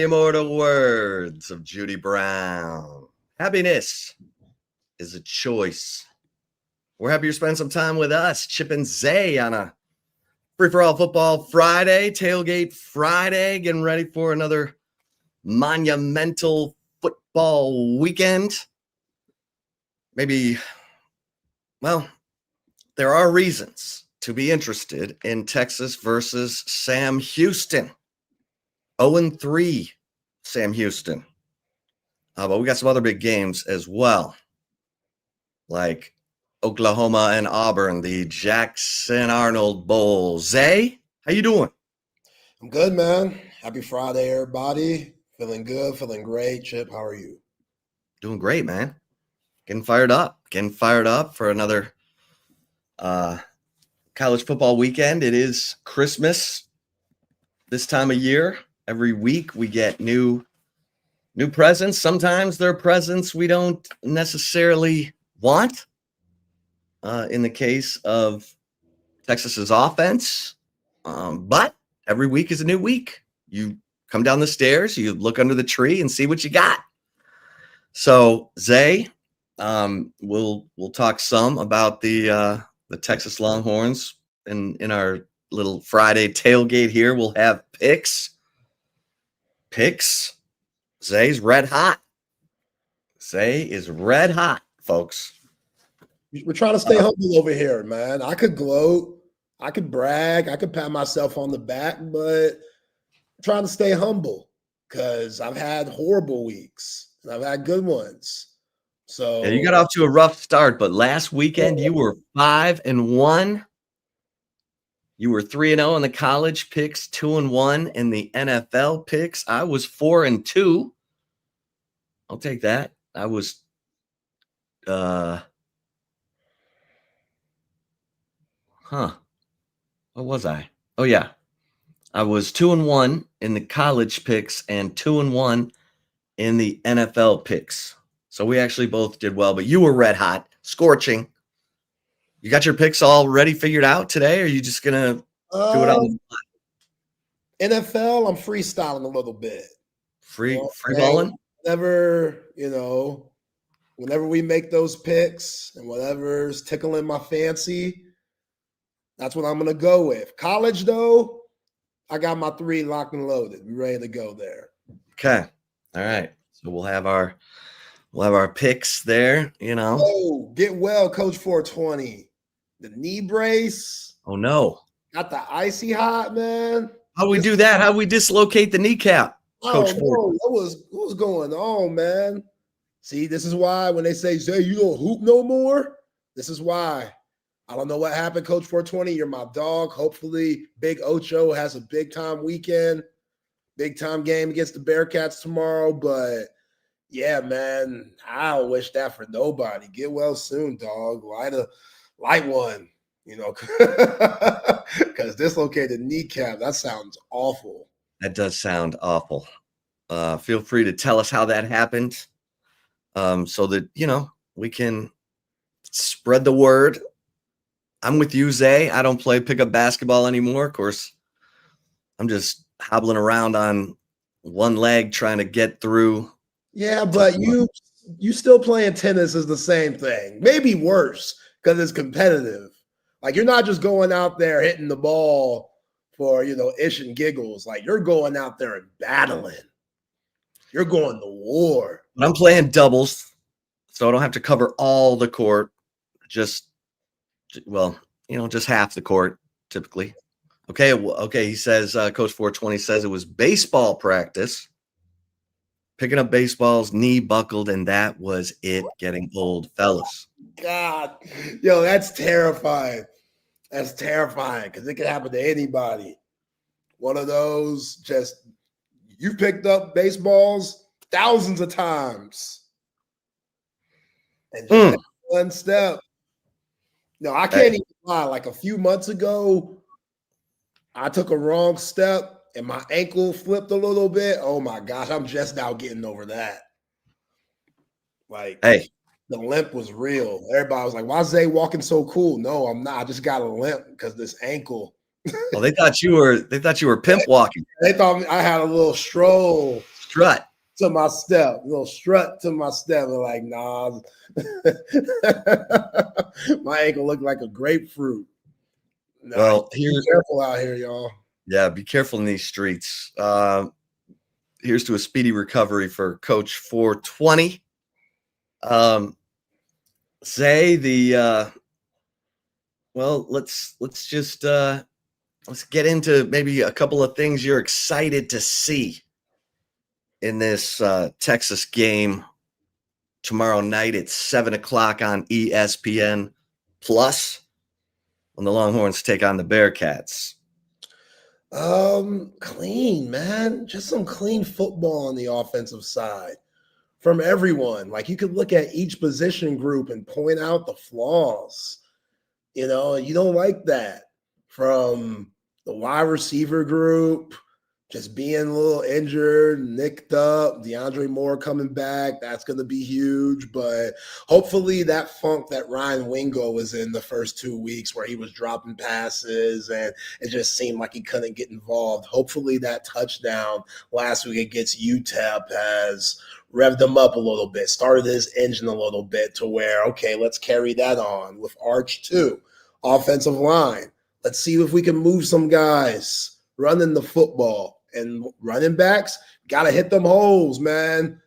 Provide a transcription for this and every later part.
the immortal words of Judy Brown. Happiness is a choice. We're happy you spend some time with us, Chip and Zay, on a free-for-all football Friday, tailgate Friday, getting ready for another monumental football weekend. Maybe, well, there are reasons to be interested in Texas versus Sam Houston. 0-3 Sam Houston. But we got some other big games as well, like Oklahoma and Auburn, the Jackson Arnold Bowl. Zay, how you doing? I'm good, man. Happy Friday, everybody. Feeling good, feeling great. Chip, how are you? Doing great, man. Getting fired up for another college football weekend. It is Christmas this time of year. Every week we get new presents. Sometimes they're presents we don't necessarily want. In the case of Texas's offense, but every week is a new week. You come down the stairs, you look under the tree, and see what you got. So, Zay, we'll talk some about the Texas Longhorns in our little Friday tailgate here. We'll have picks. Zay's red hot. Zay is red hot, folks. We're trying to stay humble over here, man. I could gloat, I could brag, I could pat myself on the back, but I'm trying to stay humble because I've had horrible weeks and I've had good ones. So yeah, you got off to a rough start, but last weekend you were 5-1. You were 3-0 in the college picks, 2-1 in the NFL picks. I was 4-2. I'll take that. I was what was I? Oh yeah. I was 2-1 in the college picks and 2-1 in the NFL picks. So we actually both did well, but you were red hot, scorching. You got your picks all ready, figured out today, or are you just gonna do it on the fly? NFL, I'm freestyling a little bit. Free balling? Whenever we make those picks and whatever's tickling my fancy, that's what I'm gonna go with. College, though, I got my 3 locked and loaded. We're ready to go there. Okay. All right. So we'll have our picks there, Oh, get well, Coach 420. The knee brace. Oh no. Got the icy hot, man. How we do that? How we dislocate the kneecap? Coach Ford. What was going on, man? See, this is why when they say, Zay, you don't hoop no more, this is why. I don't know what happened, Coach 420. You're my dog. Hopefully, Big Ocho has a big-time weekend, big-time game against the Bearcats tomorrow. But, yeah, man, I don't wish that for nobody. Get well soon, dog. Light one, because dislocated kneecap, that sounds awful. That does sound awful. Feel free to tell us how that happened, so that, we can spread the word. I'm with you, Zay. I don't play pickup basketball anymore. Of course, I'm just hobbling around on one leg trying to get through. Yeah, but you still playing tennis is the same thing. Maybe worse because it's competitive. Like, you're not just going out there hitting the ball for, ish and giggles. Like, you're going out there and battling. You're going to war. But I'm playing doubles, so I don't have to cover all the court. Just half the court typically. Okay. He says, Coach 420 says it was baseball practice. Picking up baseballs, knee buckled, and that was it. Getting old, fellas. God, yo, that's terrifying. That's terrifying because it can happen to anybody. One of those, just you picked up baseballs thousands of times, and just one step. No, I can't even lie. Like a few months ago, I took a wrong step and my ankle flipped a little bit. Oh my gosh, I'm just now getting over that. Like, the limp was real. Everybody was like, why is Zay walking so cool? No, I'm not. I just got a limp because this ankle Well, they thought you were pimp walking. They thought I had a little stroll Strut. to my step, a little strut to my step. They're like, nah, my ankle looked like a grapefruit. Nah, Well, be careful out here, y'all. Yeah, be careful in these streets. Here's to a speedy recovery for Coach 420. Well, let's get into maybe a couple of things you're excited to see in this Texas game tomorrow night at 7:00 on ESPN Plus when the Longhorns take on the Bearcats. Clean, man. Just some clean football on the offensive side from everyone. Like, you could look at each position group and point out the flaws. You don't like that from the wide receiver group, just being a little injured, nicked up, DeAndre Moore coming back. That's going to be huge. But hopefully that funk that Ryan Wingo was in the first 2 weeks where he was dropping passes and it just seemed like he couldn't get involved. Hopefully that touchdown last week against UTEP has revved him up a little bit, started his engine a little bit to where, okay, let's carry that on with Arch too. Offensive line. Let's see if we can move some guys running the football. And running backs, got to hit them holes, man.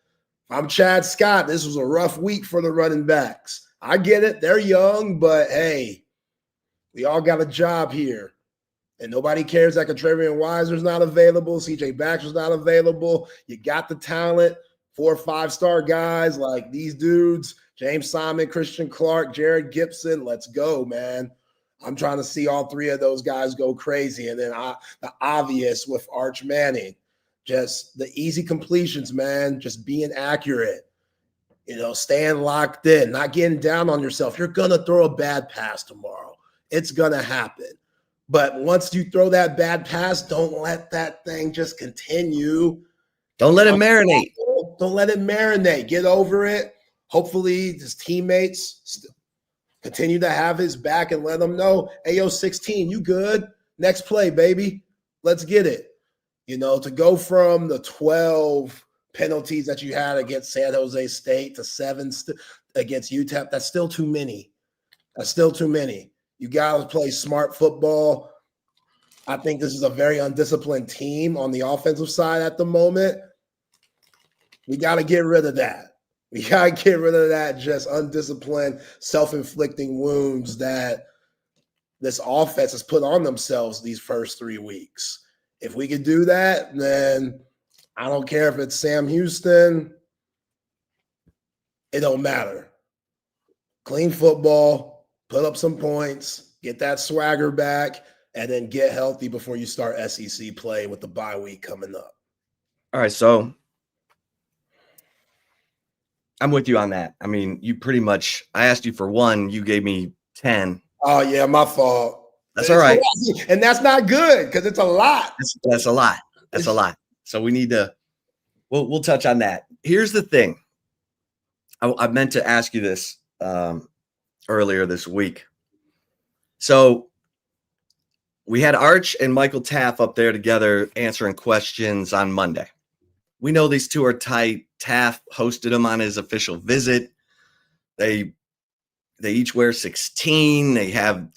I'm Chad Scott. This was a rough week for the running backs. I get it. They're young, but hey, we all got a job here. And nobody cares that Contrarian Weiser's not available. CJ Baxter's not available. You got the talent, 4 or 5-star guys like these dudes, James Simon, Christian Clark, Jared Gibson. Let's go, man. I'm trying to see all 3 of those guys go crazy. And then the obvious with Arch Manning, just the easy completions, man, just being accurate, staying locked in, not getting down on yourself. You're going to throw a bad pass tomorrow. It's going to happen. But once you throw that bad pass, don't let that thing just continue. Don't let it marinate. Don't let it marinate. Get over it. Hopefully his teammates continue to have his back and let him know, hey, yo, 16, you good? Next play, baby. Let's get it. To go from the 12 penalties that you had against San Jose State to 7 against UTEP, that's still too many. You got to play smart football. I think this is a very undisciplined team on the offensive side at the moment. We got to get rid of that. We got to get rid of that just undisciplined, self-inflicting wounds that this offense has put on themselves these first 3 weeks. If we could do that, then I don't care if it's Sam Houston. It don't matter. Clean football, put up some points, get that swagger back, and then get healthy before you start SEC play with the bye week coming up. All right, so I'm with you on that. I mean, you pretty much, I asked you for 1, you gave me 10. Oh, yeah, my fault. That's all right. And that's not good because it's a lot. That's a lot. That's a lot. So we need to, we'll touch on that. Here's the thing. I meant to ask you this earlier this week. So we had Arch and Michael Taff up there together answering questions on Monday. We know these two are tight. Taff hosted him on his official visit. They each wear 16. They have,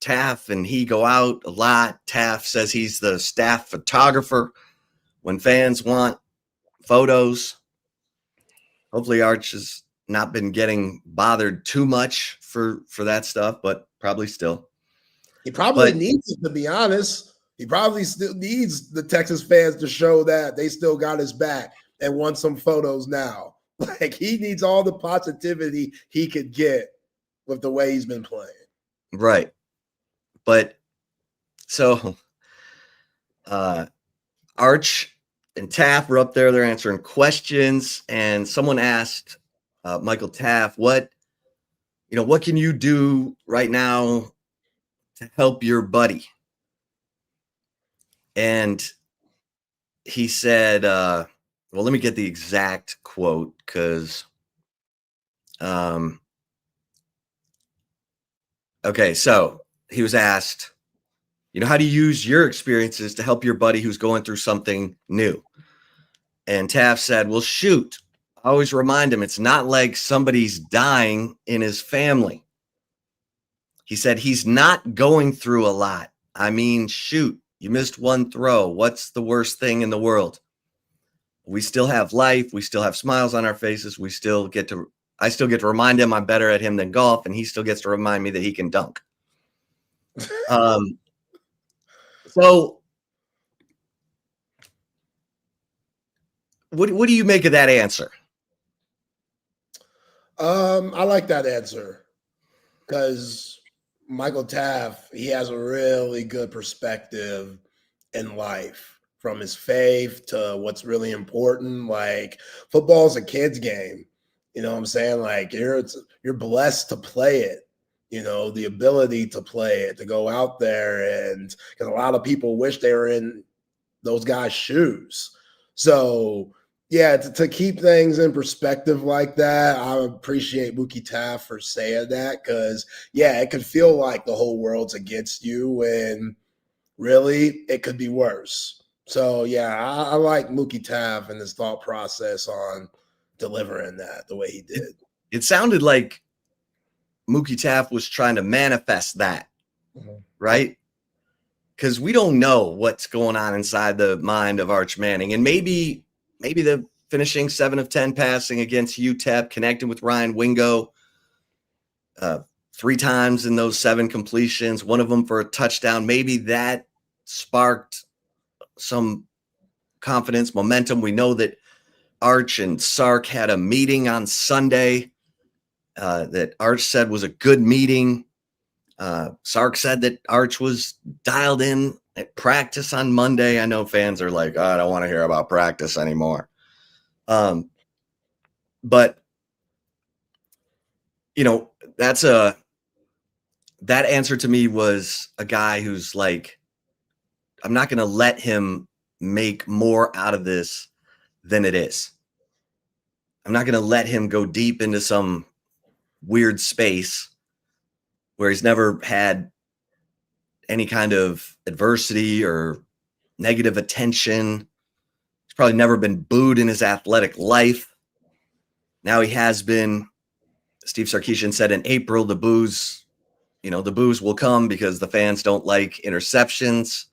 Taff and he go out a lot. Taff says he's the staff photographer when fans want photos. Hopefully Arch has not been getting bothered too much for that stuff, but probably still. He probably needs it, to be honest. He probably still needs the Texas fans to show that they still got his back and want some photos now. Like, he needs all the positivity he could get with the way he's been playing. Right. But so Arch and Taff were up there. They're answering questions. And someone asked Michael Taff, what can you do right now to help your buddy? And he said, well, let me get the exact quote because, okay, so he was asked, You know, how do you use your experiences to help your buddy who's going through something new? And Taft said, well, shoot, I always remind him it's not like somebody's dying in his family. He said he's not going through a lot. I mean, shoot, you missed one throw. What's the worst thing in the world? We still have life. We still have smiles on our faces. I still get to remind him I'm better at him than golf, and he still gets to remind me that he can dunk. So what do you make of that answer? I like that answer because Michael Taft, he has a really good perspective in life, from his faith to what's really important. Like, football is a kid's game. You know what I'm saying? Like, you're blessed to play it. You know, the ability to play it, to go out there, and because a lot of people wish they were in those guys' shoes. So yeah, to keep things in perspective like that, I appreciate Mookie Taft for saying that, because yeah, it could feel like the whole world's against you when really it could be worse. So yeah, I like Mookie Taft and his thought process on delivering that the way he did. It sounded like Mookie Taft was trying to manifest that, right? Because we don't know what's going on inside the mind of Arch Manning. And maybe the finishing 7 of 10 passing against UTEP, connecting with Ryan Wingo 3 times in those 7 completions, one of them for a touchdown. Maybe that sparked some confidence, momentum. We know that Arch and Sark had a meeting on Sunday that Arch said was a good meeting. Sark said that Arch was dialed in at practice on Monday. I know fans are like, oh, I don't want to hear about practice anymore. But you know, that answer to me was a guy who's like, I'm not going to let him make more out of this than it is. I'm not going to let him go deep into some weird space where he's never had any kind of adversity or negative attention. He's probably never been booed in his athletic life. Now he has been. Steve Sarkisian said in April, the boos will come because the fans don't like interceptions.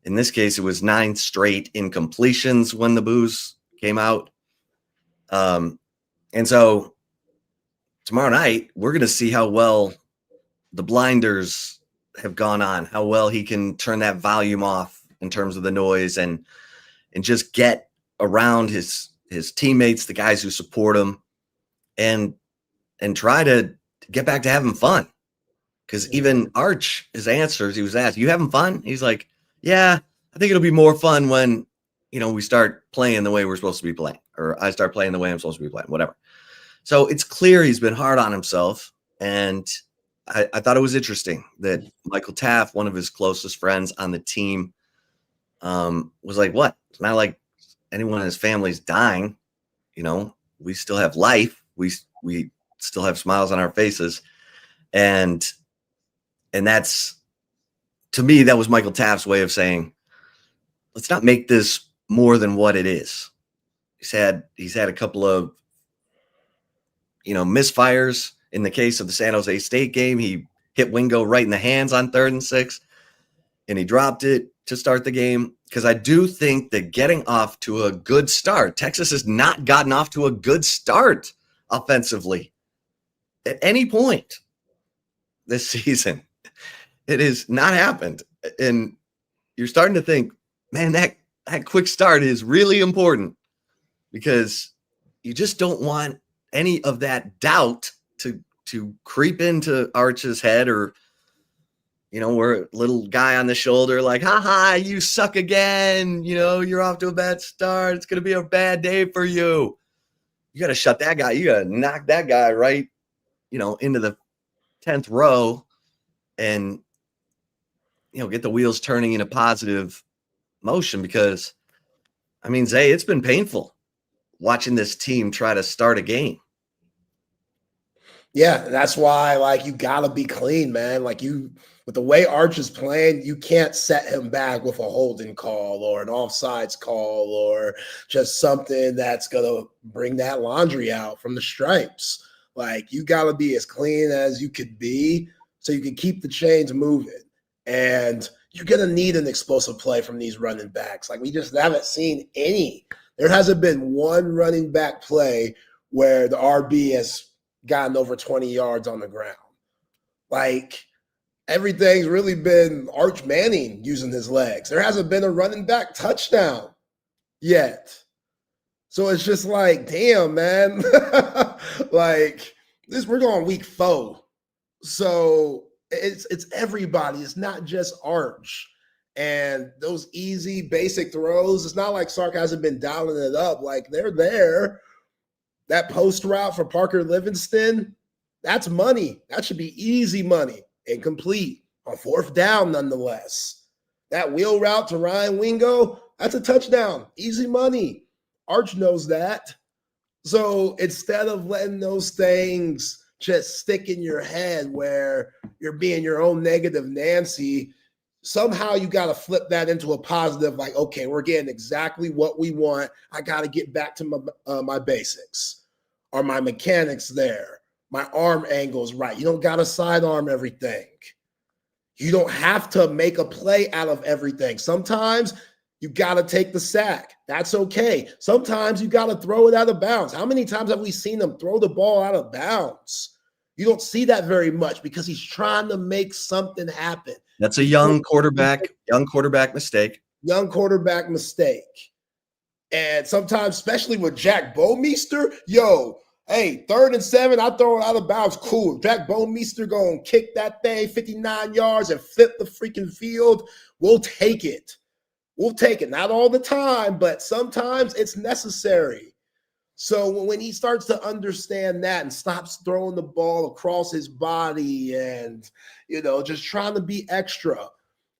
In this case, it was 9 straight incompletions when the boos came out. And so tomorrow night, we're going to see how well the blinders have gone on, how well he can turn that volume off in terms of the noise and just get around his teammates, the guys who support him, and try to get back to having fun. Because even Arch, his answers, he was asked, you having fun? He's like, yeah, I think it'll be more fun when, we start playing the way we're supposed to be playing, or I start playing the way I'm supposed to be playing, whatever. So it's clear he's been hard on himself. And I thought it was interesting that Michael Taft, one of his closest friends on the team, was like, what? It's not like anyone in his family's dying. We still have life. We still have smiles on our faces. And that's, to me, that was Michael Taft's way of saying, let's not make this more than what it is. He's had a couple of, misfires. In the case of the San Jose State game, he hit Wingo right in the hands on 3rd and 6, and he dropped it to start the game. Because I do think that getting off to a good start, Texas has not gotten off to a good start offensively at any point this season. It has not happened. And you're starting to think, man, that quick start is really important, because you just don't want any of that doubt to creep into Arch's head, or, we're a little guy on the shoulder like, ha, you suck again. You're off to a bad start. It's going to be a bad day for you. You got to shut that guy. You got to knock that guy right, into the 10th row and, get the wheels turning in a positive motion. Because, Zay, it's been painful watching this team try to start a game. Yeah, that's why, you got to be clean, man. with the way Arch is playing, you can't set him back with a holding call or an offsides call or just something that's going to bring that laundry out from the stripes. Like, you got to be as clean as you could be so you can keep the chains moving. And you're going to need an explosive play from these running backs. Like, we just haven't seen any. There hasn't been one running back play where the RB has gotten over 20 yards on the ground. Like, everything's really been Arch Manning using his legs. There hasn't been a running back touchdown yet. So it's just like, damn, man. Like, this, we're going week 4. So it's everybody. It's not just Arch. And those easy, basic throws, it's not like Sark hasn't been dialing it up. Like, they're there. That post route for Parker Livingston, that's money. That should be easy money. Incomplete on 4th down, nonetheless. That wheel route to Ryan Wingo, that's a touchdown. Easy money. Arch knows that. So instead of letting those things just stick in your head where you're being your own negative Nancy, somehow you got to flip that into a positive, like, okay, we're getting exactly what we want. I got to get back to my basics. Are my mechanics there? My arm angle's right. You don't got to sidearm everything. You don't have to make a play out of everything. Sometimes you got to take the sack. That's okay. Sometimes you got to throw it out of bounds. How many times have we seen him throw the ball out of bounds? You don't see that very much because he's trying to make something happen. That's a young quarterback mistake. Young quarterback mistake. And sometimes, especially with Jack Bowmeister, hey, 3rd and 7, I throw it out of bounds. Cool. Jack Bowmeister going to kick that thing 59 yards and flip the freaking field. We'll take it. We'll take it. Not all the time, but sometimes it's necessary. So when he starts to understand that and stops throwing the ball across his body and, just trying to be extra,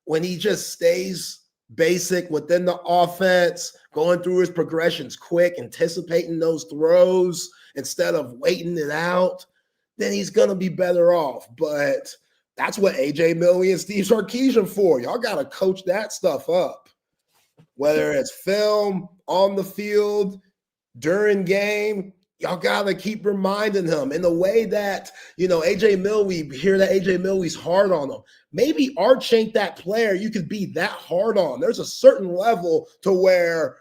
when he just stays basic within the offense, going through his progressions quick, anticipating those throws instead of waiting it out, then he's going to be better off. But that's what A.J. Millie and Steve Sarkisian for. Y'all got to coach that stuff up, whether it's film, on the field, during game. Y'all got to keep reminding him in the way that, A.J. Millie, we hear that A.J. Millie's hard on him. Maybe Arch ain't that player you could be that hard on. There's a certain level to where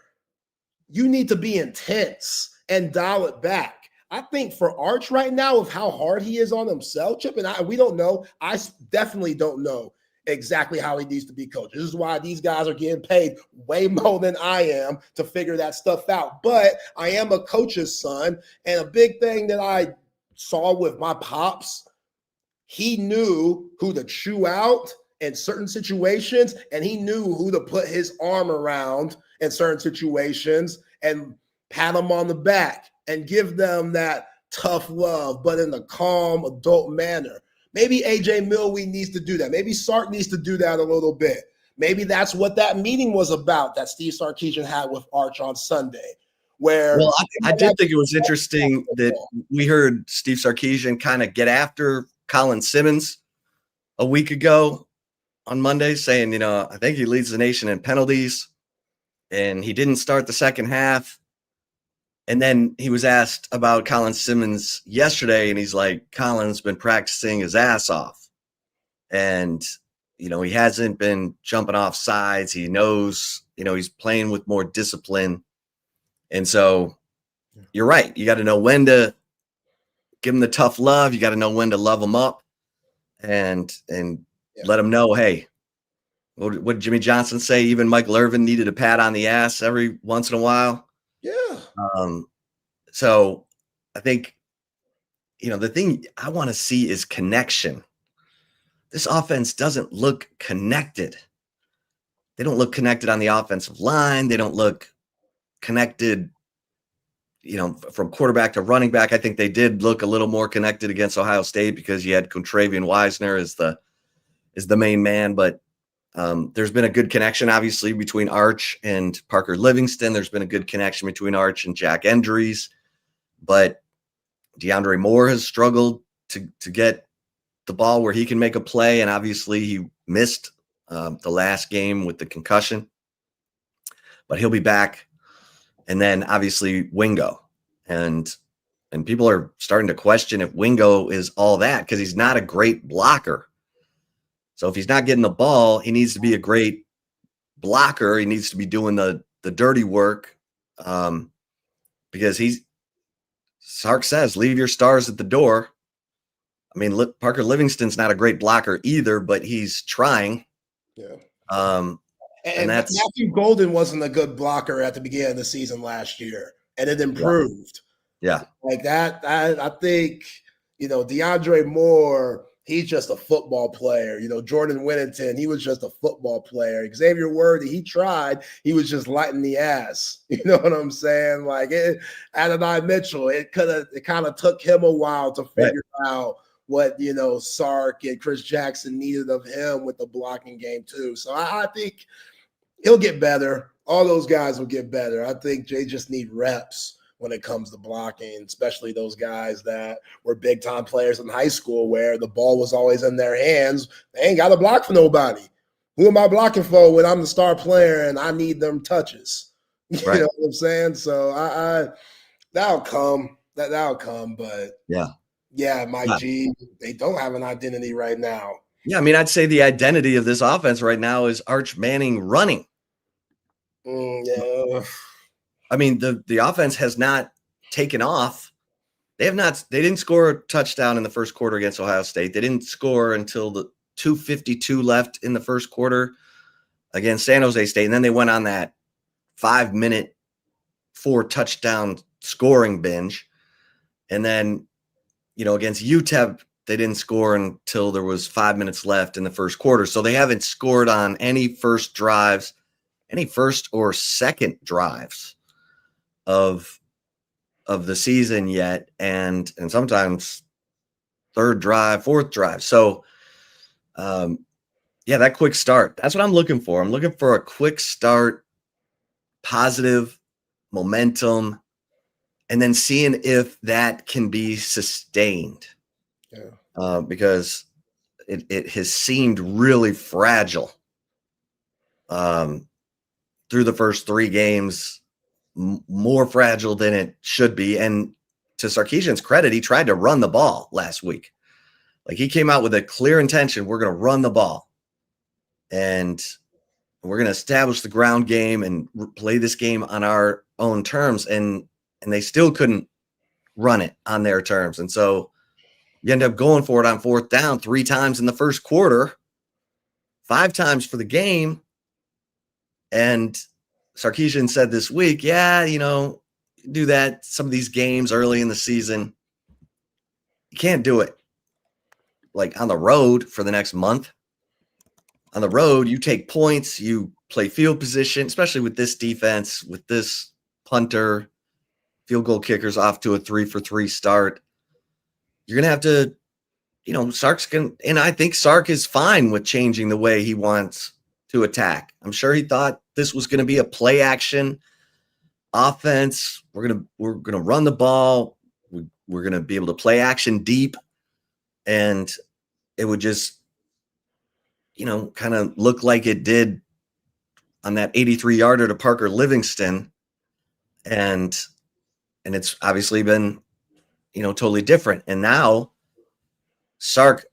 you need to be intense and dial it back. I think for Arch right now, of how hard he is on himself, Chip and we don't know. I definitely don't know exactly how he needs to be coached. This is why these guys are getting paid way more than I am to figure that stuff out. But I am a coach's son, and a big thing that I saw with my pops, he knew who to chew out in certain situations, and he knew who to put his arm around in certain situations and pat them on the back and give them that tough love, but in a calm, adult manner. Maybe A.J. Millie needs to do that. Maybe Sark needs to do that a little bit. Maybe that's what that meeting was about that Steve Sarkisian had with Arch on Sunday. Well, I did think it was interesting that we heard Steve Sarkisian kind of get after Colin Simmons a week ago on Monday, saying, I think he leads the nation in penalties, and he didn't start the second half. And then he was asked about Colin Simmons yesterday, and he's like, Colin's been practicing his ass off. And, he hasn't been jumping off sides. He knows, he's playing with more discipline. And so you're right. You got to know when to give him the tough love. You got to know when to love him up and let him know, hey, what did Jimmy Johnson say? Even Michael Irvin needed a pat on the ass every once in a while. Yeah. So I think, the thing I want to see is connection. This offense doesn't look connected. They don't look connected on the offensive line. They don't look connected, from quarterback to running back. I think they did look a little more connected against Ohio State because you had Contravian Wisner as the main man, but there's been a good connection, obviously, between Arch and Parker Livingston. There's been a good connection between Arch and Jack Endries, but DeAndre Moore has struggled to get the ball where he can make a play. And obviously he missed the last game with the concussion, but he'll be back. And then obviously Wingo, and people are starting to question if Wingo is all that, because he's not a great blocker. So if he's not getting the ball, he needs to be a great blocker. He needs to be doing the dirty work, because Sark says, leave your stars at the door. I mean, Parker Livingston's not a great blocker either, but he's trying. Yeah. And that's Matthew Golden wasn't a good blocker at the beginning of the season last year, and it improved. Yeah. Like that. I think, DeAndre Moore, he's just a football player. Jordan Whittington, he was just a football player. Xavier Worthy, he tried. He was just lighting the ass. You know what I'm saying? Like Adonai Mitchell, it kind of took him a while to figure out what, Sark and Chris Jackson needed of him with the blocking game too. So I think he'll get better. All those guys will get better. I think they just need reps when it comes to blocking, especially those guys that were big-time players in high school where the ball was always in their hands. They ain't got to block for nobody. Who am I blocking for when I'm the star player and I need them touches? You know what I'm saying? So that'll come. That'll come. But yeah, Mike G, they don't have an identity right now. Yeah, I mean, I'd say the identity of this offense right now is Arch Manning running. Yeah. I mean, the offense has not taken off. They didn't score a touchdown in the first quarter against Ohio State. They didn't score until the 2:52 left in the first quarter against San Jose State. And then they went on that 5-minute, 4-touchdown scoring binge. And then, against UTEP, they didn't score until there was 5 minutes left in the first quarter. So they haven't scored on any first drives, any first or second drives of the season yet, and sometimes third drive, fourth drive. So that quick start, that's what I'm looking for. I'm looking for a quick start, positive momentum, and then seeing if that can be sustained. Because it has seemed really fragile through the first 3 games, more fragile than it should be. And to Sarkisian's credit, he tried to run the ball last week. Like, he came out with a clear intention. We're going to run the ball and we're going to establish the ground game and play this game on our own terms. And they still couldn't run it on their terms. And so you end up going for it on 4th down 3 times in the first quarter, 5 times for the game. And Sarkisian said this week, do that some of these games early in the season. You can't do it like on the road for the next month. On the road, you take points, you play field position, especially with this defense, with this punter, field goal kickers off to a 3-for-3 start. You're going to have to, Sark's going to, and I think Sark is fine with changing the way he wants to attack. I'm sure he thought this was going to be a play action offense. We're going to run the ball. We're going to be able to play action deep, and it would just, kind of look like it did on that 83-yarder to Parker Livingston. And it's obviously been, totally different. And now Sark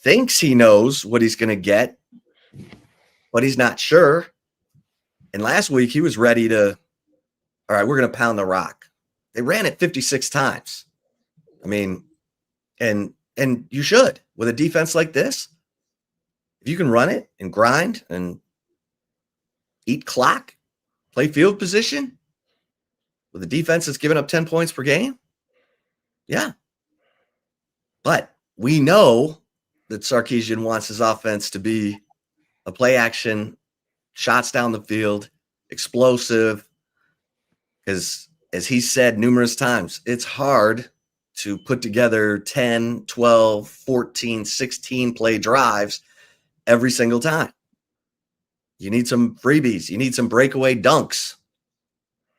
thinks he knows what he's going to get, but he's not sure. And last week he was ready to, all right, we're going to pound the rock. They ran it 56 times. I mean, and you should, with a defense like this. If you can run it and grind and eat clock, play field position with a defense that's giving up 10 points per game. Yeah. But we know that Sarkisian wants his offense to be a play action, shots down the field, explosive. Because as he said numerous times, it's hard to put together 10, 12, 14, 16 play drives every single time. You need some freebies. You need some breakaway dunks.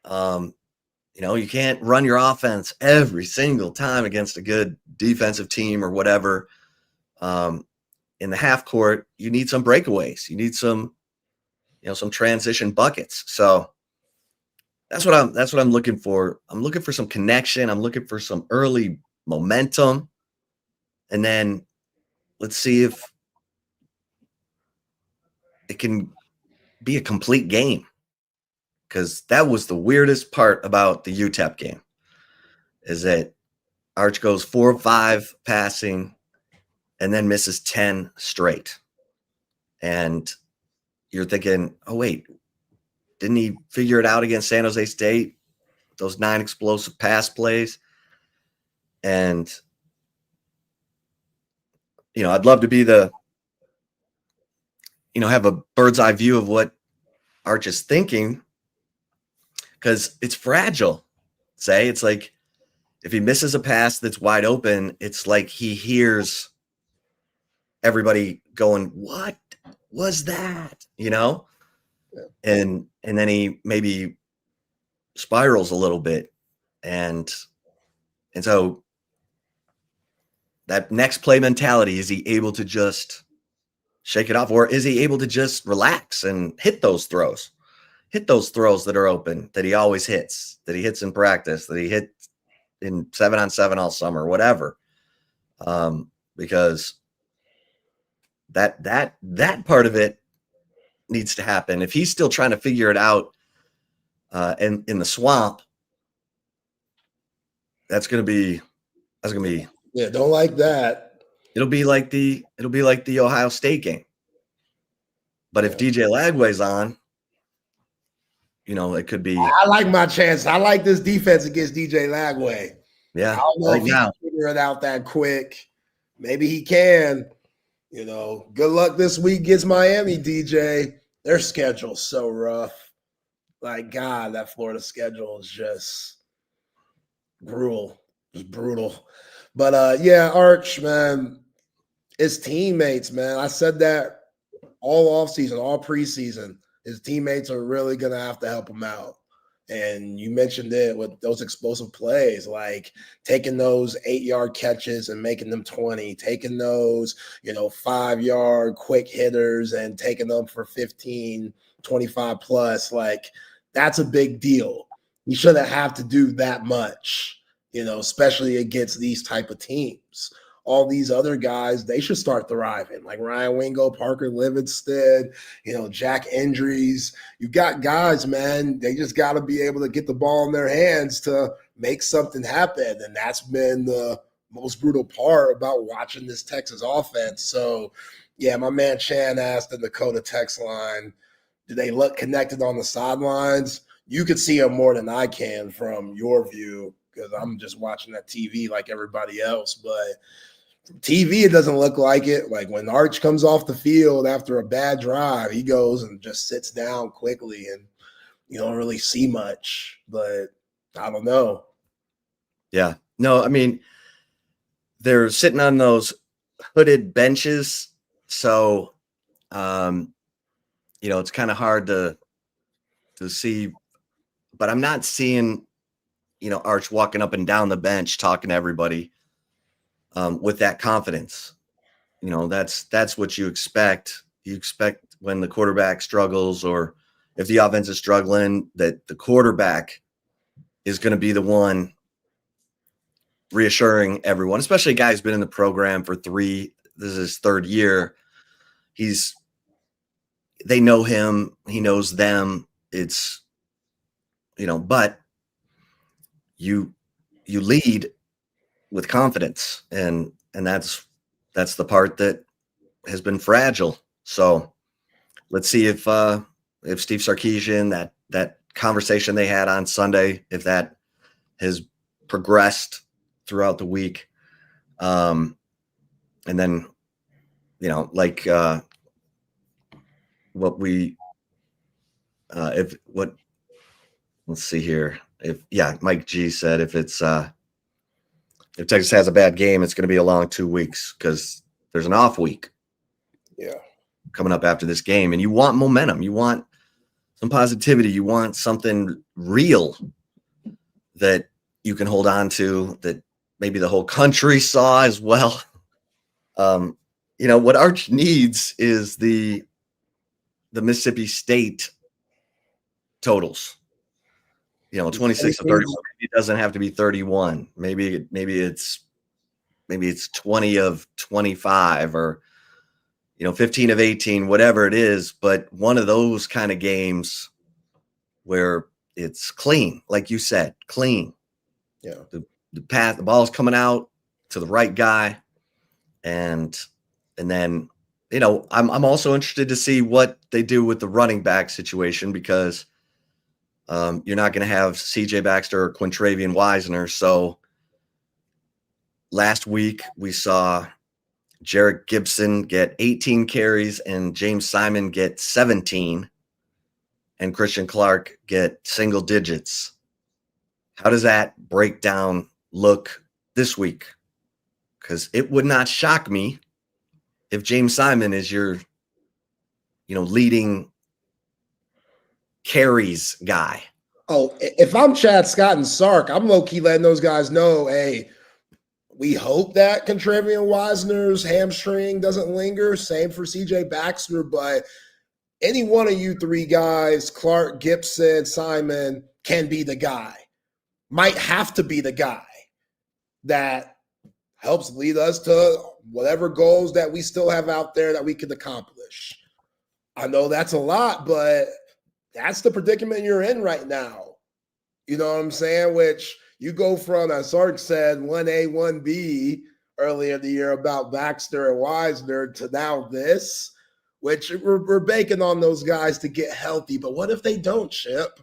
You can't run your offense every single time against a good defensive team or whatever. In the half court, you need some breakaways. You need some, some transition buckets. So that's what I'm looking for. I'm looking for some connection. I'm looking for some early momentum. And then let's see if it can be a complete game. Because that was the weirdest part about the UTEP game, is that Arch goes 4 of 5 passing and then misses 10 straight. And you're thinking, oh, wait, didn't he figure it out against San Jose State? Those 9 explosive pass plays. And, I'd love to be have a bird's eye view of what Arch is thinking, because it's fragile. It's like if he misses a pass that's wide open, it's like he hears everybody going, what was that? Yeah. And then he maybe spirals a little bit. And so that next play mentality, is he able to just shake it off, or is he able to just relax and hit those throws that are open, that he always hits, that he hits in practice, that he hit in 7-on-7 all summer, whatever. Because that part of it needs to happen. If he's still trying to figure it out in the swamp, that's gonna be yeah, don't like that. It'll be like the Ohio State game. But if DJ Lagway's on, it could be. I like my chance. I like this defense against DJ Lagway. Yeah, I don't know if he can figure it out that quick. Maybe he can. Good luck this week against Miami, DJ. Their schedule's so rough. Like, God, that Florida schedule is just brutal. It's brutal. But, Arch, man, his teammates, man. I said that all offseason, all preseason. His teammates are really going to have to help him out. And you mentioned it with those explosive plays, like taking those 8-yard catches and making them 20, taking those, 5-yard quick hitters and taking them for 15, 25 plus. Like, that's a big deal. You shouldn't have to do that much, especially against these type of teams. All these other guys, they should start thriving, like Ryan Wingo, Parker Livingston, Jack Endries. You got guys, man. They just got to be able to get the ball in their hands to make something happen. And that's been the most brutal part about watching this Texas offense. So, yeah, my man Chan asked in the Dakota text line, do they look connected on the sidelines? You could see them more than I can from your view, because I'm just watching that TV like everybody else. But from TV, it doesn't look like it. Like when Arch comes off the field after a bad drive, he goes and just sits down quickly, and you don't really see much. But I don't know. Yeah. No, I mean, they're sitting on those hooded benches. So, it's kind of hard to see. But I'm not seeing, Arch walking up and down the bench talking to everybody with that confidence. That's what you expect. You expect when the quarterback struggles, or if the offense is struggling, that the quarterback is going to be the one reassuring everyone, especially a guy who's been in the program for this is his 3rd year. They know him, he knows them. It's, but you lead with confidence, and that's the part that has been fragile. So let's see if Steve Sarkisian, that conversation they had on Sunday, if that has progressed throughout the week. And then, let's see here. Mike G said, if Texas has a bad game, it's going to be a long 2 weeks, because there's an off week. Yeah. Coming up after this game, and you want momentum. You want some positivity. You want something real that you can hold on to, that maybe the whole country saw as well. what Arch needs is the Mississippi State totals. 26 to 31. Maybe it doesn't have to be 31. Maybe it's 20 of 25 or 15 of 18, whatever it is, but one of those kind of games where it's clean, like you said, clean. Yeah. The ball's coming out to the right guy. And then, I'm also interested to see what they do with the running back situation, because you're not going to have CJ Baxter or Quintravian Wisner. So last week we saw Jarrett Gibson get 18 carries and James Simon get 17 and Christian Clark get single digits. How does that breakdown look this week? Because it would not shock me if James Simon is your, leading carries guy. Oh, if I'm Chad Scott and Sark, I'm low-key letting those guys know, hey, we hope that Quintravian Wisner's hamstring doesn't linger. Same for CJ Baxter, but any one of you three guys, Clark, Gibson, Simon, can be the guy. Might have to be the guy that helps lead us to whatever goals that we still have out there that we can accomplish. I know that's a lot, but that's the predicament you're in right now. You know what I'm saying? Which you go from, as Sark said, 1A, 1B earlier in the year about Baxter and Wisner to now this, which we're banking on those guys to get healthy. But what if they don't, Chip?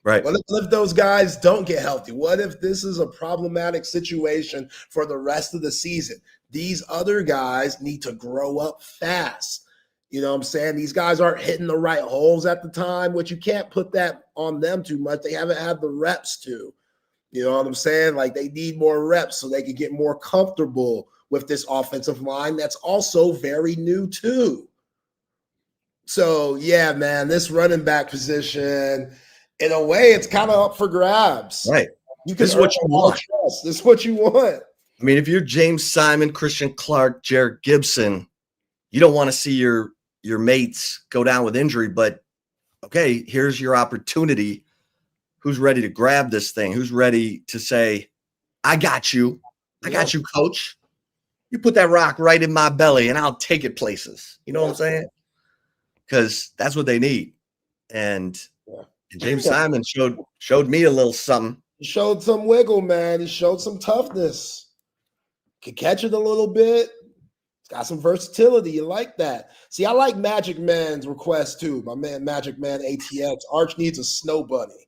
Right. What if those guys don't get healthy? What if this is a problematic situation for the rest of the season? These other guys need to grow up fast. You know what I'm saying? These guys aren't hitting the right holes at the time, which you can't put that on them too much. They haven't had the reps to. You know what I'm saying? Like, they need more reps so they can get more comfortable with this offensive line that's also very new too. So, yeah, man, this running back position, in a way, it's kind of up for grabs. Right. This is what you want. This is what you want. I mean, if you're James Simon, Christian Clark, Jarrett Gibson, you don't want to see your mates go down with injury, but okay, here's your opportunity. Who's ready to grab this thing? Who's ready to say, I got you. I got you, coach. You put that rock right in my belly and I'll take it places. You know what I'm saying? Because that's what they need. And James Simon showed me a little something. He showed some wiggle, man. He showed some toughness. Could catch it a little bit. Got some versatility. You like that. See, I like Magic Man's request too. My man, Magic Man ATX. Arch needs a snow bunny.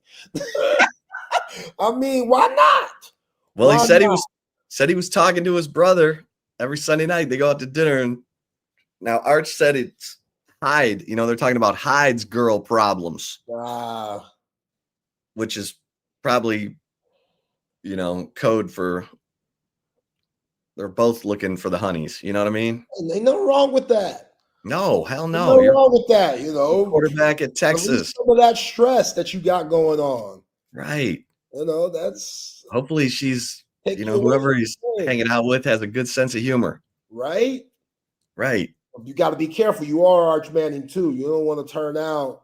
I mean, why not? Well, he said he was talking to his brother every Sunday night. They go out to dinner, and now Arch said it's Hyde. They're talking about Hyde's girl problems, which is probably, code for they're both looking for the honeys. You know what I mean? Ain't nothing wrong with that. No, hell no. Nothing wrong with that, Quarterback at Texas. Some of that stress that you got going on. Right. That's hopefully she's, whoever he's hanging out with has a good sense of humor. Right. Right. You got to be careful. You are Arch Manning too. You don't want to turn out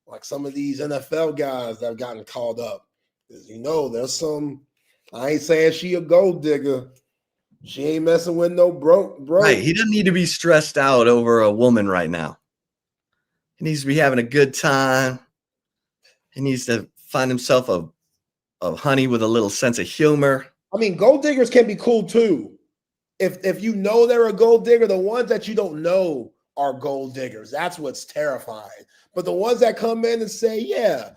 like some of these NFL guys that have gotten called up. There's some, I ain't saying she a gold digger. She ain't messing with no broke. Right. He doesn't need to be stressed out over a woman right now. He needs to be having a good time. He needs to find himself a honey with a little sense of humor. I mean, gold diggers can be cool too. If they're a gold digger, the ones that you don't know are gold diggers. That's what's terrifying. But the ones that come in and say, yeah,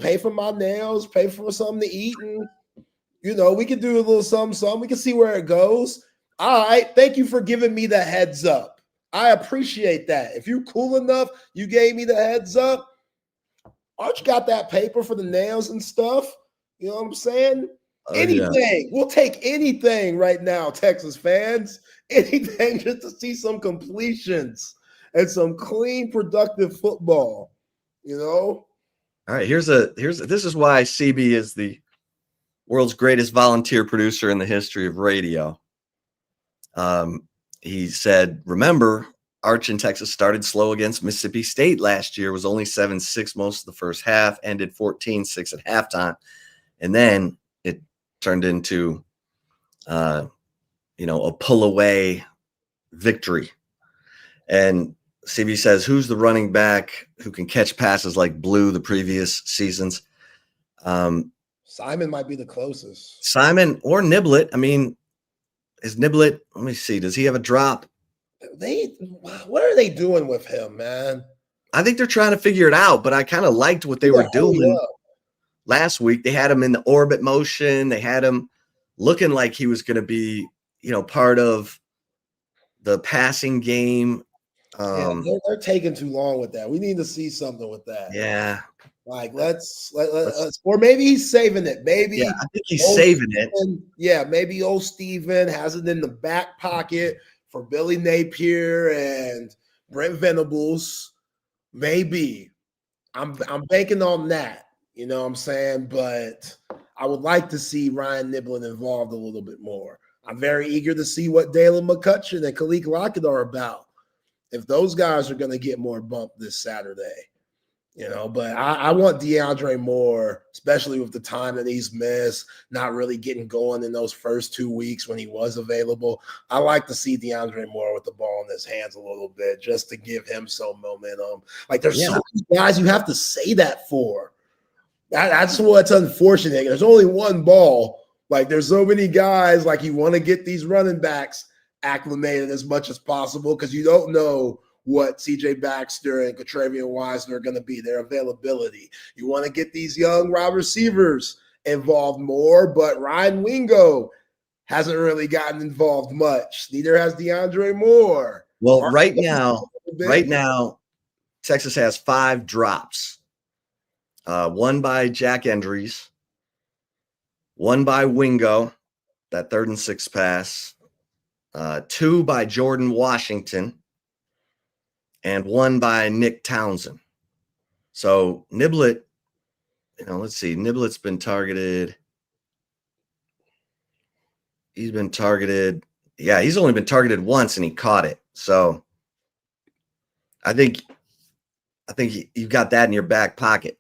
pay for my nails, pay for something to eat, and we can do a little something. We can see where it goes. All right. Thank you for giving me the heads up. I appreciate that. If you're cool enough, you gave me the heads up. Arch got that paper for the nails and stuff. You know what I'm saying? Anything. Yeah. We'll take anything right now, Texas fans. Anything just to see some completions and some clean, productive football. All right. This is why CB is the world's greatest volunteer producer in the history of radio. he said, remember, Arch in Texas started slow against Mississippi State last year, was only 7-6 most of the first half, ended 14-6 at halftime. And then it turned into, a pull away victory. And CB says, who's the running back who can catch passes like Blue the previous seasons? Simon might be the closest. Simon or Niblet. I mean, is Niblet, let me see, does he have a drop? What are they doing with him, man? I think they're trying to figure it out, but I kind of liked what they were doing last week. They had him in the orbit motion. They had him looking like he was going to be, part of the passing game. They're taking too long with that. We need to see something with that. Yeah. Like let's or maybe he's saving it. Maybe I think he's saving it. Yeah, maybe old Steven has it in the back pocket for Billy Napier and Brent Venables. Maybe. I'm banking on that. You know what I'm saying? But I would like to see Ryan Niblin involved a little bit more. I'm very eager to see what Dalen McCutcheon and Khalid Lockett are about. If those guys are going to get more bump this Saturday. But I want DeAndre Moore, especially with the time that he's missed, not really getting going in those first 2 weeks when he was available. I like to see DeAndre Moore with the ball in his hands a little bit just to give him some momentum. Like there's so many guys you have to say that for. That's what's unfortunate. There's only one ball. Like there's so many guys, like you want to get these running backs acclimated as much as possible because you don't know what CJ Baxter and Katravian Wiseman are going to be, their availability. You want to get these young wide receivers involved more, but Ryan Wingo hasn't really gotten involved much. Neither has DeAndre Moore. Well, right now, Texas has 5 drops. One by Jack Endries, one by Wingo, that 3rd and 6 pass, 2 by Jordan Washington, and 1 by Nick Townsend. So Niblet, let's see. Niblet's been targeted. He's been targeted. Yeah, he's only been targeted once and he caught it. So I think you've got that in your back pocket.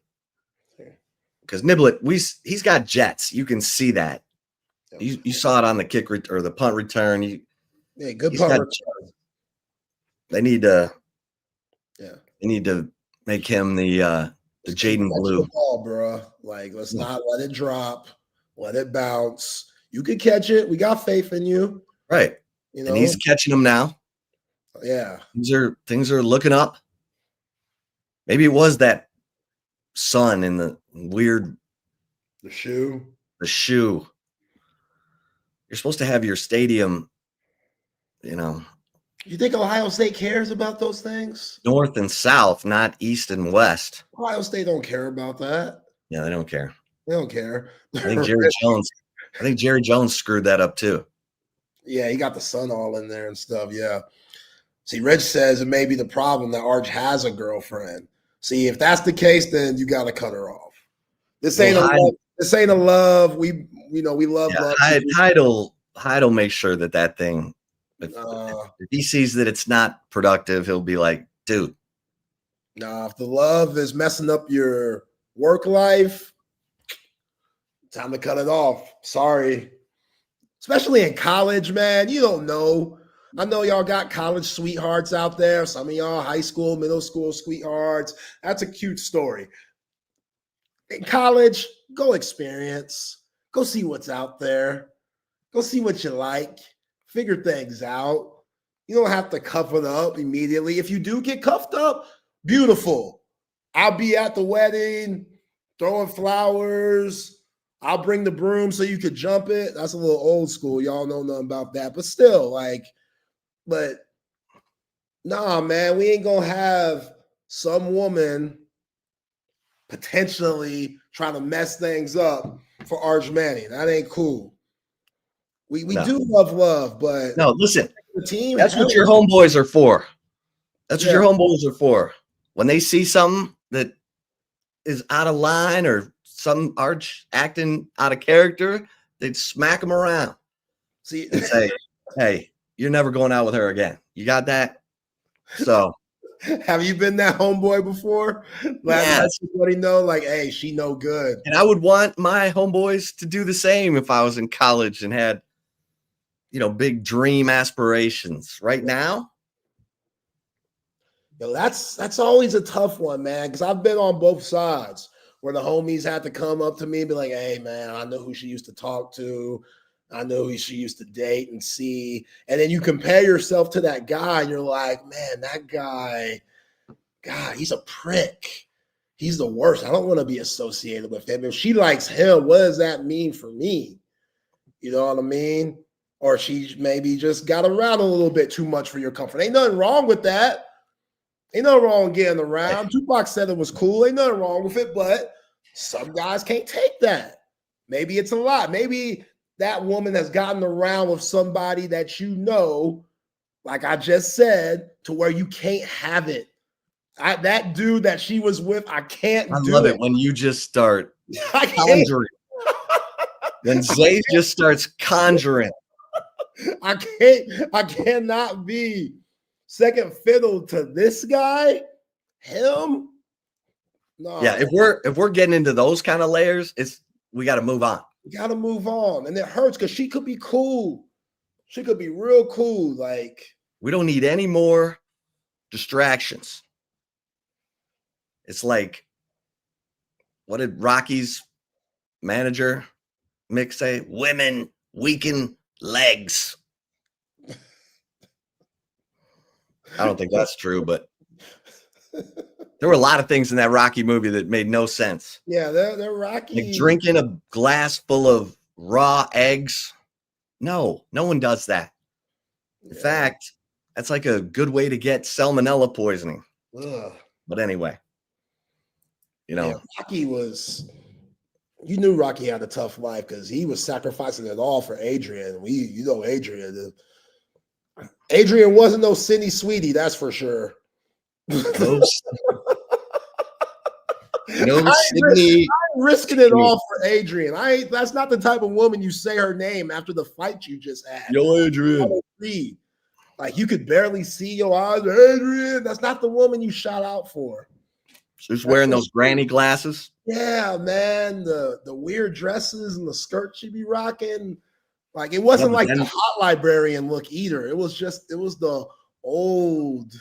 Because Niblet, he's got jets. You can see that. You saw it on the kick or the punt return. Good punt return. They need to. Yeah, they need to make him the Jaden Blue ball, bro. Like, let's not let it drop, let it bounce. You can catch it. We got faith in you, right? And he's catching them now. Yeah, things are looking up. Maybe it was that sun in the weird the shoe. You're supposed to have your stadium, You think Ohio State cares about those things? North and south, not east and west. Ohio State don't care about that. Yeah, they don't care. They don't care. I think Jerry Jones screwed that up too. Yeah, he got the sun all in there and stuff. Yeah. See, Rich says it may be the problem that Arch has a girlfriend. See, if that's the case, then you got to cut her off. This ain't a love. We love love. Hyde'll make sure that thing. If he sees that it's not productive, he'll be like, dude. Nah, if the love is messing up your work life, time to cut it off. Sorry. Especially in college, man. You don't know. I know y'all got college sweethearts out there. Some of y'all high school, middle school sweethearts. That's a cute story. In college, go experience. Go see what's out there. Go see what you like. Figure things out. You don't have to cuff it up immediately. If you do get cuffed up, beautiful. I'll be at the wedding, throwing flowers. I'll bring the broom so you could jump it. That's a little old school. Y'all know nothing about that. But still, nah, man, we ain't gonna have some woman potentially trying to mess things up for Arch Manning. That ain't cool. We do love, but no, listen, the team. That's what your homeboys are for. That's what your homeboys are for. When they see something that is out of line or some Arch acting out of character, they'd smack them around. See, and say, "Hey, you're never going out with her again. You got that? So have you been that homeboy before? Let everybody know, like, hey, she no good. And I would want my homeboys to do the same if I was in college and had, big dream aspirations. Right now, yo, that's always a tough one, man, because I've been on both sides where the homies had to come up to me and be like, hey, man, I know who she used to talk to. I know who she used to date and see. And then you compare yourself to that guy and you're like, man, that guy, God, he's a prick. He's the worst. I don't want to be associated with him. If she likes him, what does that mean for me? You know what I mean? Or she maybe just got around a little bit too much for your comfort. Ain't nothing wrong with that. Ain't nothing wrong getting around. Tupac said it was cool. Ain't nothing wrong with it, but some guys can't take that. Maybe it's a lot. Maybe that woman has gotten around with somebody that you know, like I just said, to where you can't have it. That dude that she was with, I can't do it. I love it when you just start conjuring. When Zay just starts conjuring. I cannot be second fiddle to this guy, him. No. Yeah, if we're getting into those kind of layers, we got to move on. We got to move on, and it hurts because she could be cool. She could be real cool. Like, we don't need any more distractions. It's like, what did Rocky's manager Mick say? Women weaken legs. I don't think that's true, but there were a lot of things in that Rocky movie that made no sense. Yeah, they're Rocky. Like drinking a glass full of raw eggs. No one does that. In fact, that's like a good way to get salmonella poisoning. Ugh. But anyway, Rocky you knew Rocky had a tough life because he was sacrificing it all for Adrian. Adrian wasn't no Cindy Sweetie, that's for sure. No Sydney. I'm risking it all for Adrian. That's not the type of woman you say her name after the fight you just had. Yo, Adrian. Like you could barely see your eyes. Adrian, that's not the woman you shout out for. She's wearing those granny glasses. Yeah, man. The weird dresses and the skirt she be rocking. Like it wasn't like the hot librarian look either. It was the old,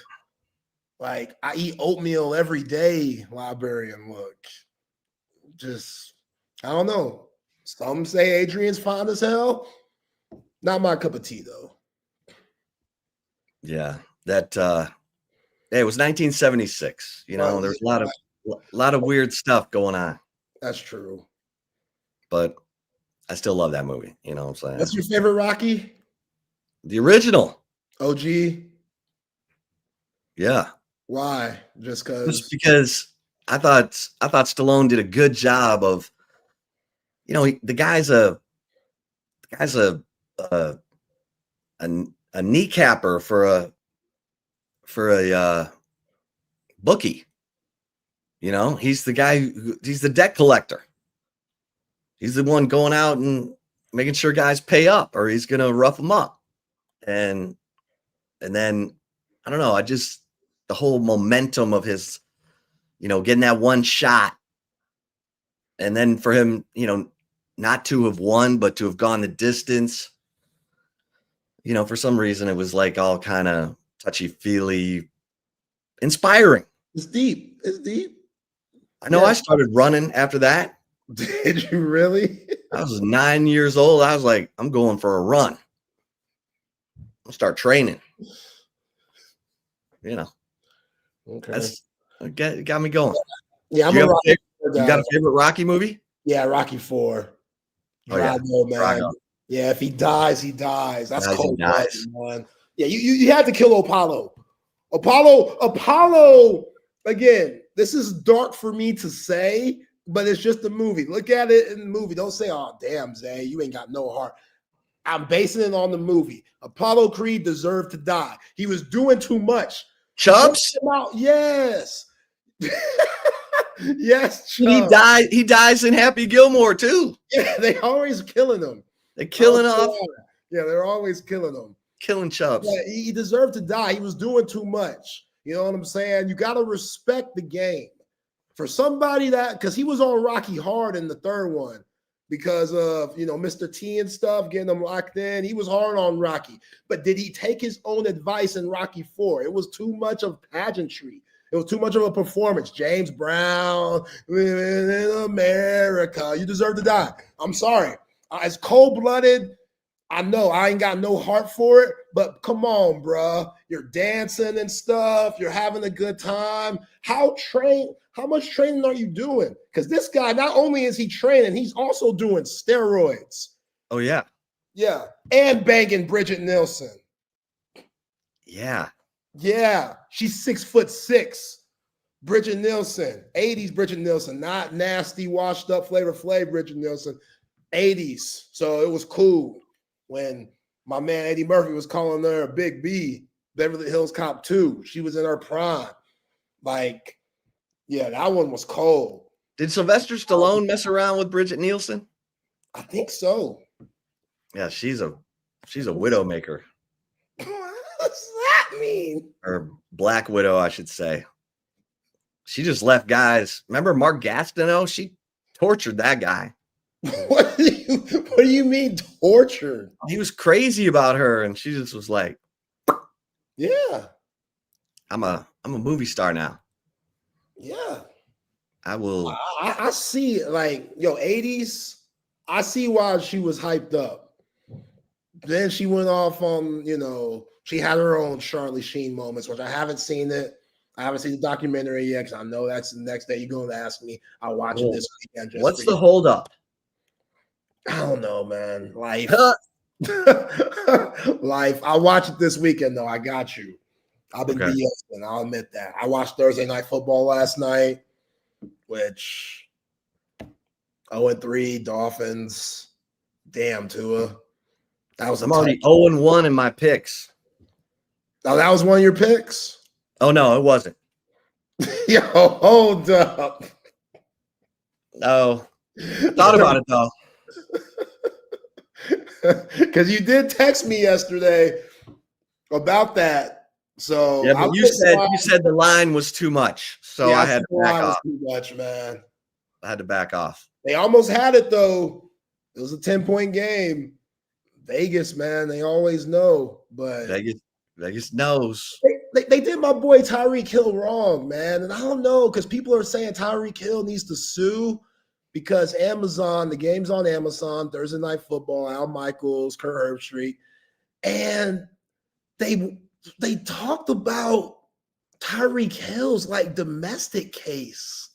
like I eat oatmeal every day librarian look. Just, I don't know. Some say Adrian's fine as hell. Not my cup of tea though. Yeah, that it was 1976. There's a lot of weird stuff going on. That's true. But I still love that movie. You know what I'm saying? What's your favorite Rocky? The original. OG? Yeah. Why? Just because I thought Stallone did a good job of, the guy's a kneecapper for a bookie. He's the guy he's the debt collector. He's the one going out and making sure guys pay up or he's going to rough them up. And then, I don't know, the whole momentum of his, getting that one shot. And then for him, not to have won, but to have gone the distance. For some reason, it was like all kind of touchy-feely, inspiring. It's deep. I know. Yeah. I started running after that. Did you really? I was 9 years old. I was like, I'm going for a run. I'll start training. Okay. It got me going. Yeah, you got a favorite Rocky movie? Yeah, Rocky 4. Oh, yeah. Man. Drago. Yeah, if he dies, he dies. That's cold. Man. Yeah, you had to kill Apollo. Apollo, again, this is dark for me to say, but it's just a movie. Look at it in the movie. Don't say, oh, damn, Zay, you ain't got no heart. I'm basing it on the movie. Apollo Creed deserved to die. He was doing too much. Chubbs? Yes. Yes, Chubbs. He dies in Happy Gilmore, too. Yeah, they always killing him. They're killing off. Yeah, they're always killing him. killing Chubbs. Yeah, he deserved to die. He was doing too much. You know what I'm saying? You got to respect the game. For somebody that, because he was on Rocky hard in the third one because of, Mr. T and stuff, getting him locked in. He was hard on Rocky. But did he take his own advice in Rocky 4? It was too much of pageantry. It was too much of a performance. James Brown, in America. You deserve to die. I'm sorry. It's cold-blooded. I know I ain't got no heart for it, but come on, bro. You're dancing and stuff. You're having a good time. How much training are you doing? Because this guy, not only is he training, he's also doing steroids. Oh, yeah. Yeah. And banging Bridget Nielsen. Yeah. Yeah. She's 6'6". Bridget Nielsen. 80s Bridget Nielsen. Not nasty, washed up Flavor Flav Bridget Nielsen. 80s. So it was cool when my man Eddie Murphy was calling her a Big B, Beverly Hills Cop 2. She was in her prime. Like, yeah, that one was cold. Did Sylvester Stallone mess around with Bridget Nielsen? I think so. Yeah, she's a widowmaker. What's that mean? Or black widow, I should say. She just left guys. Remember Mark Gastineau? She tortured that guy. What do you mean tortured? He was crazy about her, and she just was like, yeah, I'm a movie star now. Yeah. I will. I see, 80s, I see why she was hyped up. Then she went off on, she had her own Charlie Sheen moments, which I haven't seen it. I haven't seen the documentary yet because I know that's the next day you're going to ask me. I'll watch it this weekend. What's the holdup? I don't know, man. Life. Life. I'll watch it this weekend, though. I got you. I've been BSing. I'll admit that. I watched Thursday Night Football last night, which 0-3 Dolphins. Damn, Tua. That was I'm already 0-1 in my picks. Oh, that was one of your picks? Oh, no, it wasn't. Yo, hold up. No. Thought about it, though. Because you did text me yesterday about that. So yeah, but you said the line was too much. So I had to back off. Too much, man. I had to back off. They almost had it, though. It was a 10-point game. Vegas, man, they always know. But Vegas knows. They did my boy Tyreek Hill wrong, man. And I don't know, because people are saying Tyreek Hill needs to sue because Amazon, the game's on Amazon, Thursday Night Football, Al Michaels, Kurt Herbstreit. And they talked about Tyreek Hill's domestic case.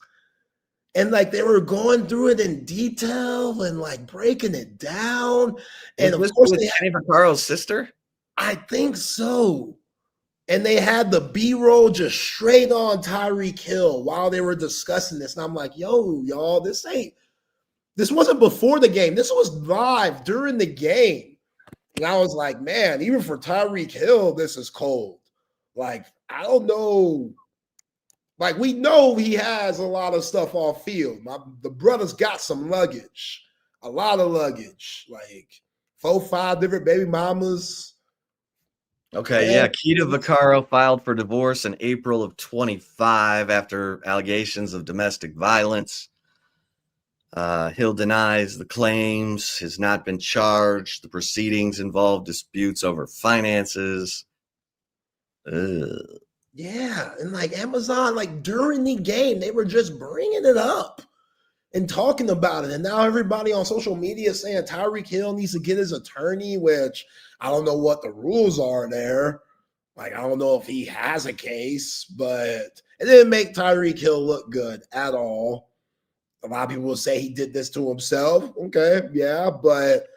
And they were going through it in detail and breaking it down. And of course, Jenny Vaccaro's sister? I think so. And they had the B-roll just straight on Tyreek Hill while they were discussing this. And I'm like, yo, y'all, this wasn't before the game. This was live during the game. And I was like, man, even for Tyreek Hill, this is cold. I don't know. We know he has a lot of stuff off field. The brother's got some luggage, a lot of luggage, 4-5 different baby mamas. Okay, yeah. Keita Vaccaro filed for divorce in April of 25 after allegations of domestic violence. Hill denies the claims, has not been charged. The proceedings involve disputes over finances. Yeah, and Amazon, during the game, they were just bringing it up and talking about it. And now everybody on social media is saying Tyreek Hill needs to get his attorney, which I don't know what the rules are there. I don't know if he has a case, but it didn't make Tyreek Hill look good at all. A lot of people will say he did this to himself. Okay, yeah, but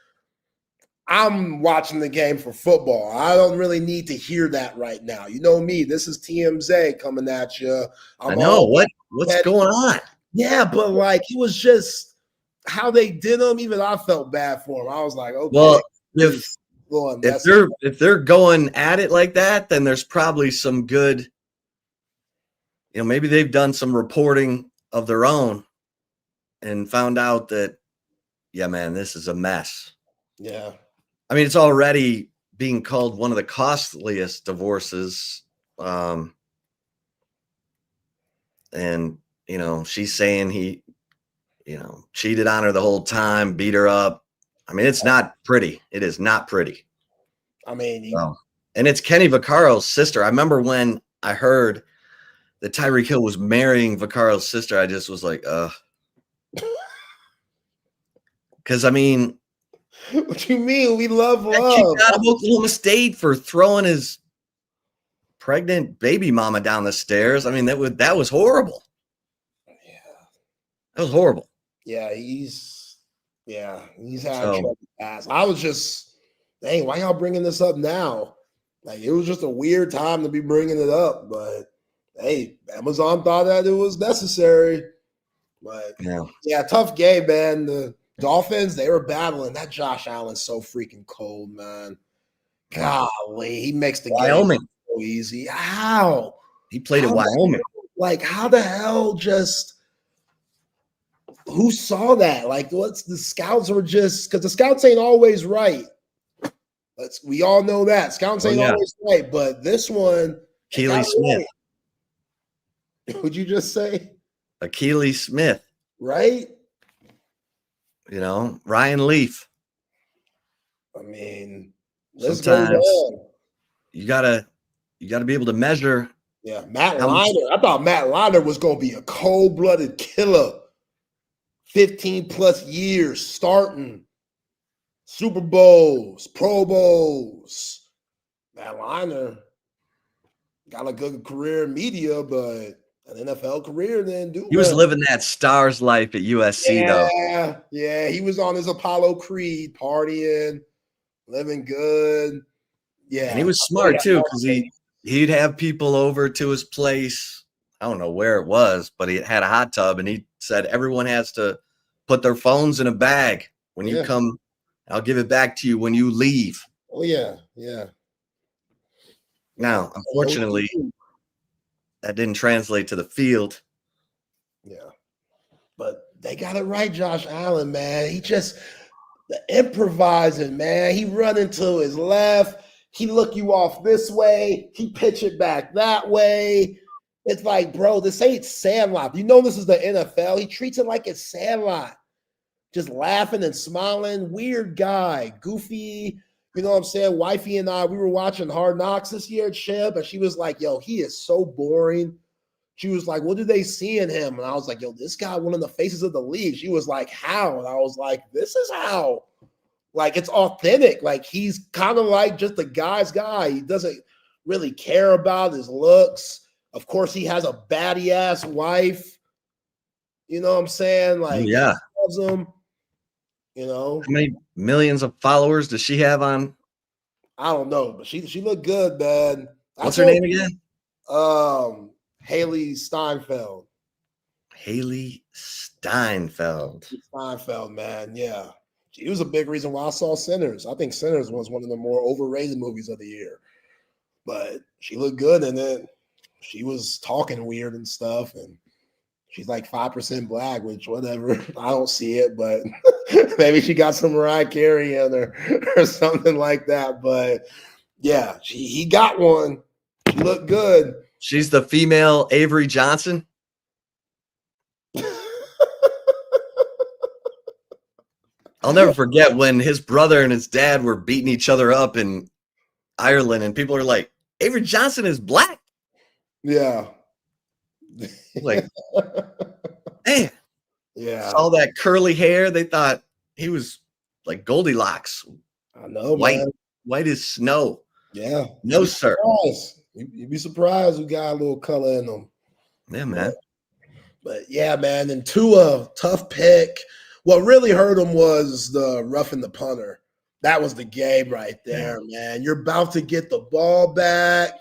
I'm watching the game for football. I don't really need to hear that right now. You know me. This is TMZ coming at you. I know. What's going on? Yeah, but it was just how they did him. Even I felt bad for him. I was like, okay. Well, if they're going at it like that, then there's probably some good, maybe they've done some reporting of their own and found out that, yeah, man, this is a mess. Yeah. I mean, it's already being called one of the costliest divorces. And, she's saying he, cheated on her the whole time, beat her up. I mean, it's not pretty. It is not pretty. I mean, and it's Kenny Vaccaro's sister. I remember when I heard that Tyreek Hill was marrying Vaccaro's sister, I just was like, because, I mean, what you mean? We love got love. kicked out of Oklahoma State for throwing his pregnant baby mama down the stairs. I mean, that was horrible. Yeah, that was horrible. Yeah, he's had trouble past. I was just, dang, why y'all bringing this up now? Like, it was just a weird time to be bringing it up, but hey, Amazon thought that it was necessary. But yeah, tough game, man. The Dolphins, they were battling. That Josh Allen's so freaking cold, man. Golly, he makes the Wyoming game so easy. How? He played at Wyoming. Like, how the hell just who saw that? Like, what's the scouts were just because the scouts ain't always right. We all know that. Scouts ain't always right, but this one, Keely Smith. Right. What'd you just say? Keely Smith. Right? Ryan Leaf. I mean, sometimes you gotta be able to measure. Yeah, Matt Leinart. I thought Matt Leinart was gonna be a cold-blooded killer. 15 plus years starting Super Bowls, Pro Bowls. Matt Leinart got a good career in media, but an NFL career didn't do. He was living that star's life at USC, though. Yeah, he was on his Apollo Creed, partying, living good. Yeah, and he was smart too, because he'd have people over to his place. I don't know where it was, but he had a hot tub, and he said everyone has to put their phones in a bag when you come. I'll give it back to you when you leave. Oh yeah. Now, unfortunately, that didn't translate to the field. Yeah, but they got it right, Josh Allen, man. He just the improvising, man. He run into his left. He look you off this way. He pitch it back that way. It's like, bro, this ain't Sandlot. You know this is the NFL. He treats it like it's Sandlot. Just laughing and smiling. Weird guy. Goofy. You know what I'm saying? Wifey and I, we were watching Hard Knocks this year at Chip, and she was like, yo, he is so boring. She was like, what did they see in him? And I was like, yo, this guy, one of the faces of the league. She was like, how? And I was like, this is how. Like, it's authentic. Like, he's kind of like just a guy's guy. He doesn't really care about his looks. Of course, he has a baddie-ass wife. You know what I'm saying? Like, he loves him. How many millions of followers does she have on? I don't know, but she looked good, man. What's her name again? Haley Steinfeld. Haley Steinfeld. Steinfeld, man. Yeah. She was a big reason why I saw Sinners. I think Sinners was one of the more overrated movies of the year. But she looked good in it. She was talking weird and stuff, and she's like 5% black, which whatever. I don't see it, but maybe she got some Mariah Carey in her or something like that. But yeah, he got one. She looked good. She's the female Avery Johnson. I'll never forget when his brother and his dad were beating each other up in Ireland, and people are like, Avery Johnson is black. Yeah. Like, man. Yeah. Saw that curly hair. They thought he was like Goldilocks. I know, white as snow. Yeah. No, sir. You'd be surprised who got a little color in them. Yeah, man. But yeah, man. And Tua, tough pick. What really hurt him was the roughing the punter. That was the game right there, man. You're about to get the ball back.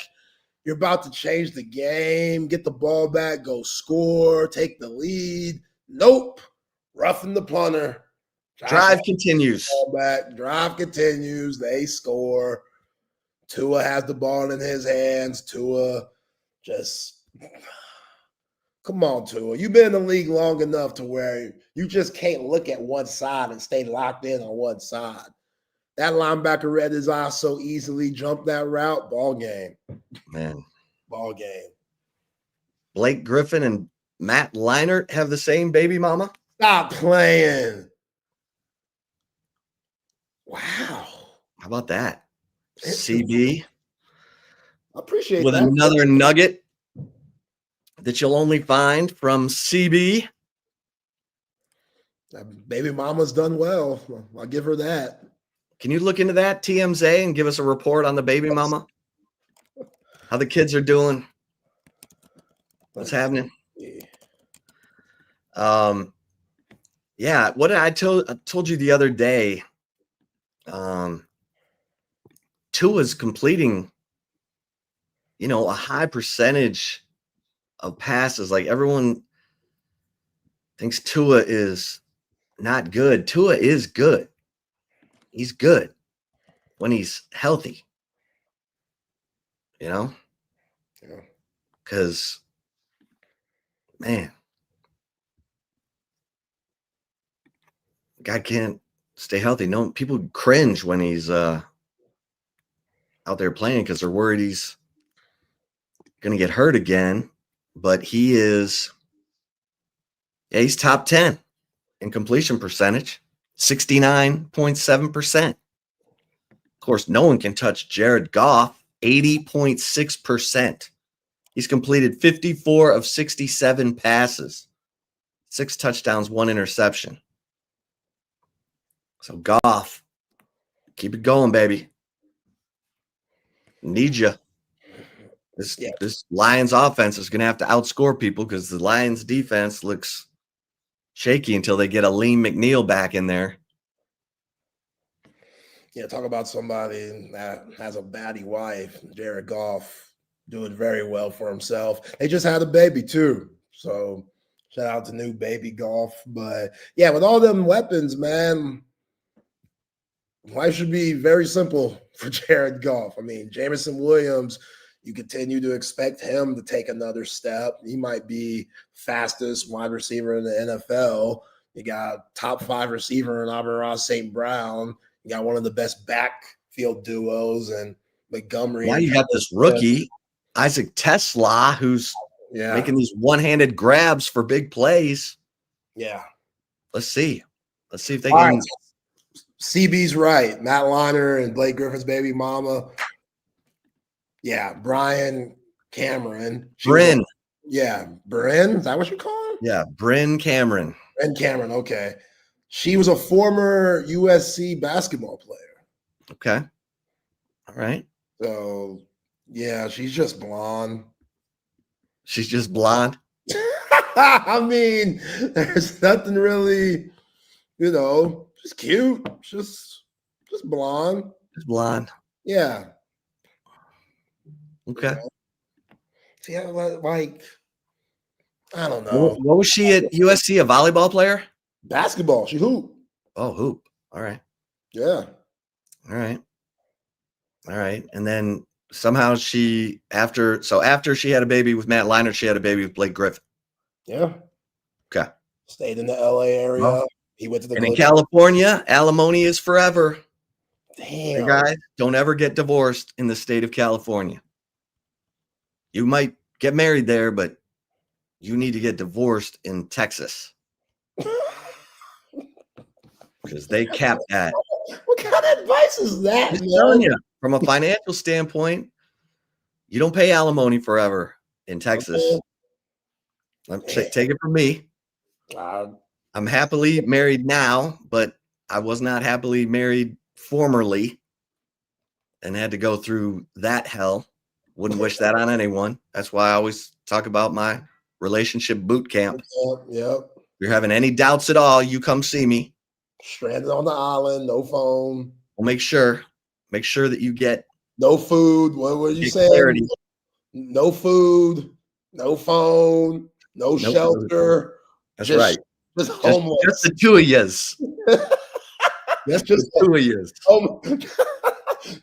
You're about to change the game, get the ball back, go score, take the lead. Nope. Roughing the punter. Drive continues. Ball back. Drive continues. They score. Tua has the ball in his hands. Tua just come on, Tua. You've been in the league long enough to where you just can't look at one side and stay locked in on one side. That linebacker read his eye so easily, jumped that route. Ball game. Man. Ball game. Blake Griffin and Matt Leinart have the same baby mama? Stop playing. Wow. How about that? CB. I appreciate with that. another nugget that you'll only find from CB. Baby mama's done well. I'll give her that. Can you look into that, TMZ, and give us a report on the baby mama? How the kids are doing? What's happening? Yeah, what did I told you the other day? Tua's completing, a high percentage of passes. Like, everyone thinks Tua is not good. Tua is good. He's good when he's healthy. Yeah. Because, man, guy can't stay healthy. No, people cringe when he's out there playing because they're worried he's going to get hurt again. But he's top 10 in completion percentage, 69.7%. Of course, no one can touch Jared Goff, 80.6%. He's completed 54 of 67 passes, 6 touchdowns, 1 interception. So Goff, keep it going, baby. Need you. This Lions offense is going to have to outscore people because the Lions defense looks shaky until they get a Lean McNeil back in there. Yeah, talk about somebody that has a baddie wife. Jared Goff doing very well for himself. They just had a baby too. So shout out to new baby Goff. But yeah, with all them weapons, man, life should be very simple for Jared Goff. I mean, Jameson Williams, you continue to expect him to take another step. He might be fastest wide receiver in the NFL. You got top 5 receiver in Amon-Ra St. Brown. You got one of the best backfield duos, and Montgomery. Now you got this rookie, Isaac Tesla, who's making these one-handed grabs for big plays. Yeah. Let's see if they can. Right. CB's right. Matt Leinart and Blake Griffin's baby mama. Yeah, Brian Cameron. Bryn. Bryn. Is that what you call him? Yeah, Bryn Cameron. Bryn Cameron, okay. She was a former USC basketball player. Okay. All right. So, yeah, she's just blonde. She's just blonde? I mean, there's nothing really, just cute. Just blonde. Just blonde. Yeah. Okay. Yeah, like, I don't know. What was she at USC, a volleyball player? Basketball. She hoop. Oh, hoop. All right. Yeah. All right. And then somehow after she had a baby with Matt Leinart, she had a baby with Blake Griffin. Yeah. Okay. Stayed in the LA area. Well, he went to the. And in California, alimony is forever. Damn. Hey guys, don't ever get divorced in the state of California. You might get married there, but you need to get divorced in Texas. Because they cap that. What kind of advice is that? I'm telling you, from a financial standpoint, you don't pay alimony forever in Texas. Take it from me. I'm happily married now, but I was not happily married formerly and had to go through that hell. Wouldn't wish that on anyone. That's why I always talk about my relationship boot camp. Yep. If you're having any doubts at all, you come see me. Stranded on the island, no phone. We'll make sure that you get no food. What were you saying? Clarity. No food, no phone, no shelter. Food. That's right. Just homeless. Just the two of yous. Just the two of yous.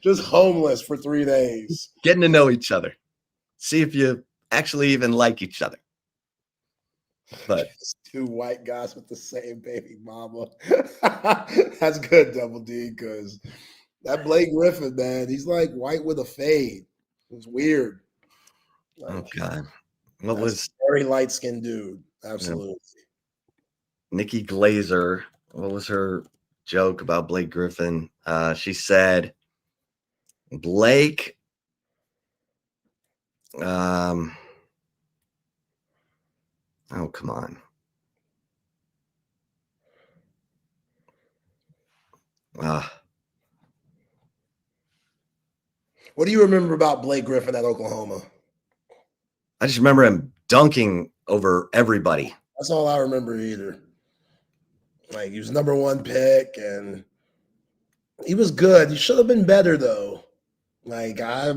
Just homeless for 3 days. Getting to know each other. See if you actually even like each other. But just 2 white guys with the same baby mama. That's good, Double D, because That Blake Griffin, man, he's like white with a fade. It's weird. Oh Like, God, what was very light skinned dude? Absolutely. Nikki Glazer? What was her joke about Blake Griffin? She said, Blake. Oh, come on. What do you remember about Blake Griffin at Oklahoma? I just remember him dunking over everybody. That's all I remember either. Like, he was number 1 pick, and he was good. He should have been better, though. Like, I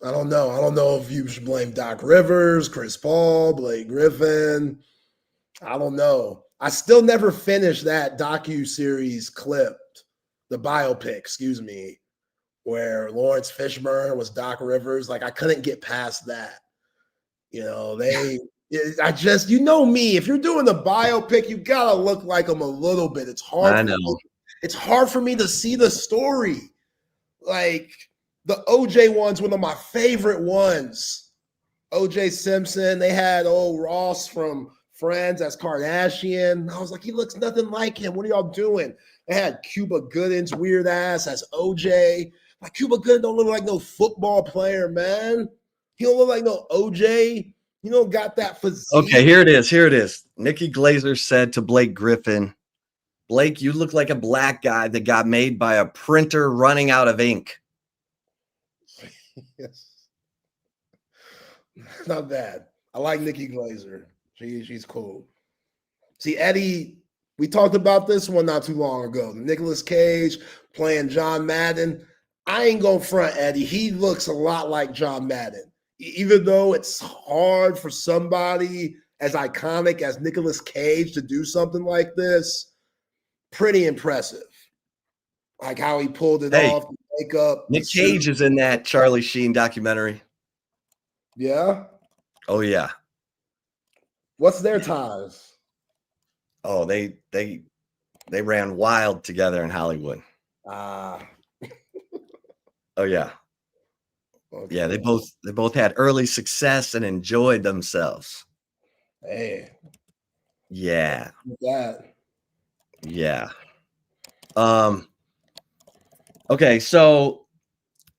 don't know. I don't know if you should blame Doc Rivers, Chris Paul, Blake Griffin. I don't know. I still never finished that docu-series Clipped, the biopic, excuse me, where Lawrence Fishburne was Doc Rivers. Like, I couldn't get past that. You know, you know me, if you're doing the biopic, you got to look like them a little bit. It's hard. I know. It's hard for me to see the story. Like, the OJ one's one of my favorite ones. OJ Simpson, they had old Ross from Friends as Kardashian. I was like, he looks nothing like him. What are y'all doing? They had Cuba Gooding's weird ass as OJ. Like, Cuba Gooding don't look like no football player, man. He don't look like no OJ. You don't got that physique. Okay, here it is. Here it is. Nikki Glazer said to Blake Griffin, Blake, you look like a black guy that got made by a printer running out of ink. Yes. Not bad. I like Nikki Glazer. She's cool. See, Eddie, we talked about this one not too long ago. Nicolas Cage playing John Madden. I ain't gonna front Eddie. He looks a lot like John Madden. Even though it's hard for somebody as iconic as Nicolas Cage to do something like this, pretty impressive. Like how he pulled it off, the makeup. Nick Cage is in that Charlie Sheen documentary. Yeah? Oh, yeah. What's their ties? Oh, they ran wild together in Hollywood. Oh, yeah. Okay. Yeah, they both had early success and enjoyed themselves. Hey. Yeah. That. Yeah. Okay, so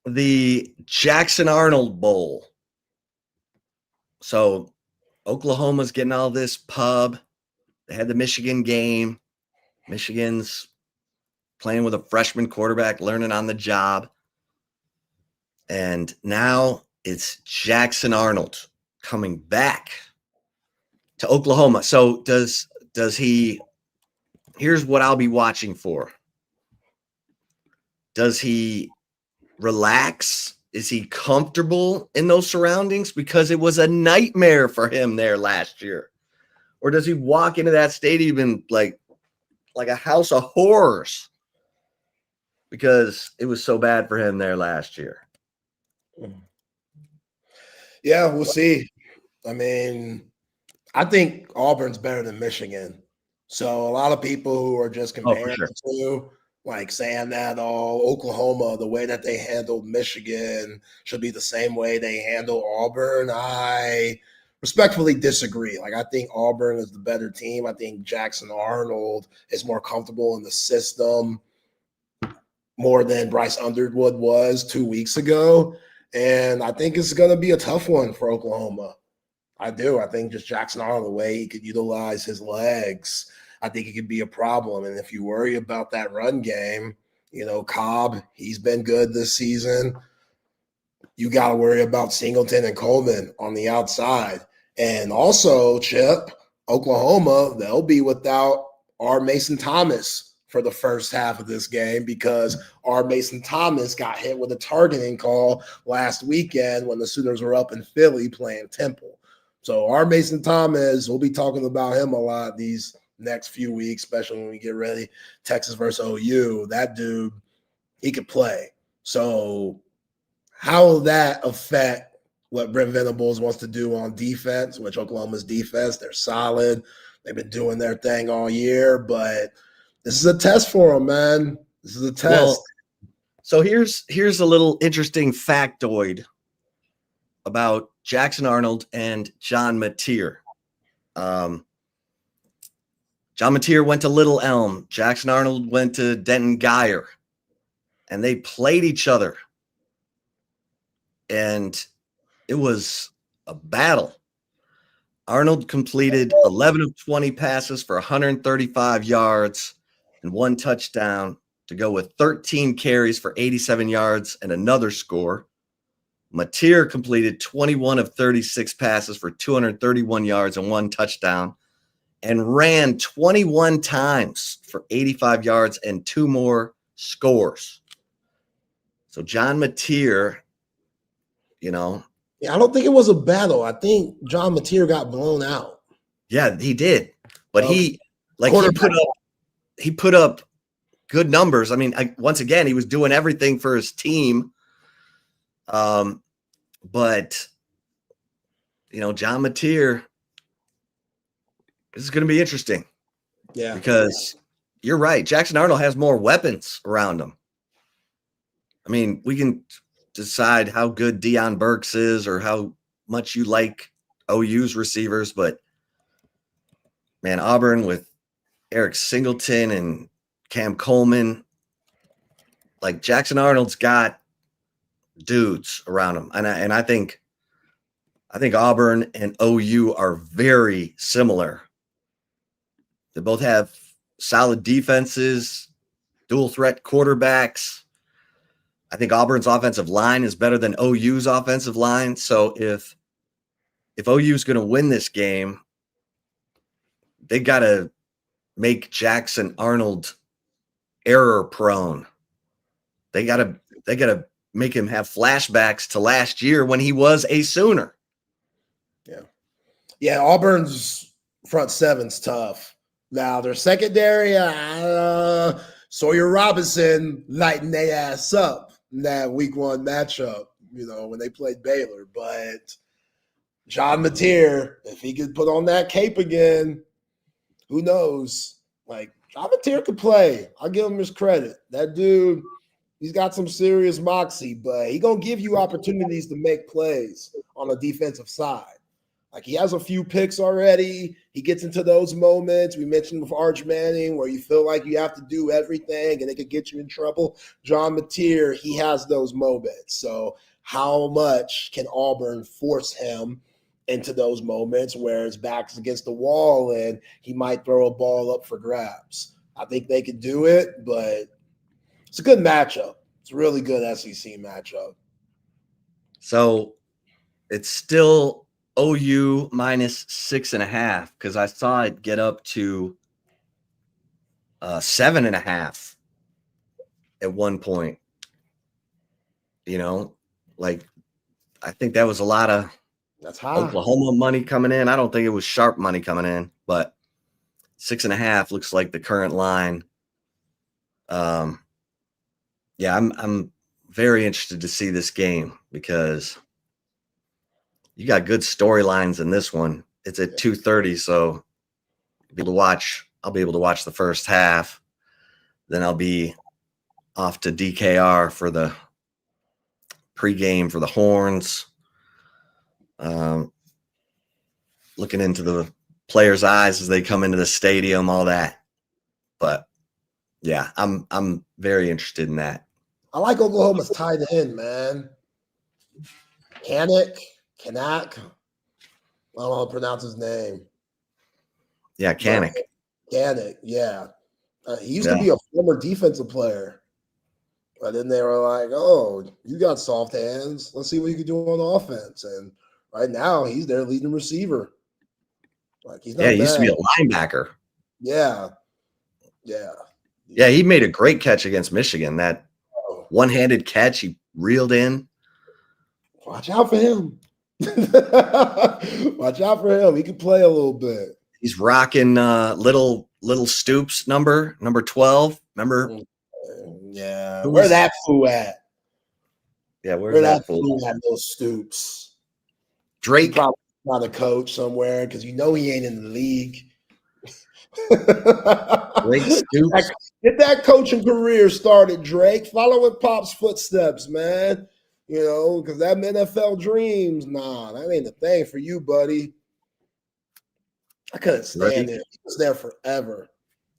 the Jackson Arnold Bowl. So Oklahoma's getting all this pub. They had the Michigan game. Michigan's playing with a freshman quarterback, learning on the job. And now it's Jackson Arnold coming back to Oklahoma. So does he, here's what I'll be watching for. Does he relax? Is he comfortable in those surroundings? Because it was a nightmare for him there last year. Or does he walk into that stadium and like a house of horrors? Because it was so bad for him there last year. Yeah, we'll see. I mean, I think Auburn's better than Michigan. So a lot of people who are just comparing the two, like saying that Oklahoma, the way that they handled Michigan should be the same way they handle Auburn. I respectfully disagree. Like, I think Auburn is the better team. I think Jackson Arnold is more comfortable in the system more than Bryce Underwood was 2 weeks ago. And I think it's going to be a tough one for Oklahoma. I do. I think just Jackson Arnold, the way he could utilize his legs, I think it could be a problem. And if you worry about that run game, Cobb, he's been good this season. You got to worry about Singleton and Coleman on the outside. And also, Chip, Oklahoma, they'll be without R. Mason Thomas for the first half of this game because R. Mason Thomas got hit with a targeting call last weekend when the Sooners were up in Philly playing Temple. So R. Mason Thomas, we'll be talking about him a lot these next few weeks, especially when we get ready. Texas versus OU, that dude, he could play. So how will that affect what Brent Venables wants to do on defense, which Oklahoma's defense, they're solid. They've been doing their thing all year, but this is a test for them, man. This is a test. Well, So here's a little interesting factoid about Jackson Arnold and John Mateer. John Mateer went to Little Elm. Jackson Arnold went to Denton Guyer. And they played each other. And it was a battle. Arnold completed 11 of 20 passes for 135 yards and 1 touchdown to go with 13 carries for 87 yards and another score. Mateer completed 21 of 36 passes for 231 yards and 1 touchdown and ran 21 times for 85 yards and 2 more scores. So John Mateer, Yeah, I don't think it was a battle. I think John Mateer got blown out. Yeah, he did. But he put up good numbers. I mean, once again, he was doing everything for his team. But John Mateer, this is going to be interesting. Yeah. Because you're right. Jackson Arnold has more weapons around him. I mean, we can decide how good Deion Burks is or how much you like OU's receivers, but man, Auburn with Eric Singleton and Cam Coleman, like Jackson Arnold's got dudes around him. And I think Auburn and OU are very similar. They both have solid defenses, dual threat quarterbacks. I think Auburn's offensive line is better than OU's offensive line. So if OU is going to win this game, they got to make Jackson Arnold error prone. They got to make him have flashbacks to last year when he was a Sooner. Yeah. Yeah, Auburn's front seven's tough. Now their secondary, Sawyer Robinson lighting their ass up in that week 1 matchup, when they played Baylor. But John Mateer, if he could put on that cape again, who knows? Like, John Mateer could play. I'll give him his credit. That dude, he's got some serious moxie, but he going to give you opportunities to make plays on the defensive side. Like, he has a few picks already. He gets into those moments. We mentioned with Arch Manning where you feel like you have to do everything and it could get you in trouble. John Mateer, he has those moments. So how much can Auburn force him into those moments where his back's against the wall and he might throw a ball up for grabs? I think they could do it, but it's a good matchup. It's a really good SEC matchup. So it's still OU minus 6.5 because I saw it get up to 7.5 at one point. Like I think that was a lot of that's high. Oklahoma money coming in. I don't think it was sharp money coming in, but 6.5 looks like the current line. I'm very interested to see this game because you got good storylines in this one. It's at 2:30, so I'll be able to watch the first half. Then I'll be off to DKR for the pregame for the Horns. Looking into the players' eyes as they come into the stadium, all that. But yeah, I'm very interested in that. I like Oklahoma's tight end, man. Kanak. I don't know how to pronounce his name. Yeah, Kanak. Kanak, yeah. He used to be a former defensive player. But then they were like, oh, you got soft hands. Let's see what you can do on offense. And right now, he's their leading receiver. Like he's not he used to be a linebacker. Yeah. Yeah, he made a great catch against Michigan. That one-handed catch he reeled in. Watch out for him. Watch out for him. He can play a little bit. He's rocking little Stoops number 12. Remember? Yeah. Where that fool at? Yeah, where's that fool at? Those Stoops. Drake probably not a coach somewhere because he ain't in the league. Drake Stoops. Get that coaching career started, Drake. Follow in Pop's footsteps, man. You know, because that NFL dreams, nah, that ain't a thing for you, buddy. I couldn't stand him. He was there forever.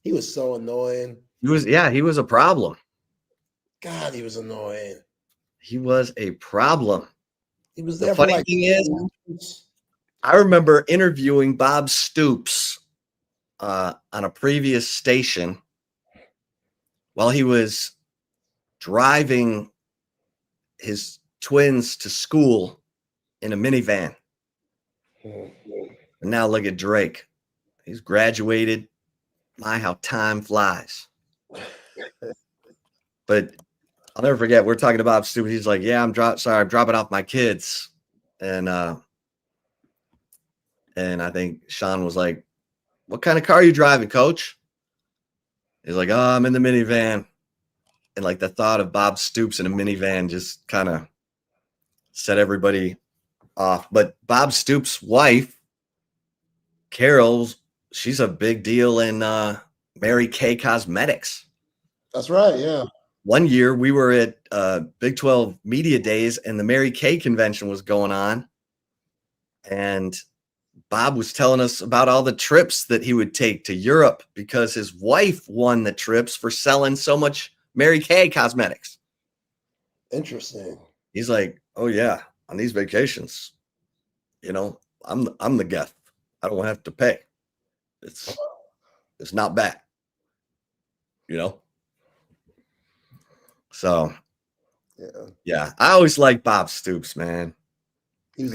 He was so annoying. He was a problem. God, he was annoying. He was a problem. He was there the funny thing is, I remember interviewing Bob Stoops on a previous station while he was driving his twins to school in a minivan. And now look at Drake. He's graduated. My, how time flies. But I'll never forget, we're talking about Stupid. He's like, yeah, I'm dropping off my kids. And I think Sean was like, what kind of car are you driving, coach? He's like, oh, I'm in the minivan. And like the thought of Bob Stoops in a minivan just kind of set everybody off. But Bob Stoops' wife, Carol, she's a big deal in Mary Kay Cosmetics. That's right, yeah. One year we were at Big 12 Media Days and the Mary Kay convention was going on. And Bob was telling us about all the trips that he would take to Europe because his wife won the trips for selling so much Mary Kay cosmetics. Interesting. He's like, oh yeah, on these vacations, you know, I'm the guest. I don't have to pay. It's not bad, you know. So yeah, I always liked Bob Stoops, man. He's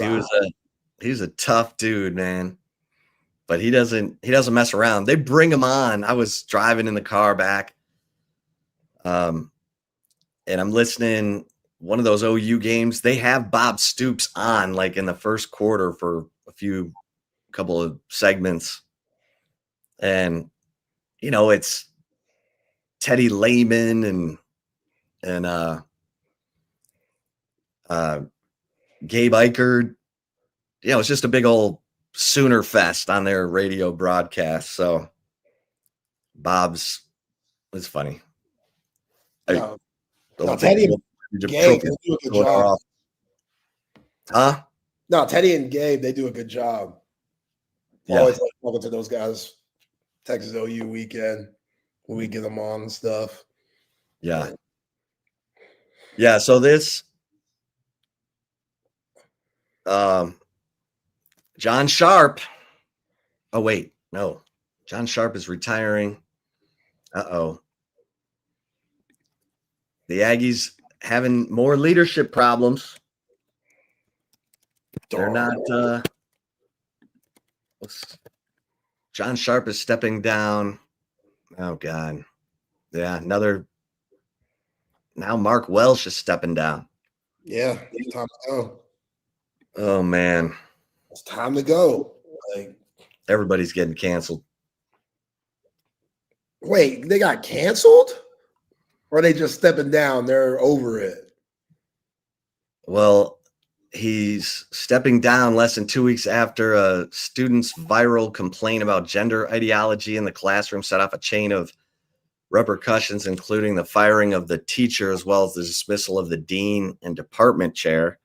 a tough dude, man. But he doesn't mess around. They bring him on. I was driving in the car back. And I'm listening one of those OU games. They have Bob Stoops on like in the first quarter for a couple of segments. And you know, it's Teddy Lehman and Gabe Eichert. You know, it's just a big old Sooner fest on their radio broadcast. So Bob's was funny. No, Teddy and Gabe, they do a good job. Huh? No, Teddy and Gabe, they do a good job. Yeah. Always like talking to those guys. Texas OU weekend when we get them on and stuff. Yeah. Yeah. So this, John Sharp. Oh, wait, no. John Sharp is retiring. Uh-oh. The Aggies having more leadership problems. They're not John Sharp is stepping down. Oh God. Yeah, now Mark Welsh is stepping down. Yeah, it's time to go. Oh man. It's time to go. Like, everybody's getting canceled. Wait, they got canceled? Or are they just stepping down? They're over it. Well, he's stepping down less than 2 weeks after a student's viral complaint about gender ideology in the classroom set off a chain of repercussions, including the firing of the teacher as well as the dismissal of the dean and department chair.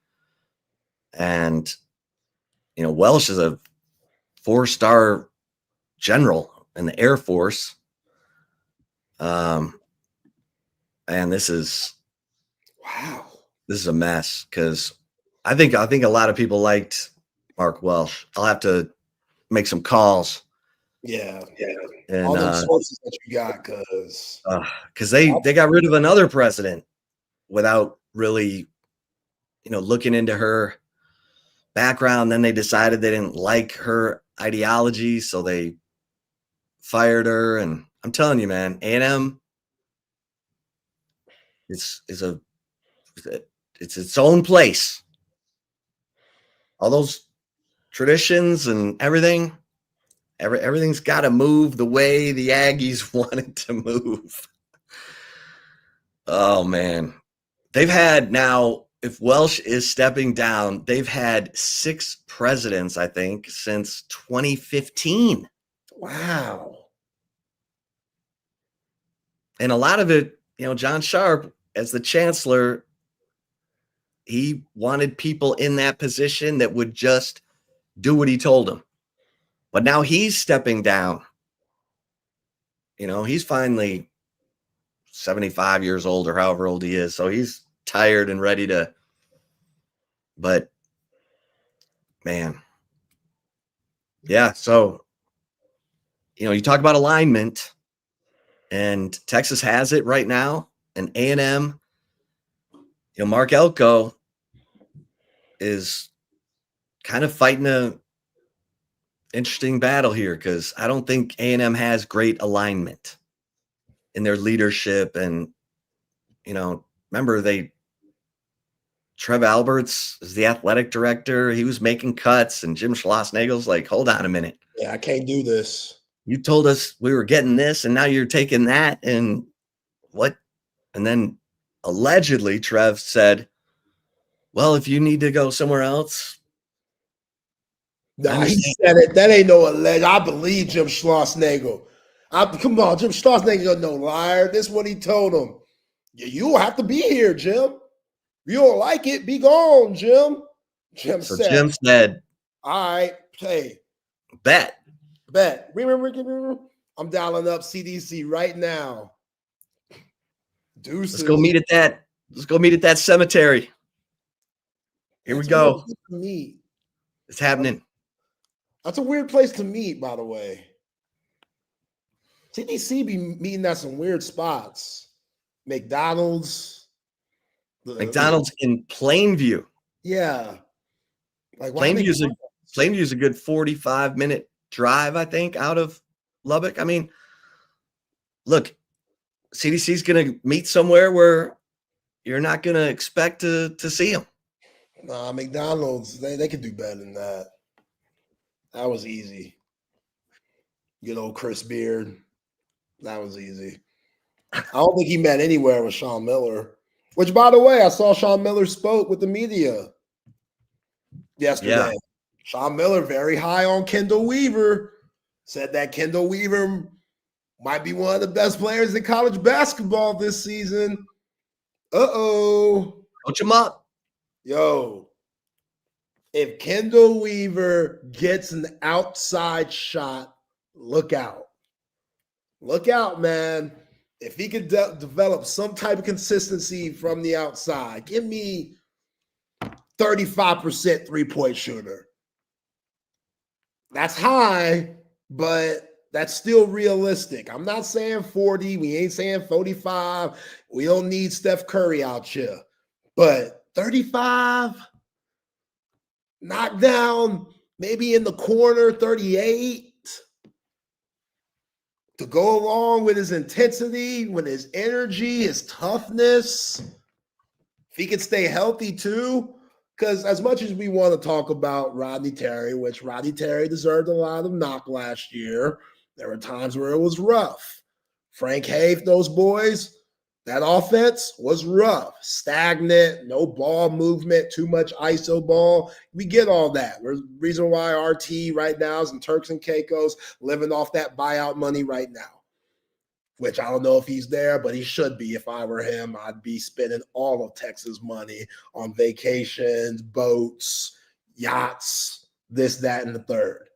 And, you know, Welsh is a 4-star general in the Air Force. And this is a mess because I think a lot of people liked Mark Welsh. I'll have to make some calls. Yeah. And all the sources that you got, because they got rid of another president without really, you know, looking into her background. Then they decided they didn't like her ideology, so they fired her. And I'm telling you, man, A&M it's its own place. All those traditions and everything's got to move the way the Aggies want it to move. Oh man, they've had now. If Welsh is stepping down, they've had 6 presidents, I think, since 2015. Wow. And a lot of it, John Sharp, as the chancellor, he wanted people in that position that would just do what he told them. But now he's stepping down. He's finally 75 years old or however old he is. So he's tired and ready to. But, man. Yeah. So, you talk about alignment, and Texas has it right now. And A&M, Mark Elko is kind of fighting a interesting battle here, because I don't think A&M has great alignment in their leadership. And, remember Trev Alberts is the athletic director. He was making cuts, and Jim Schlossnagel's like, hold on a minute. Yeah, I can't do this. You told us we were getting this, and now you're taking that, and what? And then allegedly Trev said, well, if you need to go somewhere else. Nah, he said it. That ain't no alleged. I believe Jim Schlossnagel. Come on, Jim Schlossnagel, no liar. This is what he told him. You don't have to be here, Jim. If you don't like it, be gone, Jim. Jim said, all right, hey. Bet. I'm dialing up CDC right now. Deuces. Let's go meet at that cemetery. Here we go. Meet. It's happening. That's a weird place to meet, by the way. CDC be meeting at some weird spots. McDonald's in Plainview. Yeah. Like Plainview's a good 45-minute drive, I think, out of Lubbock. I mean, look, CDC's going to meet somewhere where you're not going to expect to see them. Nah, McDonald's, they could do better than that. That was easy. Good old Chris Beard. That was easy. I don't think he met anywhere with Sean Miller. Which, by the way, I saw Sean Miller spoke with the media yesterday. Yeah. Sean Miller, very high on Kendall Weaver, said that Kendall Weaver might be one of the best players in college basketball this season. Uh-oh. Coach him up. Yo, if Kendall Weaver gets an outside shot, look out. Look out, man. If he could develop some type of consistency from the outside, give me 35% three-point shooter. That's high, but that's still realistic. I'm not saying 40. We ain't saying 45. We don't need Steph Curry out here. But 35, knockdown, maybe in the corner, 38. To go along with his intensity, with his energy, his toughness. If he could stay healthy too, because as much as we want to talk about Rodney Terry, which Rodney Terry deserved a lot of knock last year, there were times where it was rough. Frank Haith, those boys, that offense was rough, stagnant, no ball movement, too much ISO ball. We get all that. There's a reason why RT right now is in Turks and Caicos living off that buyout money right now, which I don't know if he's there, but he should be. If I were him, I'd be spending all of Texas money on vacations, boats, yachts, this, that, and the third.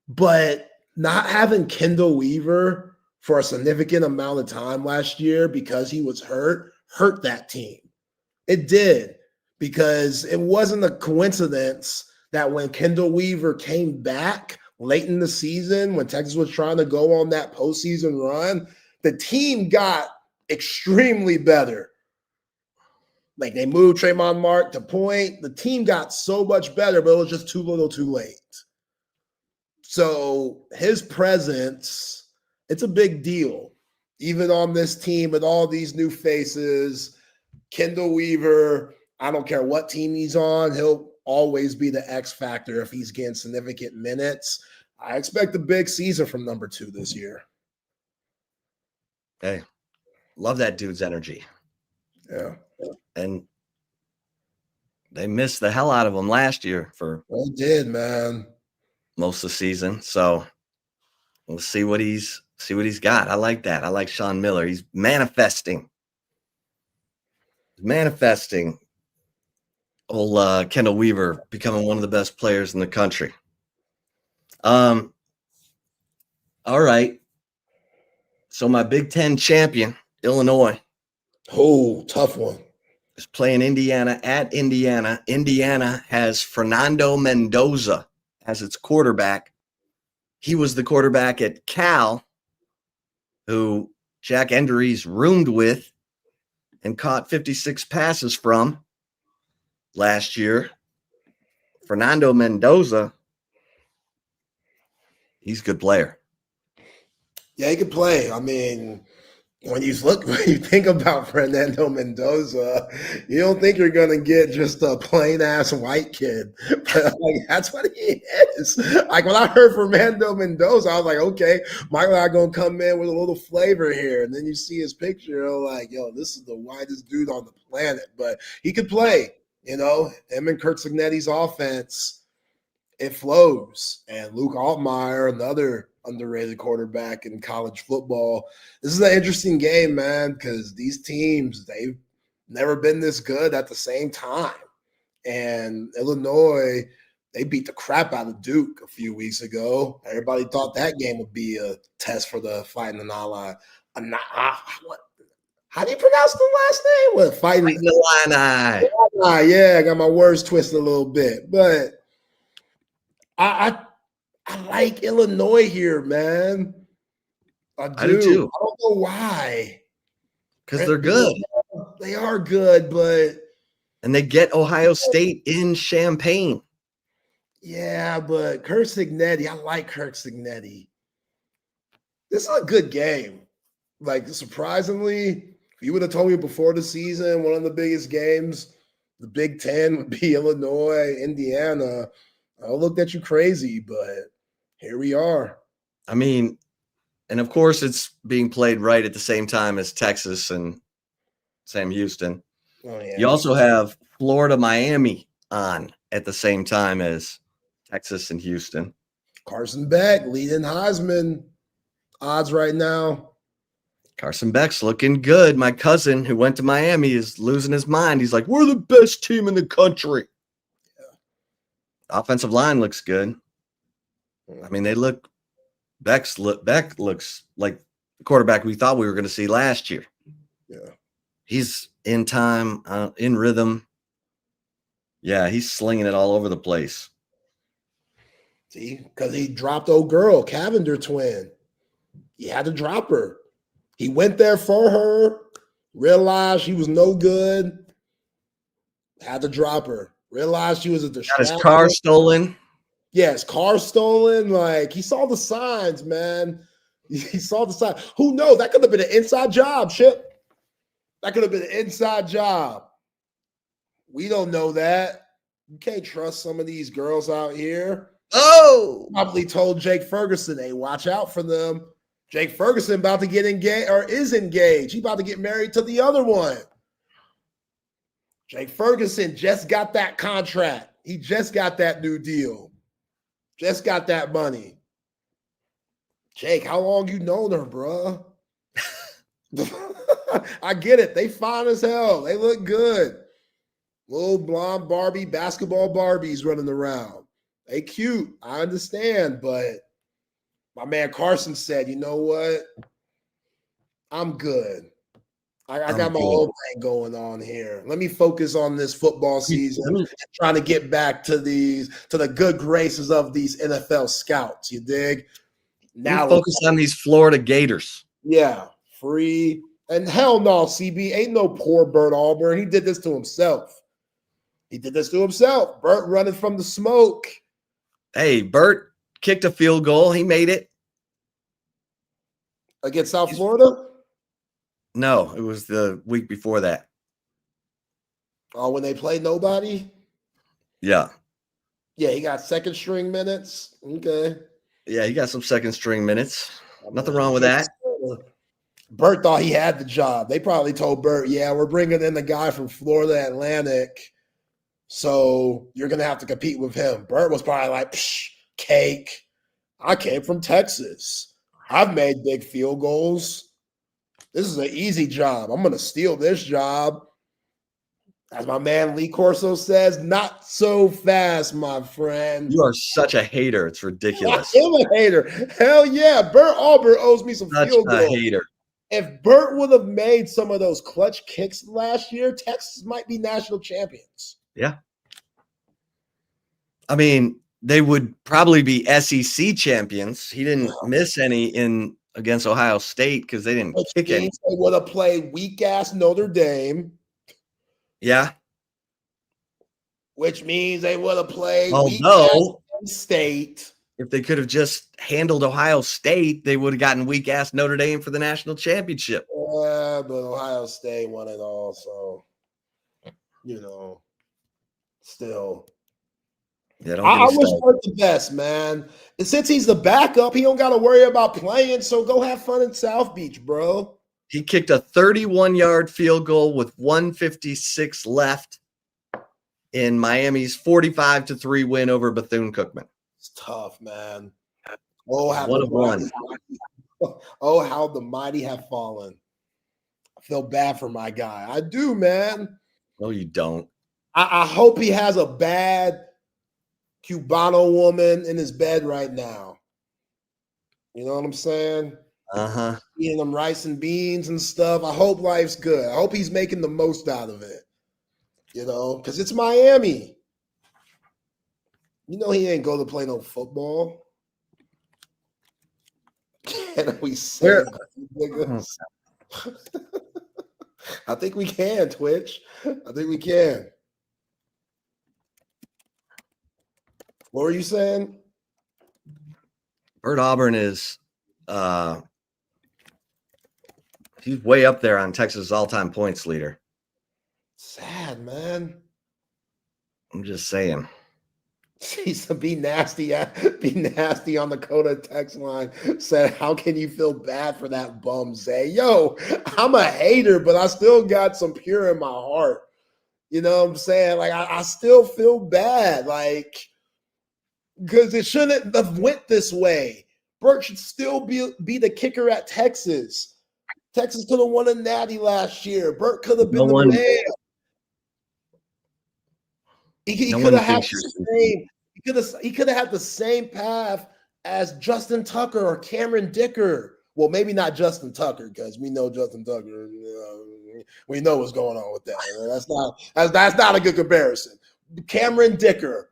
But not having Kendall Weaver for a significant amount of time last year because he was hurt that team. It did, because it wasn't a coincidence that when Kendall Weaver came back late in the season, when Texas was trying to go on that postseason run, the team got extremely better. Like they moved Trayvon Mark to point. The team got so much better, but it was just too little too late. So his presence, it's a big deal. Even on this team with all these new faces, Kendall Weaver, I don't care what team he's on, he'll always be the X factor if he's getting significant minutes. I expect a big season from number 2 this year. Hey, love that dude's energy. Yeah. And they missed the hell out of him last year for they did, man. Most of the season. So we'll see what he's See what he's got. I like that. I like Sean Miller. He's manifesting. Old Kendall Weaver becoming one of the best players in the country. All right. So my Big Ten champion, Illinois. Oh, tough one. Is playing Indiana at Indiana. Indiana has Fernando Mendoza as its quarterback. He was the quarterback at Cal, who Jack Enderies roomed with and caught 56 passes from last year. Fernando Mendoza, he's a good player. Yeah, he could play. I mean, when you think about Fernando Mendoza, you don't think you're gonna get just a plain ass white kid, but like that's what he is. Like when I heard Fernando Mendoza, I was like, okay, Michael and I gonna come in with a little flavor here, and then you see his picture, you're like, yo, this is the whitest dude on the planet, but he could play. You know, him and Kurt Signetti's offense, it flows, and Luke Altmaier, another underrated quarterback in college football. This is an interesting game, man, because these teams, they've never been this good at the same time. And Illinois, they beat the crap out of Duke a few weeks ago. Everybody thought that game would be a test for the Fighting Illini. How do you pronounce the last name? What, Fighting Illini. Yeah, I got my words twisted a little bit. But I like Illinois here, man. I do too. I don't know why. Because they're good. They are good, but and they get Ohio State in Champaign. Yeah, but Kurt Signetti, I like Kurt Signetti. This is a good game. Like, surprisingly, if you would have told me before the season, one of the biggest games, the Big Ten would be Illinois, Indiana, I looked at you crazy, but here we are. I mean, and of course it's being played right at the same time as Texas and Sam Houston. Oh, yeah. You also have Florida, Miami on at the same time as Texas and Houston. Carson Beck leading Heisman odds right now. Carson Beck's looking good. My cousin who went to Miami is losing his mind. He's like, we're the best team in the country. Yeah. Offensive line looks good. I mean, Beck looks like the quarterback we thought we were going to see last year. Yeah. He's in time, in rhythm. Yeah, he's slinging it all over the place. See, because he dropped old girl, Cavender twin. He had to drop her. He went there for her, realized she was no good, had to drop her. Realized she was a distraction. Got his car stolen. Yeah, his car stolen. Like, he saw the signs, man. He saw the sign. Who knows? That could have been an inside job, Chip. That could have been an inside job. We don't know that. You can't trust some of these girls out here. Oh! Probably told Jake Ferguson, hey, watch out for them. Jake Ferguson about to get engaged or is engaged. He about to get married to the other one. Jake Ferguson just got that contract. He just got that new deal. Just got that money. Jake, how long you known her, bruh? I get it. They fine as hell. They look good. Little blonde Barbie, basketball Barbies running around. They cute. I understand, but my man Carson said, you know what? I'm good. I got my own thing going on here. Let me focus on this football season, trying to get back to the good graces of these NFL scouts. You dig? Now focus on these Florida Gators. Yeah, free. And hell no, CB ain't no poor Bert Auburn. He did this to himself. Bert running from the smoke. Hey, Bert kicked a field goal. He made it. Against South Florida? No, it was the week before that. Oh, when they played nobody? Yeah. Yeah, he got second string minutes. Okay. Yeah, he got some second string minutes. Nothing wrong with that. Bert thought he had the job. They probably told Bert, yeah, we're bringing in the guy from Florida Atlantic, so you're going to have to compete with him. Bert was probably like, cake. I came from Texas. I've made big field goals. This is an easy job. I'm going to steal this job. As my man Lee Corso says, not so fast, my friend. You are such a hater. It's I ridiculous. am a hater. Hell yeah. Bert Auburn owes me some Such field a goals. hater. If Bert would have made some of those clutch kicks last year, Texas might be national champions. Yeah. I mean, they would probably be SEC champions. He didn't miss any against Ohio State because they didn't kick any. They would have played weak ass Notre Dame. Yeah. Which means they would have played weak Although, ass State. if they could have just handled Ohio State, they would have gotten weak ass Notre Dame for the national championship. Yeah, but Ohio State won it all, so still. Yeah, I wish Bert the best, man. And since he's the backup, he don't got to worry about playing. So go have fun in South Beach, bro. He kicked a 31-yard field goal with 1:56 left in Miami's 45-3 win over Bethune-Cookman. It's tough, man. Oh, how how the mighty have fallen. I feel bad for my guy. I do, man. No, you don't. I hope he has a bad Cubano woman in his bed right now. You know what I'm saying? Uh-huh. Eating them rice and beans and stuff. I hope life's good. I hope he's making the most out of it. Because it's Miami. He ain't go to play no football. Can we say niggas? I think we can, Twitch. I think we can. What were you saying? Bert Auburn is he's way up there on Texas' all-time points leader. Sad, man. I'm just saying. She's to be nasty on the Coda text line. Said, how can you feel bad for that bum, Zay? Yo, I'm a hater, but I still got some pure in my heart. You know what I'm saying? Like, I still feel bad. Like, because it shouldn't have went this way. Bert should still be the kicker at Texas. Texas could have won a natty last year. Bert could have been the man. He could have had the same. He could have had the same path as Justin Tucker or Cameron Dicker. Well, maybe not Justin Tucker, because we know Justin Tucker. We know what's going on with that. That's not a good comparison. Cameron Dicker.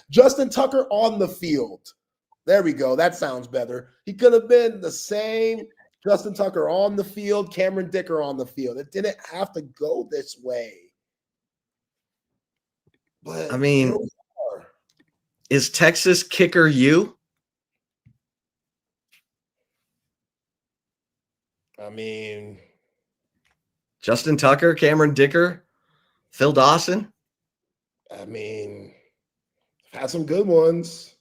Justin Tucker on the field. There we go. That sounds better. He could have been the same Justin Tucker on the field, Cameron Dicker on the field. It didn't have to go this way. But I mean, is Texas kicker you? I mean, Justin Tucker, Cameron Dicker, Phil Dawson? I mean, had some good ones.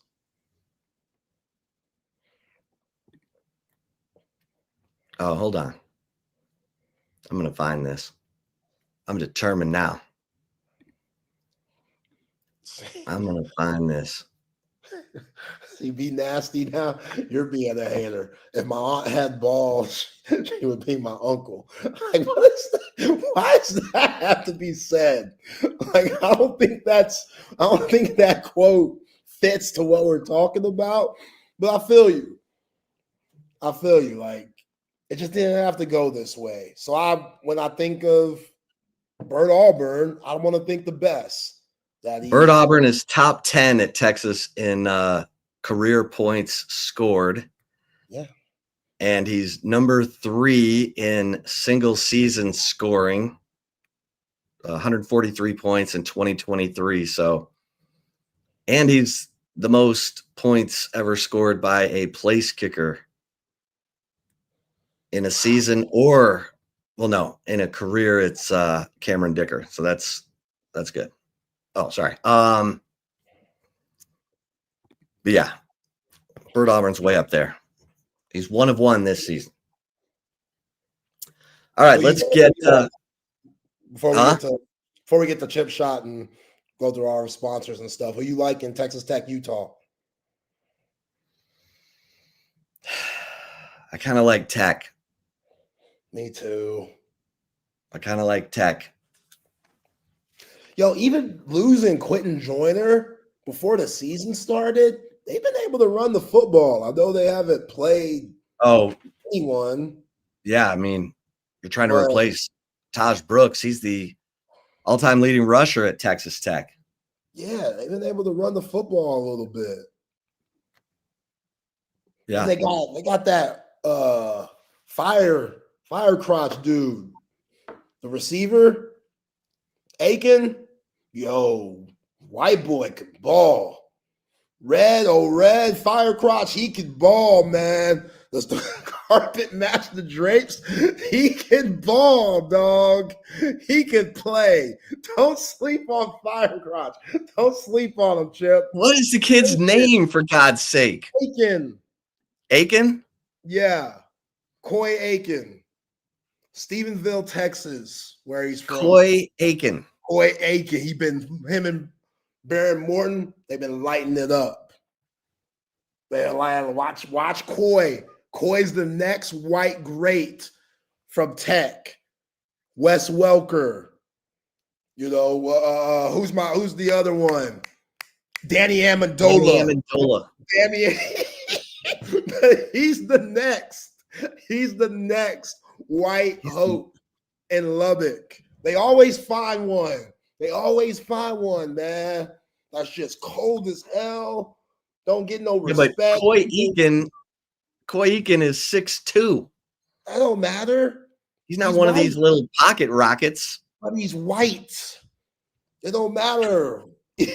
Oh, hold on. I'm going to find this. I'm determined now. I'm going to find this. You be nasty now. You're being a hater. If my aunt had balls, she would be my uncle. Like, what is that? Why does that have to be said? Like, I don't think that quote fits to what we're talking about. But I feel you. Like, it just didn't have to go this way. So when I think of Bert Auburn, I want to think the best. Bert Auburn is top 10 at Texas in career points scored. Yeah. And he's number 3 in single season scoring, 143 points in 2023. So, and he's the most points ever scored by a place kicker in a season, or, well, no, in a career, it's Cameron Dicker. So that's good. Oh, sorry. But yeah, Bert Auburn's way up there. He's 1 of 1 this season. All right, let's get before we get to chip shot and go through our sponsors and stuff. Who you like in Texas Tech, Utah? I kind of like Tech. Me too. I kind of like Tech. Yo, even losing Quentin Joyner before the season started, they've been able to run the football. I know they haven't played Oh, anyone, yeah. I mean, you're trying to but replace Taj Brooks. He's the all-time leading rusher at Texas Tech. yeah, they've been able to run the football a little bit. Yeah. And they got that fire crotch dude, the receiver, Aiken. Yo, white boy can ball. Red, fire crotch, he can ball, man. Does the carpet match the drapes? He can ball, dog. He can play. Don't sleep on fire crotch. Don't sleep on him, Chip. What is the kid's name, for God's sake? Aiken. Aiken? Yeah. Coy Aiken. Stephenville, Texas, where he's from. Coy Aiken. Coy Aiken. Him and Baron Morton, they've been lighting it up. They're like, watch Coy. Coy's the next white great from Tech. Wes Welker. You know, who's the other one? Danny Amendola. He's the next white hope in Lubbock. They always find one. Man. That's just cold as hell. Don't get no respect. Yeah, but Coy Aiken is 6'2". That don't matter. He's not one of these little pocket rockets. But he's white. It don't matter. He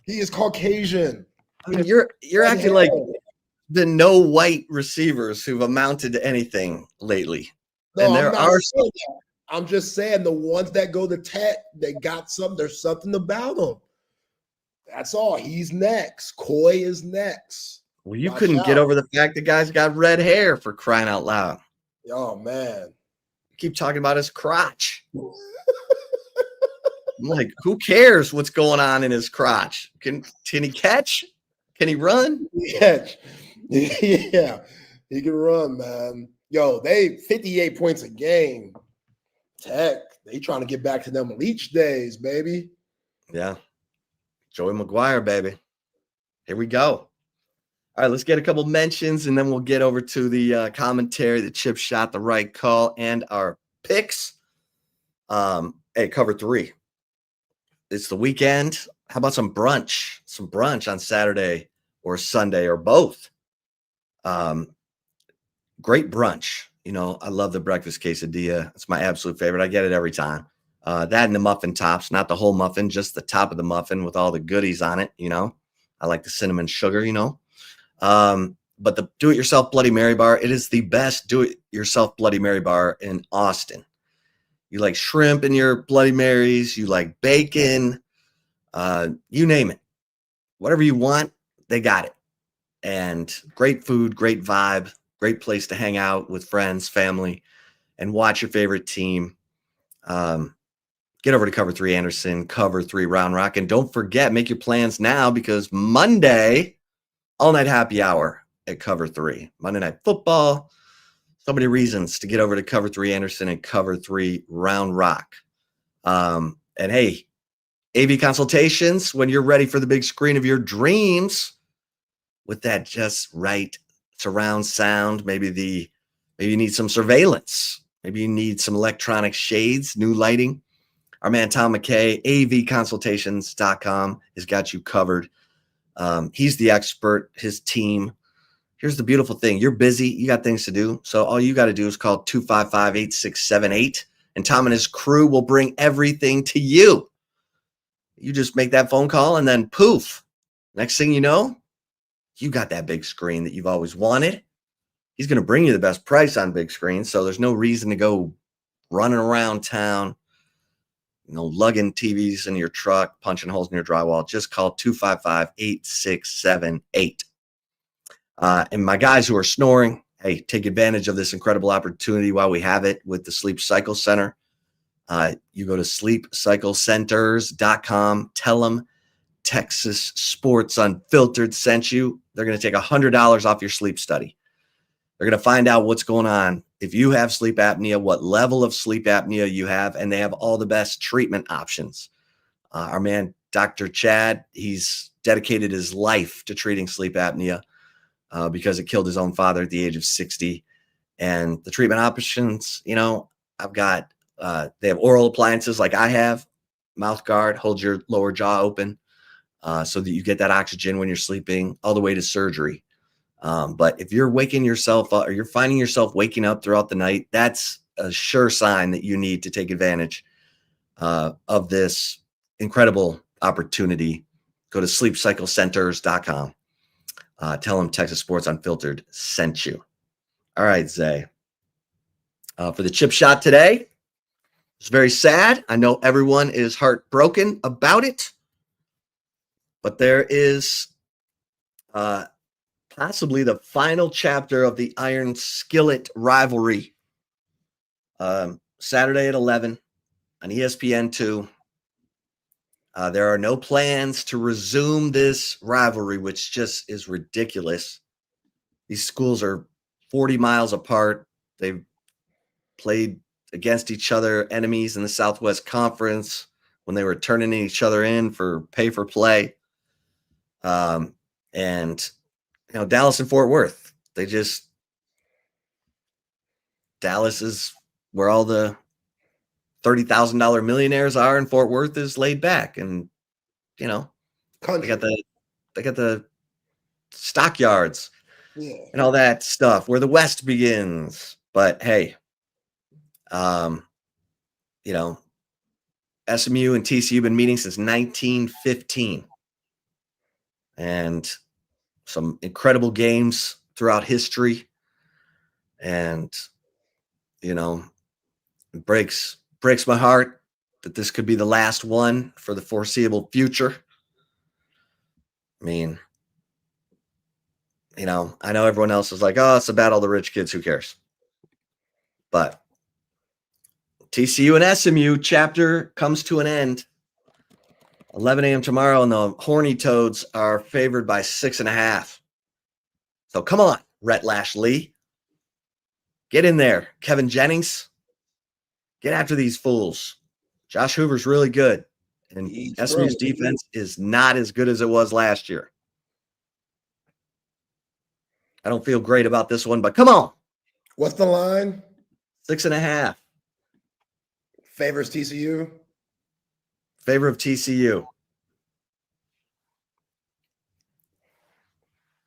is Caucasian. I mean, you're acting like the no white receivers who've amounted to anything lately. No, and there are some. I'm just saying the ones that go to Tech, they got some. There's something about them. That's all. He's next. Coy is next. Well, you couldn't get over the fact the guy's got red hair, for crying out loud. Oh man. Keep talking about his crotch. I'm like, who cares what's going on in his crotch? Can he catch? Can he run? Yeah, he can run, man. Yo, they 58 points a game. Tech, they trying to get back to them Leach days, baby. Yeah. Joey McGuire, baby. Here we go. All right, let's get a couple mentions, and then we'll get over to the commentary, the chip shot, the right call, and our picks. Hey, cover 3. It's the weekend. How about some brunch? Some brunch on Saturday or Sunday or both. Great brunch. You know, I love the breakfast quesadilla. It's my absolute favorite. I get it every time. That and the muffin tops, not the whole muffin, just the top of the muffin with all the goodies on it. You know, I like the cinnamon sugar, you know. But the do-it-yourself Bloody Mary bar, it is the best do-it-yourself Bloody Mary bar in Austin. You like shrimp in your Bloody Marys, you like bacon, you name it. Whatever you want, they got it. And great food, great vibe, great place to hang out with friends, family, and watch your favorite team. Get over to Cover 3 Anderson, Cover 3 Round Rock. And don't forget, make your plans now, because Monday, all-night happy hour at Cover 3. Monday Night Football. So many reasons to get over to Cover 3 Anderson and Cover 3 Round Rock. And hey, AV consultations when you're ready for the big screen of your dreams with that just right surround sound. Maybe you need some surveillance. Maybe you need some electronic shades, new lighting. Our man Tom McKay, avconsultations.com, has got you covered. He's the expert, his team. Here's the beautiful thing. You're busy. You got things to do. So all you got to do is call 255-8678, and Tom and his crew will bring everything to you. You just make that phone call, and then poof, next thing you know, you got that big screen that you've always wanted. He's going to bring you the best price on big screen, so there's no reason to go running around town, lugging TVs in your truck, punching holes in your drywall. Just call 255-8678. And my guys who are snoring, hey, take advantage of this incredible opportunity while we have it with the Sleep Cycle Center. You go to sleepcyclecenters.com. Tell them Texas Sports Unfiltered sent you. They're going to take $100 off your sleep study. They're going to find out what's going on. If you have sleep apnea, what level of sleep apnea you have, and they have all the best treatment options. Our man, Dr. Chad, he's dedicated his life to treating sleep apnea because it killed his own father at the age of 60. And the treatment options, I've got, they have oral appliances like I have, mouth guard, hold your lower jaw open so that you get that oxygen when you're sleeping, all the way to surgery. But if you're waking yourself up or you're finding yourself waking up throughout the night, that's a sure sign that you need to take advantage of this incredible opportunity. Go to sleepcyclecenters.com. Tell them Texas Sports Unfiltered sent you. All right, Zay. For the chip shot today, it's very sad. I know everyone is heartbroken about it, but there is possibly the final chapter of the Iron Skillet rivalry. Saturday at 11 on ESPN2. There are no plans to resume this rivalry, which just is ridiculous. These schools are 40 miles apart. They've played against each other, enemies in the Southwest Conference, when they were turning each other in for pay for play. And Dallas and Fort Worth, Dallas is where all the $30,000 millionaires are, and Fort Worth is laid back. And, they got the stockyards and all that stuff where the West begins. But hey, SMU and TCU have been meeting since 1915. And some incredible games throughout history. And, it breaks my heart that this could be the last one for the foreseeable future. I mean, I know everyone else is like, oh, it's about all the rich kids. Who cares? But TCU and SMU chapter comes to an end. 11 a.m. tomorrow, and the Horny Toads are favored by 6.5. So come on, Rhett Lashley. Get in there. Kevin Jennings. Get after these fools. Josh Hoover's really good. And SMU's defense is not as good as it was last year. I don't feel great about this one, but come on. What's the line? 6.5. Favors TCU? Favor of TCU.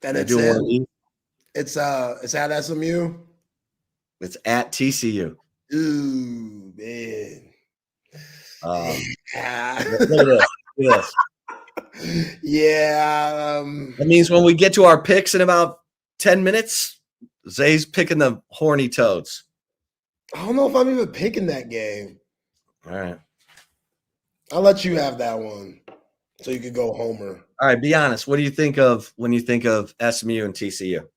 And it's at SMU? It's at TCU. Ooh, man. Look at this. Yeah. That means when we get to our picks in about 10 minutes, Zay's picking the Horny Toads. I don't know if I'm even picking that game. All right. I'll let you have that one so you could go homer. All right, be honest. What do you think of when you think of SMU and TCU?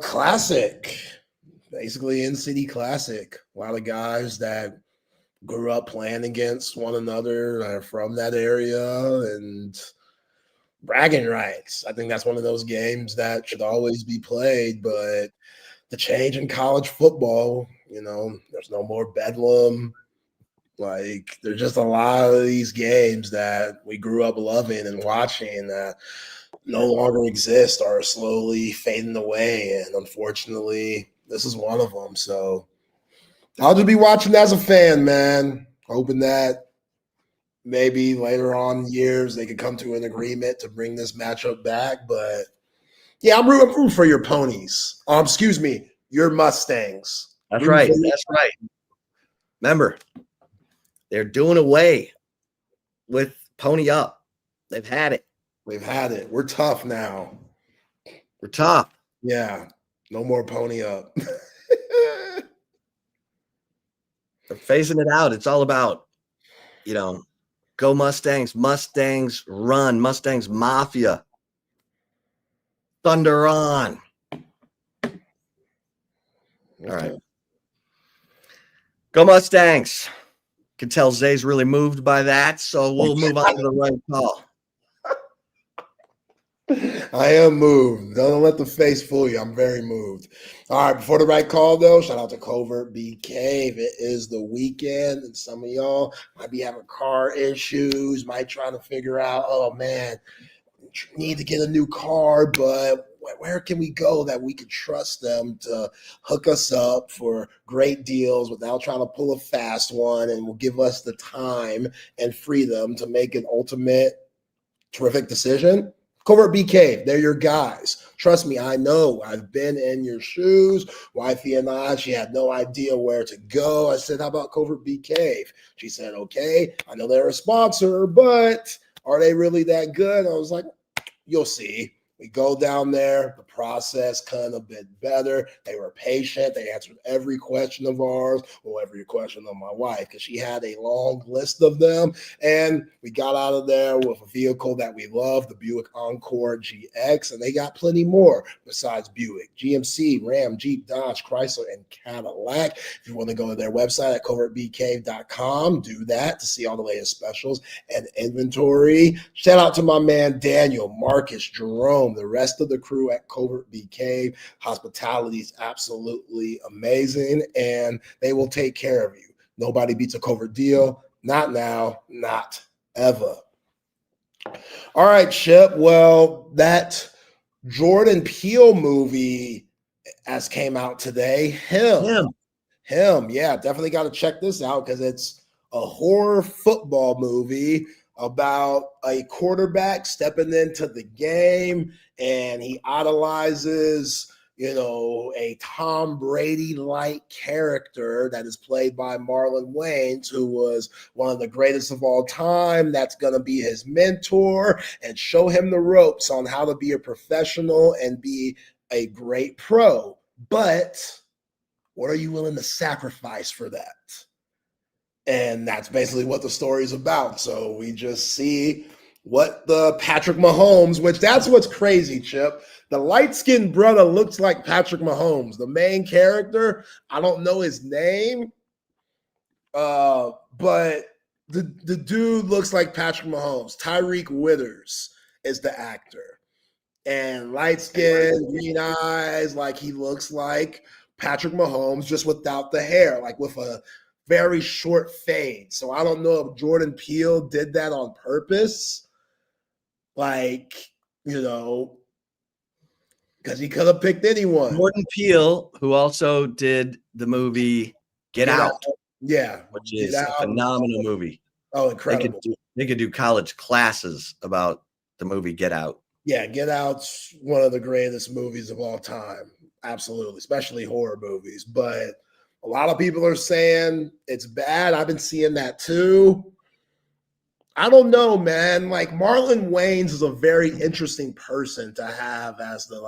Classic. Basically in-city classic. A lot of guys that grew up playing against one another are from that area, and bragging rights. I think that's one of those games that should always be played, but the change in college football, there's no more Bedlam. Like, there's just a lot of these games that we grew up loving and watching that no longer exist or are slowly fading away. And unfortunately, this is one of them. So I'll just be watching as a fan, man, hoping that maybe later on in years they could come to an agreement to bring this matchup back. But yeah, I'm rooting for your ponies. Excuse me, your Mustangs. That's right. That's right. Remember, they're doing away with Pony Up. They've had it. We've had it. We're tough now. We're tough. Yeah. No more Pony Up. They're phasing it out. It's all about, go Mustangs. Mustangs run. Mustangs Mafia. Thunder on. Okay. All right. Go Mustangs. Can tell Zay's really moved by that, so we'll move on to the right call. I am moved. Don't let the face fool you. I'm very moved. All right, before the right call, though, shout out to Covert Bee Cave. It is the weekend, and some of y'all might be having car issues, might try to figure out, oh, man, need to get a new car, but where can we go that we can trust them to hook us up for great deals without trying to pull a fast one and will give us the time and freedom to make an ultimate terrific decision? Covert Bee Cave, they're your guys. Trust me, I know. I've been in your shoes. Wifey and I, she had no idea where to go. I said, how about Covert Bee Cave? She said, okay, I know they're a sponsor, but are they really that good? I was like, you'll see. We go down there. The process kind of been better. They were patient. They answered every question of ours, or every question of my wife, because she had a long list of them. And we got out of there with a vehicle that we love, the Buick Encore GX, and they got plenty more besides Buick, GMC, Ram, Jeep, Dodge, Chrysler, and Cadillac. If you want to go to their website at covertbcave.com, do that to see all the latest specials and inventory. Shout out to my man Daniel, Marcus, Jerome, the rest of the crew at Covert Bee Cave. Hospitality is absolutely amazing, and they will take care of you. Nobody beats a Covert deal. Not now, not ever. All right, Chip. Well, that Jordan Peele movie as came out today, him. Yeah, definitely got to check this out because it's a horror football movie about a quarterback stepping into the game, and he idolizes, a Tom Brady-like character that is played by Marlon Wayans, who was one of the greatest of all time. That's going to be his mentor and show him the ropes on how to be a professional and be a great pro. But what are you willing to sacrifice for that? And that's basically what the story is about. So we just see what the Patrick Mahomes, which that's what's crazy, Chip. The light-skinned brother looks like Patrick Mahomes. The main character, I don't know his name, but the dude looks like Patrick Mahomes. Tyreek Withers is the actor. And light-skinned, green eyes, like he looks like Patrick Mahomes, just without the hair, like with a very short fade. So I don't know if Jordan Peele did that on purpose. Like, because he could have picked anyone. Jordan Peele, who also did the movie Get Out. Yeah. Which is a phenomenal movie. Oh, incredible. They could do college classes about the movie Get Out. Yeah, Get Out's one of the greatest movies of all time. Absolutely, especially horror movies. But a lot of people are saying it's bad. I've been seeing that too. I don't know, man. Like Marlon Wayans is a very interesting person to have as the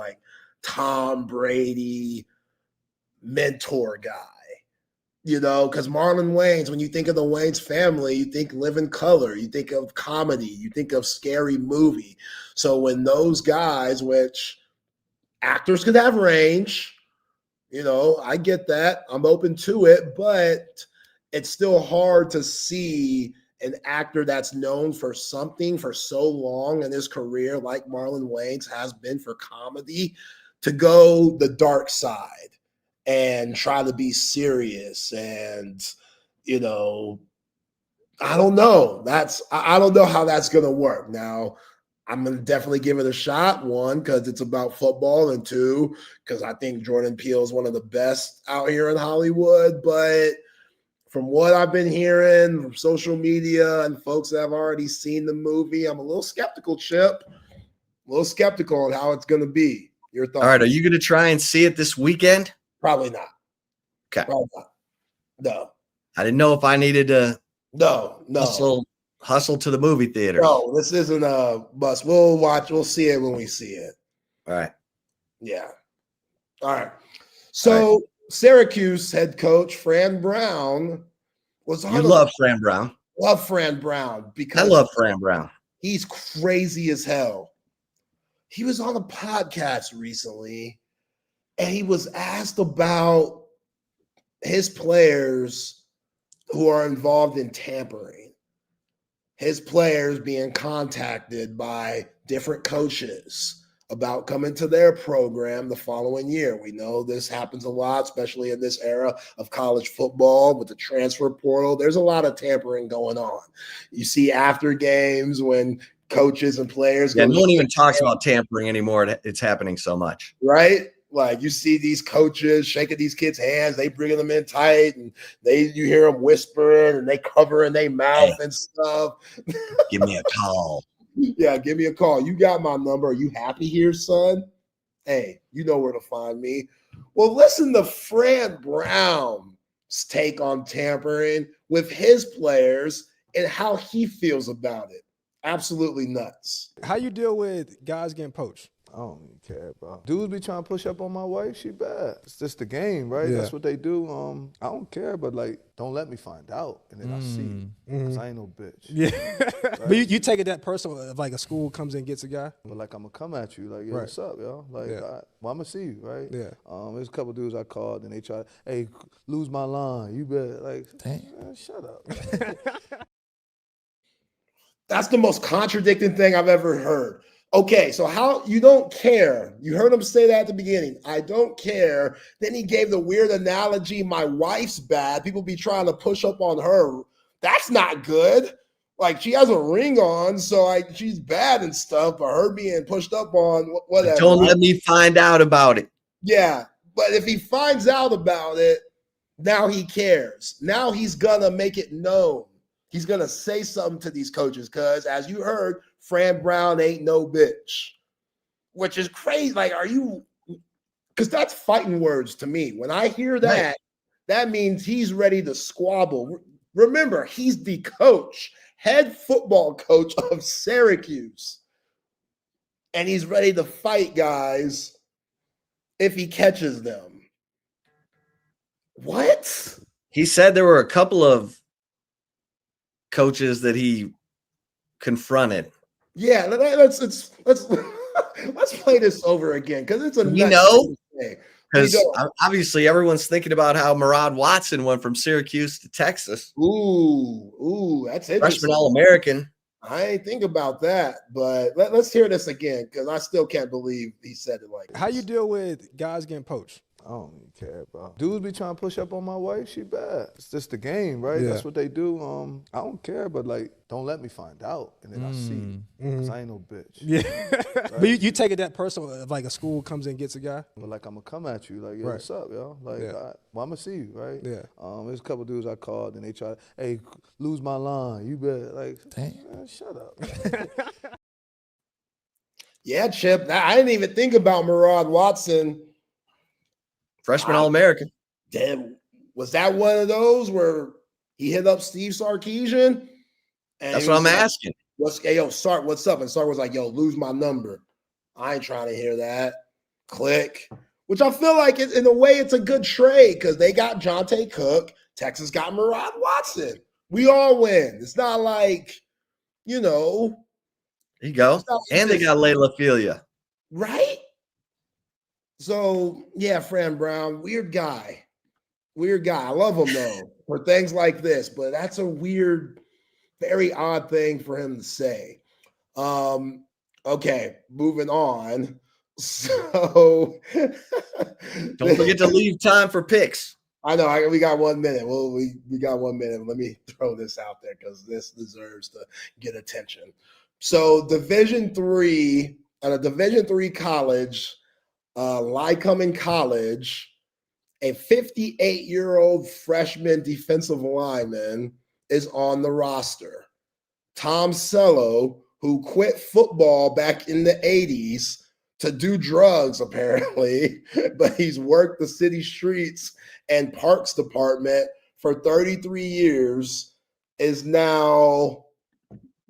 Tom Brady mentor guy. Because Marlon Wayans, when you think of the Wayans family, you think Living Color, you think of comedy, you think of Scary Movie. So when those guys, which actors could have range, I get that. I'm open to it, but it's still hard to see an actor that's known for something for so long in his career, like Marlon Wayans has been for comedy, to go the dark side and try to be serious. And, I don't know. I don't know how that's going to work. Now, I'm going to definitely give it a shot. One, because it's about football, and two, because I think Jordan Peele is one of the best out here in Hollywood. But from what I've been hearing from social media and folks that have already seen the movie, I'm a little skeptical, Chip. A little skeptical on how it's going to be. Your thoughts? All right. Are you going to try and see it this weekend? Probably not. Okay. Probably not. No. I didn't know if I needed to hustle to the movie theater. No, this isn't a bus. We'll see it when we see it. All right. Yeah. All right. So Syracuse head coach Fran Brown was on. You love Fran Brown. Love Fran Brown because I love Fran Brown. He's crazy as hell. He was on a podcast recently, and he was asked about his players who are involved in tampering. His players being contacted by different coaches about coming to their program the following year. We know this happens a lot, especially in this era of college football with the transfer portal. There's a lot of tampering going on. You see after games when coaches and players no one even talks about tampering anymore. It's happening so much. Right? Like you see these coaches shaking these kids' hands, they bringing them in tight, and you hear them whispering and they covering their mouth and stuff. Give me a call. Yeah, give me a call. You got my number. Are you happy here, son? Hey, you know where to find me. Well, listen to Fran Brown's take on tampering with his players and how he feels about it. Absolutely nuts. How you deal with guys getting poached? I don't even care, bro. Dudes be trying to push up on my wife. She bad. It's just the game, right? Yeah. That's what they do. I don't care, but like, don't let me find out, and then I see, because I ain't no bitch. Yeah. Right? But you take it that personal if like a school comes in and gets a guy? But like, I'm gonna come at you, like, yo, what's up, yo? Like, well, I'm gonna see you, right? Yeah. There's a couple dudes I called, and they try, hey, lose my line. You better, like, man, shut up. That's the most contradicting thing I've ever heard. Okay, so how you don't care. You heard him say that at the beginning. I don't care. Then he gave the weird analogy, my wife's bad. People be trying to push up on her. That's not good. Like she has a ring on, so like she's bad and stuff, but her being pushed up on, whatever. Don't let me find out about it. Yeah, but if he finds out about it, now he cares. Now he's gonna make it known. He's going to say something to these coaches because, as you heard, Fran Brown ain't no bitch, which is crazy. Like, are you – because that's fighting words to me. When I hear that, right, that means he's ready to squabble. Remember, he's the coach, head football coach of Syracuse, and he's ready to fight guys if he catches them. What? He said there were a couple of coaches that he confronted. Yeah, let's play this over again because it's a because obviously everyone's thinking about how Murad Watson went from Syracuse to Texas. Ooh, that's interesting. Freshman All-American. I ain't think about that, but let's hear this again because I still can't believe he said it like How you deal with guys getting poached? I don't even care, bro. Dudes be trying to push up on my wife. She bad. It's just the game, right? Yeah. That's what they do. I don't care, but like, don't let me find out, and then I see, because I ain't no bitch. Yeah. Right? But you take it that personal if like a school comes in and gets a guy? But like, I'm gonna come at you, like, yo, what's up, yo? Like, well, I'm gonna see you, right? Yeah. There's a couple dudes I called, and they try, hey, lose my line. You better, like, man, shut up. Yeah, Chip. I didn't even think about Murad Watson. Freshman All-American. Damn, was that one of those where he hit up Steve Sarkisian? That's what I'm asking. Sark, what's up? And Sark was like, yo, lose my number. I ain't trying to hear that. Click. Which I feel like in a way it's a good trade because they got Jonte Cook. Texas got Murad Watson. We all win. It's not like, There you go. And they got Layla Filia. Right? So, yeah, Fran Brown, weird guy. I love him, though, for things like this. But that's a weird, very odd thing for him to say. Okay, moving on. So don't forget to leave time for picks. I know we got 1 minute. Well, we got 1 minute. Let me throw this out there because this deserves to get attention. So Division III at a Division III college, Lycoming College, a 58-year-old freshman defensive lineman is on the roster. Tom Sello, who quit football back in the 80s to do drugs, apparently, but he's worked the city streets and parks department for 33 years, is now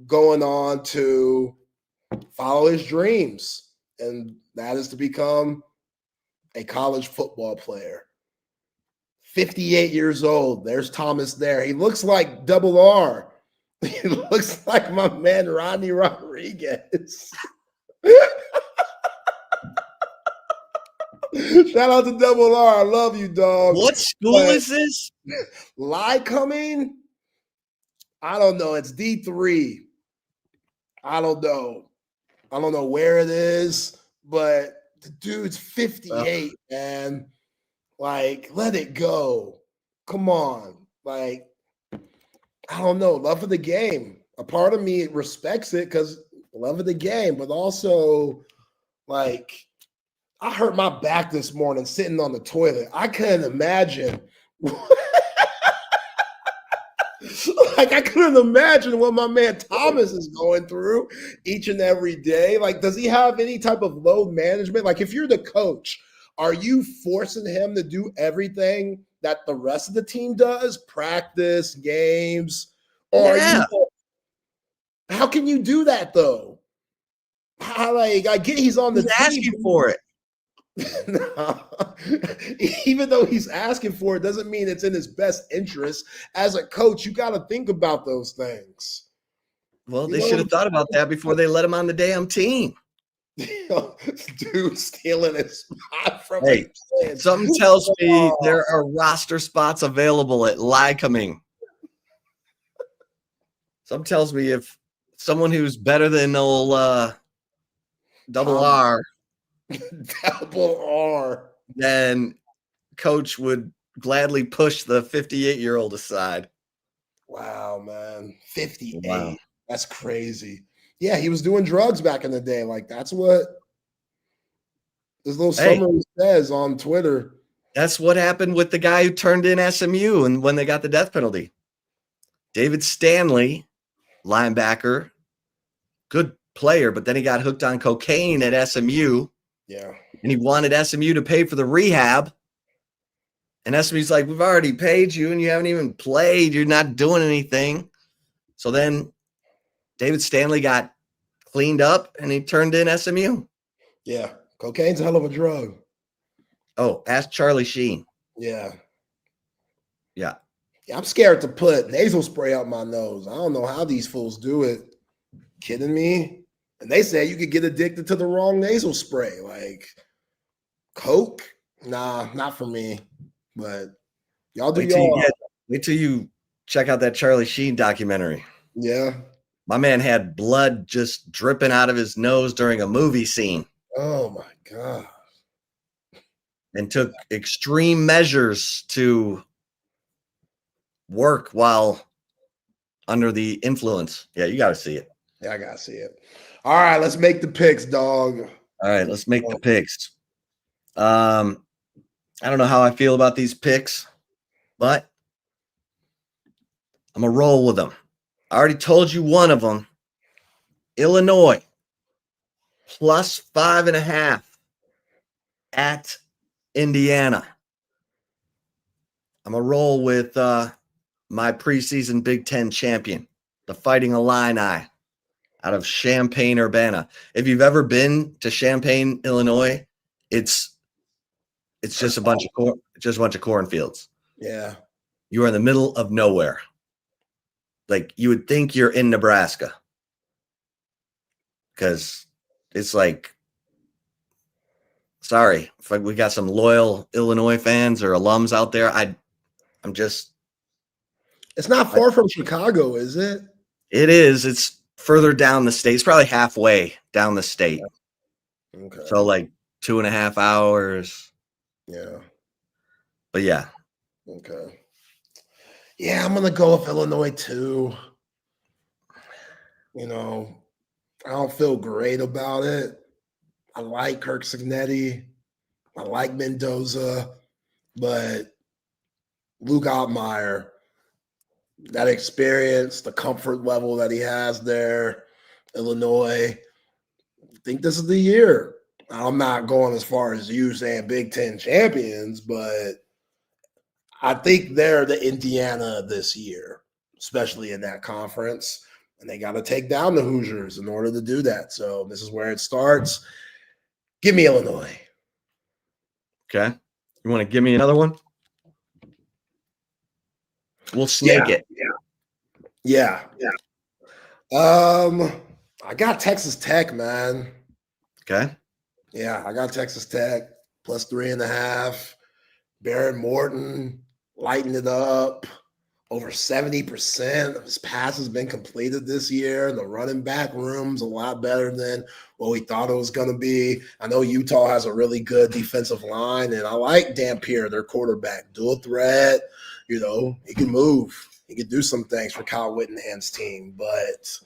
going on to follow his dreams, and that is to become a college football player. 58 years old. There's Thomas there. He looks like Double R. He looks like my man Rodney Rodriguez. Shout out to Double R. I love you, dog. What school But is this? Lycoming? I don't know. It's D3. I don't know. I don't know where it is, but the dude's 58, man. Like, let it go. Come on. Like, I don't know. Love of the game. A part of me respects it because love of the game, but also, like, I hurt my back this morning sitting on the toilet. I couldn't imagine. Like, I couldn't imagine what my man Thomas is going through each and every day. Like, does he have any type of load management? Like, if you're the coach, are you forcing him to do everything that the rest of the team does? Practice, games? Or Yeah. how can you do that, though? I get he's on the He's team. asking for it. No. Even though he's asking for it doesn't mean it's in his best interest. As a coach, you got to think about those things. Well, You they know should have thought about that before they let him on the damn team. Dude stealing his spot from Hey, his something tells me there are roster spots available at Lycoming. Something tells me if someone who's better than old Double R, Double R. then coach would gladly push the 58-year-old aside. Wow, man. 58. Wow. That's crazy. Yeah, he was doing drugs back in the day. Like, that's what this little summary says on Twitter. That's what happened with the guy who turned in SMU and when they got the death penalty. David Stanley, linebacker, good player, but then he got hooked on cocaine at SMU. Yeah. And he wanted SMU to pay for the rehab. And SMU's like, we've already paid you and you haven't even played. You're not doing anything. So then David Stanley got cleaned up and he turned in SMU. Yeah. Cocaine's a hell of a drug. Oh, ask Charlie Sheen. Yeah. Yeah. Yeah, I'm scared to put nasal spray out my nose. I don't know how these fools do it. Kidding me? And they say you could get addicted to the wrong nasal spray. Like, Coke? Nah, not for me. But y'all do Wait till you check out that Charlie Sheen documentary. Yeah. My man had blood just dripping out of his nose during a movie scene Oh my God. and took extreme measures to work while under the influence. Yeah, you got to see it. Yeah, I gotta see it. All right, let's make the picks, dog. All right, let's make the picks. I don't know how I feel about these picks, but I'm going to roll with them. I already told you one of them. Illinois, plus 5.5 at Indiana. I'm going to roll with my preseason Big Ten champion, the Fighting Illini out of Champaign-Urbana. If you've ever been to Champaign, Illinois, it's just a bunch of cornfields. Yeah. You are in the middle of nowhere. Like, you would think you're in Nebraska because it's like, sorry, if we got some loyal Illinois fans or alums out there, It's not far from Chicago, is it? It is. It's further down the state. It's probably halfway down the state. Okay. So like 2.5 hours. Yeah. But yeah. Okay. Yeah, I'm gonna go with Illinois too. You know, I don't feel great about it. I like Kirk Cignetti. I like Mendoza, but Luke Altmaier, that experience, the comfort level that he has there, Illinois, I think this is the year. I'm not going as far as you saying Big Ten champions, but I think they're the Indiana this year, especially in that conference. And they got to take down the Hoosiers in order to do that. So this is where it starts. Give me Illinois. Okay. You want to give me another one? We'll snake it. Yeah. I got Texas Tech, man. Okay. Yeah, I got Texas Tech. plus 3.5. Baron Morton lighting it up. Over 70% of his passes has been completed this year. The running back room's a lot better than what we thought it was going to be. I know Utah has a really good defensive line, and I like Dampier, their quarterback. Dual threat, he can move. He can do some things for Kyle Whittenhand's team. But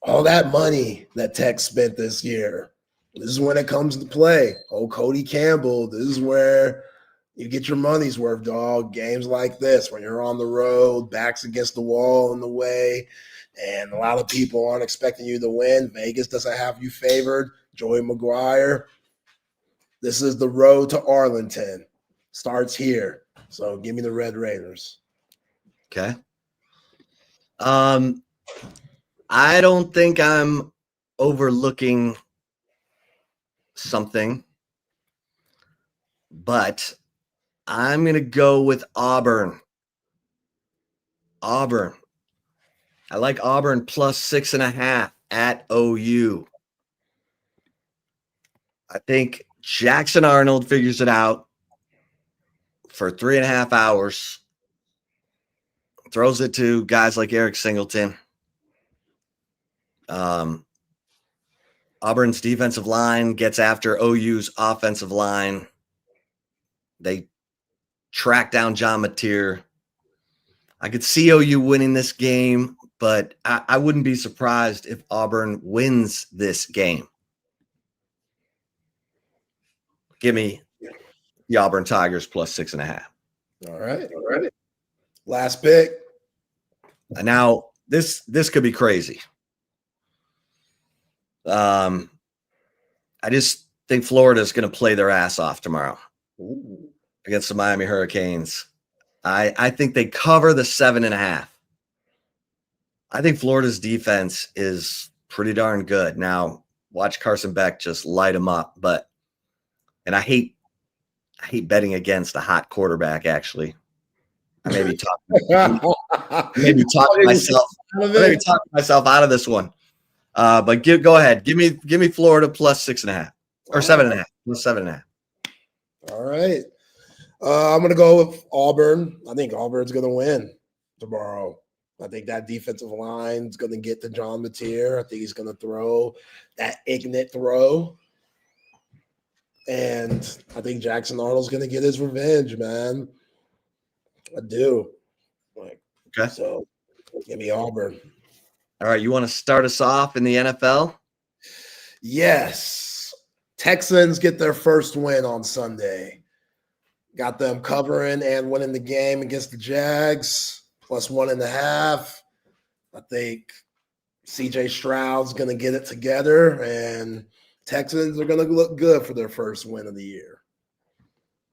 all that money that Tech spent this year, this is when it comes to play. Oh, Cody Campbell, this is where you get your money's worth, dog. Games like this, when you're on the road, backs against the wall in the way, and a lot of people aren't expecting you to win. Vegas doesn't have you favored. Joey McGuire. This is the road to Arlington. Starts here. So give me the Red Raiders. Okay. I don't think I'm overlooking something, but I'm going to go with Auburn. I like Auburn plus 6.5 at OU. I think Jackson Arnold figures it out for 3.5 hours. Throws it to guys like Eric Singleton. Auburn's defensive line gets after OU's offensive line. They track down John Mateer. I could see OU winning this game, but I wouldn't be surprised if Auburn wins this game. Give me the Auburn Tigers plus 6.5. All right. Last pick. Now, this could be crazy. I just think Florida is going to play their ass off tomorrow against the Miami Hurricanes. I think they cover the 7.5. I think Florida's defense is pretty darn good. Now, watch Carson Beck just light them up. And I hate betting against a hot quarterback, actually. I may be talking myself out of this one. But go ahead. Give me Florida plus 6.5 or 7.5. Plus 7.5. All right. I'm going to go with Auburn. I think Auburn's going to win tomorrow. I think that defensive line is going to get to John Mateer. I think he's going to throw that ignorant throw. And I think Jackson Arnold's going to get his revenge, man. I do. Okay. So give me Auburn. All right. You want to start us off in the NFL? Yes. Texans get their first win on Sunday. Got them covering and winning the game against the Jags, plus 1.5. I think CJ Stroud's going to get it together, and Texans are going to look good for their first win of the year.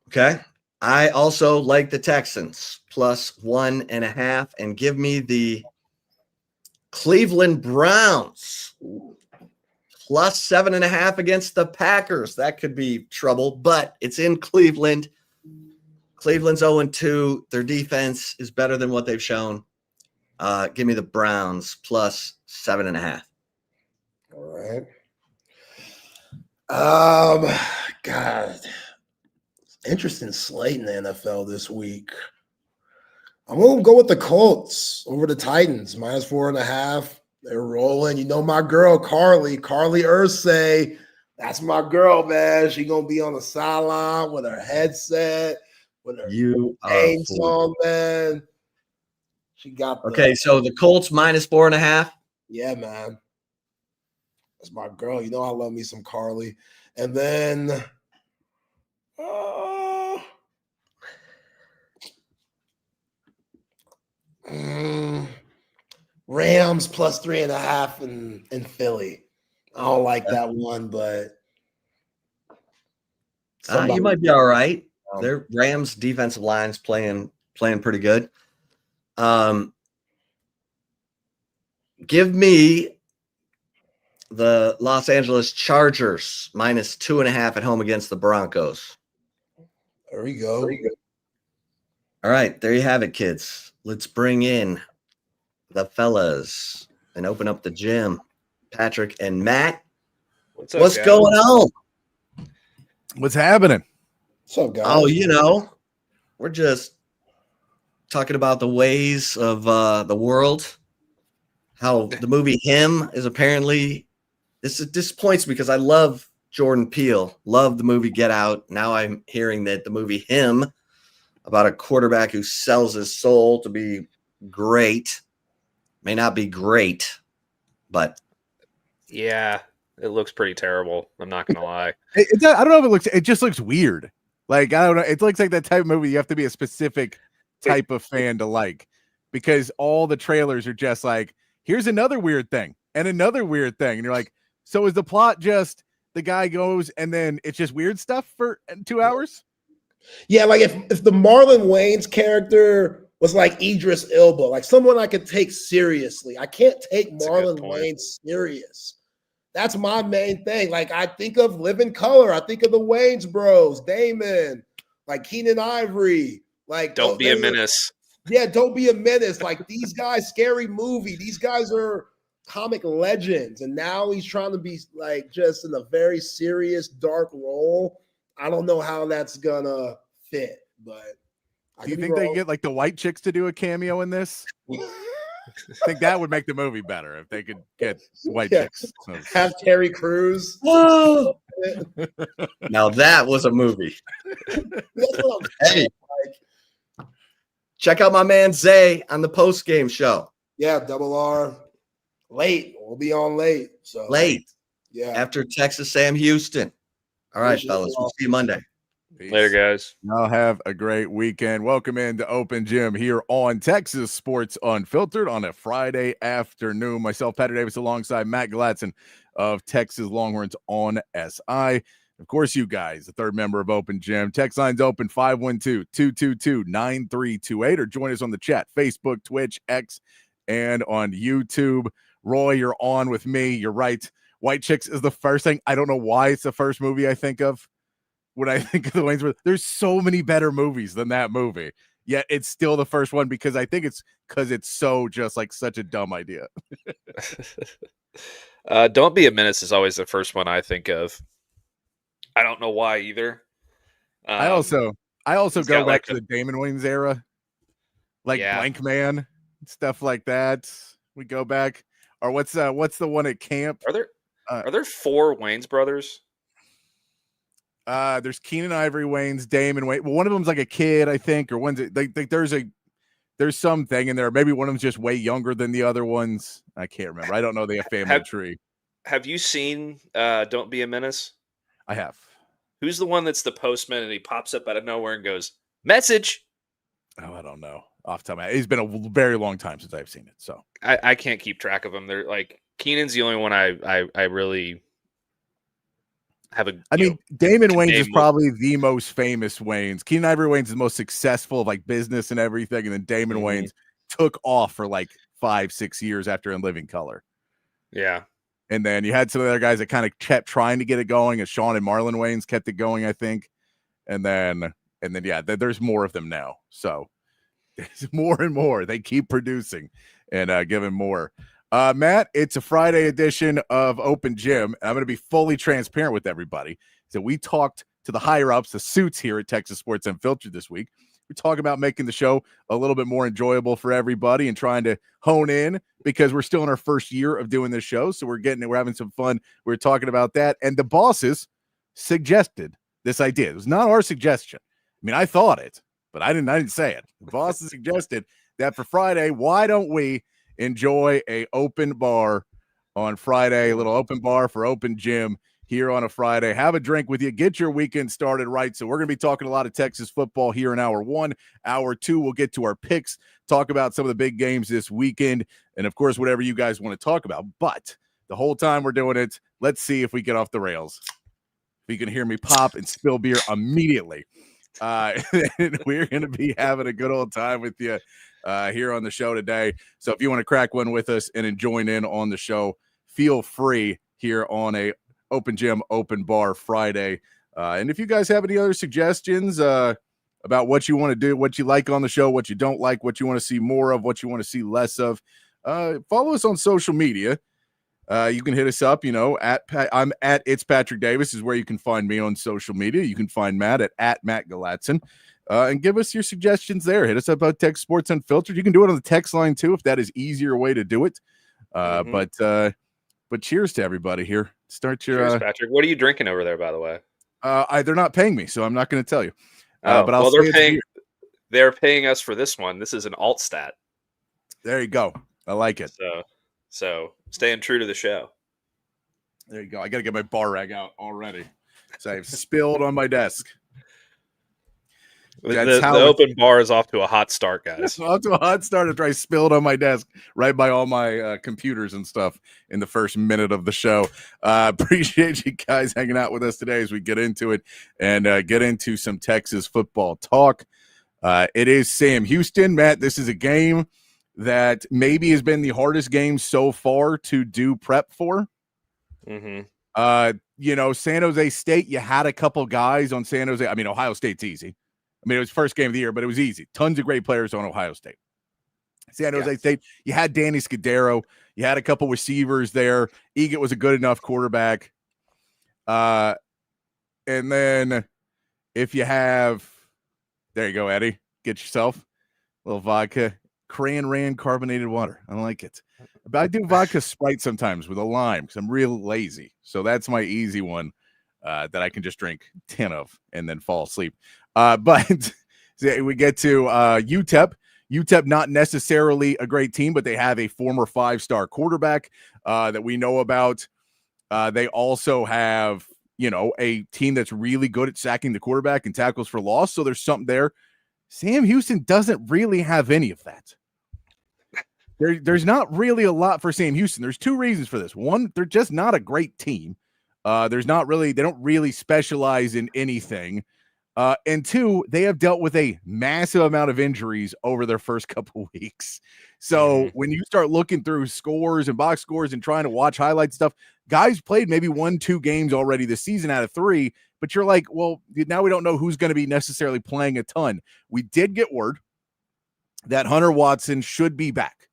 Okay. I also like the Texans plus 1.5, and give me the Cleveland Browns plus 7.5 against the Packers. That could be trouble, but it's in Cleveland. Cleveland's 0-2. Their defense is better than what they've shown. Give me the Browns plus 7.5. All right. God, interesting slate in the NFL this week. I'm going to go with the Colts over the Titans, minus 4.5. They're rolling. You know my girl, Carly Ursay. That's my girl, man. She's going to be on the sideline with her headset, with her theme song, man. She got okay, so the Colts minus 4.5. Yeah, man. That's my girl. You know I love me some Carly. And then Rams plus 3.5 in Philly. I don't like that one, but you might be all right. Their Rams defensive line's playing pretty good. Give me the Los Angeles Chargers minus 2.5 at home against the Broncos. There we go. All right, there you have it, kids. Let's bring in the fellas and open up the gym. Patrick and Matt, what's going on? What's happening? What's up, guys? Oh, we're just talking about the ways of the world. How the movie Him is apparently this disappoints me because I love Jordan Peele, love the movie Get Out. Now I'm hearing that the movie Him about a quarterback who sells his soul to be great may not be great, but Yeah, it looks pretty terrible. I'm not gonna lie. I don't know if it just looks weird. Like, I don't know. It looks like that type of movie you have to be a specific type of fan to like, because all the trailers are just like, here's another weird thing and another weird thing. And you're like, so is the plot just the guy goes and then it's just weird stuff for 2 hours? Yeah, like if the Marlon Wayans character was like Idris Elba, like someone I could take seriously. I can't take That's a good Marlon point. Wayans serious. That's my main thing. Like I think of Living Color. I think of the Wayans bros, Damon, like Keenan Ivory. Like Don't be a menace. Yeah, Don't Be a Menace. Like these guys, Scary Movie. These guys are comic legends. And now he's trying to be like just in a very serious, dark role. I don't know how that's gonna fit, but Do you think they can get like the white chicks to do a cameo in this? I think that would make the movie better if they could get white chicks. So, have Terry Crews? whoa. Now that was a movie. That's what I'm saying. Hey, check out my man Zay on the post game show. Yeah, Double R. Late. We'll be on late. So Late Yeah. after Texas Sam Houston. All right, Appreciate fellas. it. We'll see you Monday. Later, guys. Y'all have a great weekend. Welcome into Open Gym here on Texas Sports Unfiltered on a Friday afternoon. Myself, Patrick Davis, alongside Matt Galatzan of Texas Longhorns on SI. Of course, you guys, the third member of Open Gym. Text line's open 512-222-9328, or join us on the chat, Facebook, Twitch, X, and on YouTube. Roy, you're on with me. You're right. White Chicks is the first thing. I don't know why it's the first movie I think of when I think of the Wayans Brothers. There's so many better movies than that movie, yet it's still the first one because I think it's because it's so just like such a dumb idea. Don't Be a Menace is always the first one I think of. I don't know why either. I also he's go got, back like, to the Damon Wayans era, like Yeah. Blank Man, stuff like that. We go back, or what's the one at camp? Are there 4 Wayans brothers? There's Keenan Ivory Wayans, Damon Wayans. Well, one of them's like a kid, I think, or one's like there's something in there. Maybe one of them's just way younger than the other ones. I can't remember. I don't know the family tree. Have you seen Don't Be a Menace? I have. Who's the one that's the postman and he pops up out of nowhere and goes, "Message"? Oh, I don't know. Off the top of my head. It's been a very long time since I've seen it. So I can't keep track of them. They're like Keenan's the only one I really have a. I mean, Damon can Wayans name is probably the most famous Wayans. Keenan Ivory Wayans is the most successful of like business and everything, and then Damon Wayans took off for like 5-6 years after In Living Color. Yeah. And then you had some other guys that kind of kept trying to get it going, and Sean and Marlon Wayans kept it going, I think. And then yeah, there's more of them now. So there's more and more. They keep producing and giving more. Matt, it's a Friday edition of Open Gym. And I'm going to be fully transparent with everybody. So we talked to the higher ups, the suits here at Texas Sports Unfiltered this week. We're talking about making the show a little bit more enjoyable for everybody and trying to hone in because we're still in our first year of doing this show. So we're having some fun. We're talking about that. And the bosses suggested this idea. It was not our suggestion. I mean, I thought it, but I didn't say it. The bosses suggested that for Friday, why don't we enjoy a open bar on Friday, a little open bar for Open Gym here on a Friday. Have a drink with you. Get your weekend started right. So we're going to be talking a lot of Texas football here in hour 1. Hour 2, we'll get to our picks, talk about some of the big games this weekend, and, of course, whatever you guys want to talk about. But the whole time we're doing it, let's see if we get off the rails. If you can hear me pop and spill beer immediately. We're going to be having a good old time with you here on the show today. So if you want to crack one with us and join in on the show, feel free here on a Open Gym Open Bar Friday. And if you guys have any other suggestions about what you want to do, what you like on the show, what you don't like, what you want to see more of, what you want to see less of, follow us on social media You can hit us up, I'm at It's Patrick Davis is where you can find me on social media. You can find Matt at Matt Galatzan, and give us your suggestions there. Hit us up about Tech Sports Unfiltered. You can do it on the text line too, if that is easier way to do it. But cheers to everybody here. Start your Cheers, Patrick. What are you drinking over there, by the way? they're not paying me, so I'm not going to tell you. But well, they're paying us for this one. This is an Altstadt. There you go. I like it. So staying true to the show. There you go. I got to get my bar rag out already. So I've spilled on my desk. The open bar is off to a hot start, guys. Off to a hot start after I spilled on my desk right by all my computers and stuff in the first minute of the show. Appreciate you guys hanging out with us today as we get into it and get into some Texas football talk. It is Sam Houston. Matt, this is a game that maybe has been the hardest game so far to do prep for. Mm-hmm. San Jose State, you had a couple guys on San Jose. I mean, Ohio State's easy. I mean, it was first game of the year, but it was easy. Tons of great players on Ohio State. San Jose State, you had Danny Scudero. You had a couple receivers there. Egan was a good enough quarterback. And then if you have, there you go, Eddie. Get yourself a little vodka. Cran Ran carbonated water. I like it. But I do vodka Sprite sometimes with a lime because I'm real lazy. So that's my easy one that I can just drink 10 of and then fall asleep. But we get to UTEP. UTEP, not necessarily a great team, but they have a former 5-star quarterback that we know about. They also have, a team that's really good at sacking the quarterback and tackles for loss. So there's something there. Sam Houston doesn't really have any of that. There's not really a lot for Sam Houston. There's two reasons for this. One, they're just not a great team. They don't really specialize in anything. And two, they have dealt with a massive amount of injuries over their first couple weeks. So when you start looking through scores and box scores and trying to watch highlight stuff, guys played maybe 1-2 games already this season out of 3, but you're like, well, now we don't know who's going to be necessarily playing a ton. We did get word that Hunter Watson should be back.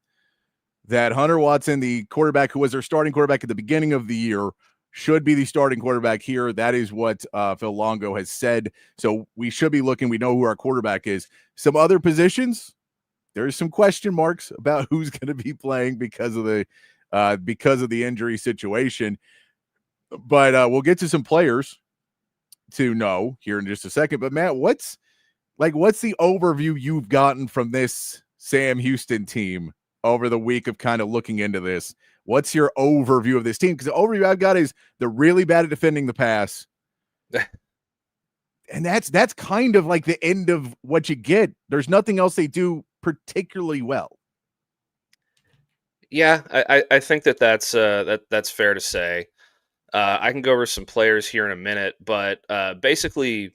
That Hunter Watson, the quarterback who was their starting quarterback at the beginning of the year, should be the starting quarterback here. That is what Phil Longo has said. So we should be looking. We know who our quarterback is. Some other positions, there's some question marks about who's going to be playing because of the injury situation. But we'll get to some players to know here in just a second. But Matt, what's the overview you've gotten from this Sam Houston team over the week of kind of looking into this? What's your overview of this team? Because the overview I've got is they're really bad at defending the pass. And that's kind of like the end of what you get. There's nothing else they do particularly well. Yeah, I think that's fair to say. I can go over some players here in a minute, but basically,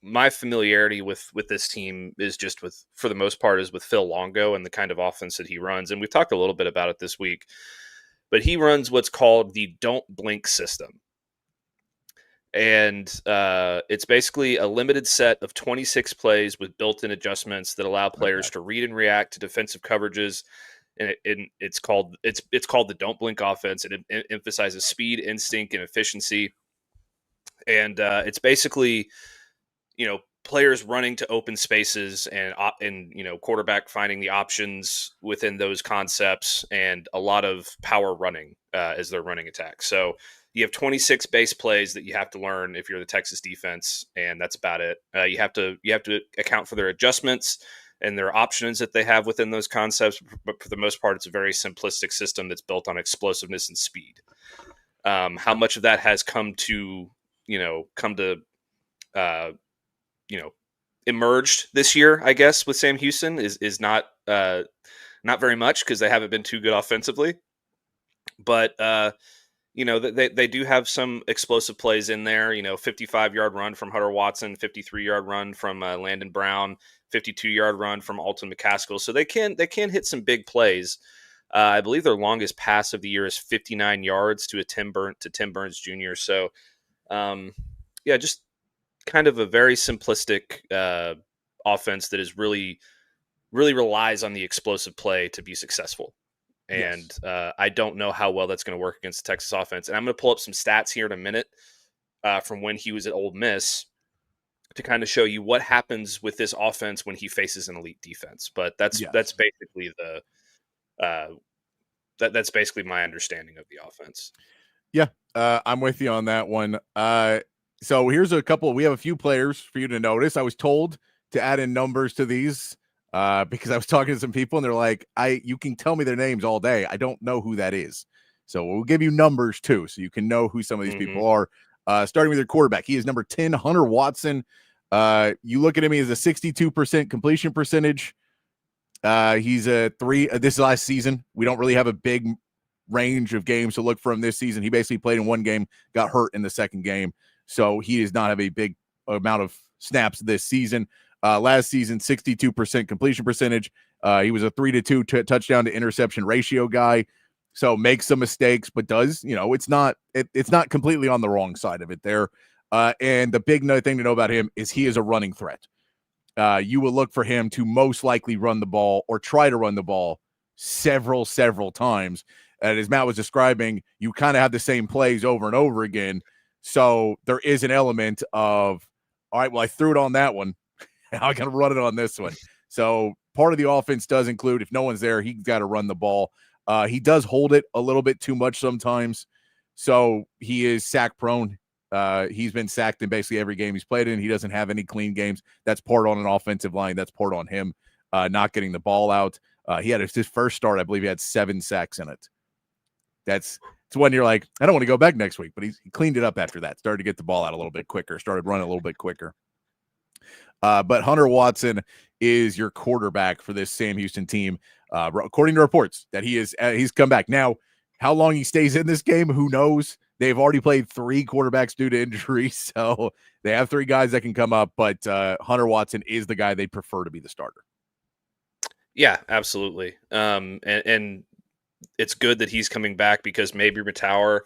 my familiarity with this team is just for the most part, is with Phil Longo and the kind of offense that he runs. And we've talked a little bit about it this week, but he runs what's called the don't blink system. And it's basically a limited set of 26 plays with built-in adjustments that allow players to read and react to defensive coverages. And it's called the don't blink offense. And it emphasizes speed, instinct, and efficiency. And it's basically, players running to open spaces and quarterback finding the options within those concepts, and a lot of power running as they're running attack. So you have 26 base plays that you have to learn if you're the Texas defense, and that's about it. You have to account for their adjustments and their options that they have within those concepts. But for the most part, it's a very simplistic system that's built on explosiveness and speed. How much of that has come to emerged this year, I guess, with Sam Houston is not very much, because they haven't been too good offensively. But they do have some explosive plays in there. 55-yard run from Hunter Watson, 53-yard run from Landon Brown, 52-yard run from Alton McCaskill. So they can hit some big plays. I believe their longest pass of the year is 59 yards to Tim Burns Jr. So, just kind of a very simplistic offense that is really, really relies on the explosive play to be successful. And I don't know how well that's going to work against the Texas offense. And I'm going to pull up some stats here in a minute from when he was at Ole Miss to kind of show you what happens with this offense when he faces an elite defense. But that's basically that's basically my understanding of the offense. Yeah, I'm with you on that one. So here's a couple. We have a few players for you to notice. I was told to add in numbers to these because I was talking to some people and they're like, you can tell me their names all day. I don't know who that is. So we'll give you numbers too, so you can know who some of these people are. Starting with your quarterback. He is number 10, Hunter Watson. You look at him, he has a 62% completion percentage. He's a 3. This last season, we don't really have a big range of games to look for him this season. He basically played in one game, got hurt in the second game. So he does not have a big amount of snaps this season. Last season, 62% completion percentage. He was a 3-2 touchdown to interception ratio guy. So makes some mistakes, but does, it's not completely on the wrong side of it there. And the big thing to know about him is he is a running threat. You will look for him to most likely run the ball or try to run the ball several times. And as Matt was describing, you kind of have the same plays over and over again. So there is an element of, all right, well, I threw it on that one. I got to run it on this one. So part of the offense does include, if no one's there, he's got to run the ball. He does hold it a little bit too much sometimes. So he is sack prone. He's been sacked in basically every game he's played in. He doesn't have any clean games. That's part on an offensive line. That's part on him not getting the ball out. He had his first start, I believe he had 7 sacks in it. It's when you're like, I don't want to go back next week, but he cleaned it up after that. Started to get the ball out a little bit quicker, started running a little bit quicker. But Hunter Watson is your quarterback for this Sam Houston team. According to reports that he's come back. Now, how long he stays in this game, who knows? They've already played 3 quarterbacks due to injury, so they have 3 guys that can come up, but Hunter Watson is the guy they'd prefer to be the starter. Yeah, absolutely. And it's good that he's coming back because maybe Matauer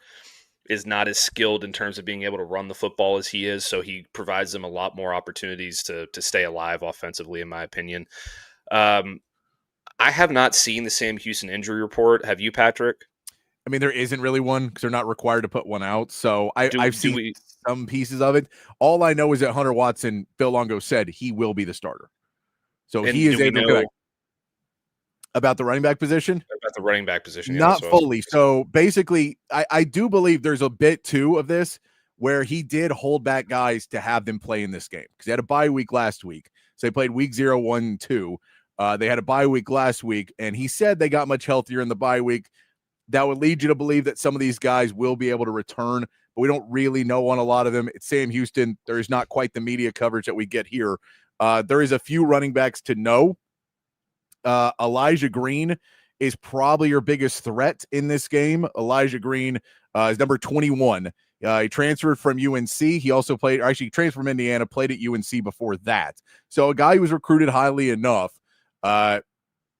is not as skilled in terms of being able to run the football as he is, so he provides them a lot more opportunities to stay alive offensively, in my opinion. I have not seen the Sam Houston injury report. Have you, Patrick? I mean, there isn't really one because they're not required to put one out. So I've seen some pieces of it. All I know is that Hunter Watson, Phil Longo said he will be the starter. So he is able to connect. About the running back position? About the running back position. Not fully. So basically, I do believe there's a bit too of this where he did hold back guys to have them play in this game because they had a bye week last week. So they played week 0, 1, 2. They had a bye week last week, and he said they got much healthier in the bye week. That would lead you to believe that some of these guys will be able to return, but we don't really know on a lot of them. It's Sam Houston. There is not quite the media coverage that we get here. There is a few running backs to know. Elijah Green is probably your biggest threat in this game. Elijah Green is number 21. He transferred from UNC. He also transferred from Indiana, played at UNC before that. So a guy who was recruited highly enough.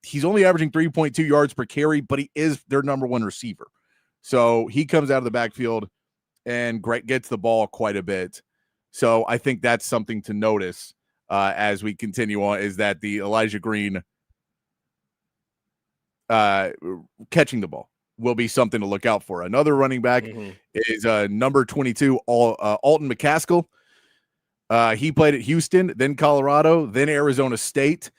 He's only averaging 3.2 yards per carry, but he is their number 1 receiver. So he comes out of the backfield and gets the ball quite a bit. So I think that's something to notice as we continue on, is that the Elijah Green catching the ball will be something to look out for. Another running back is number 22, Alton McCaskill. He played at Houston, then Colorado, then Arizona State.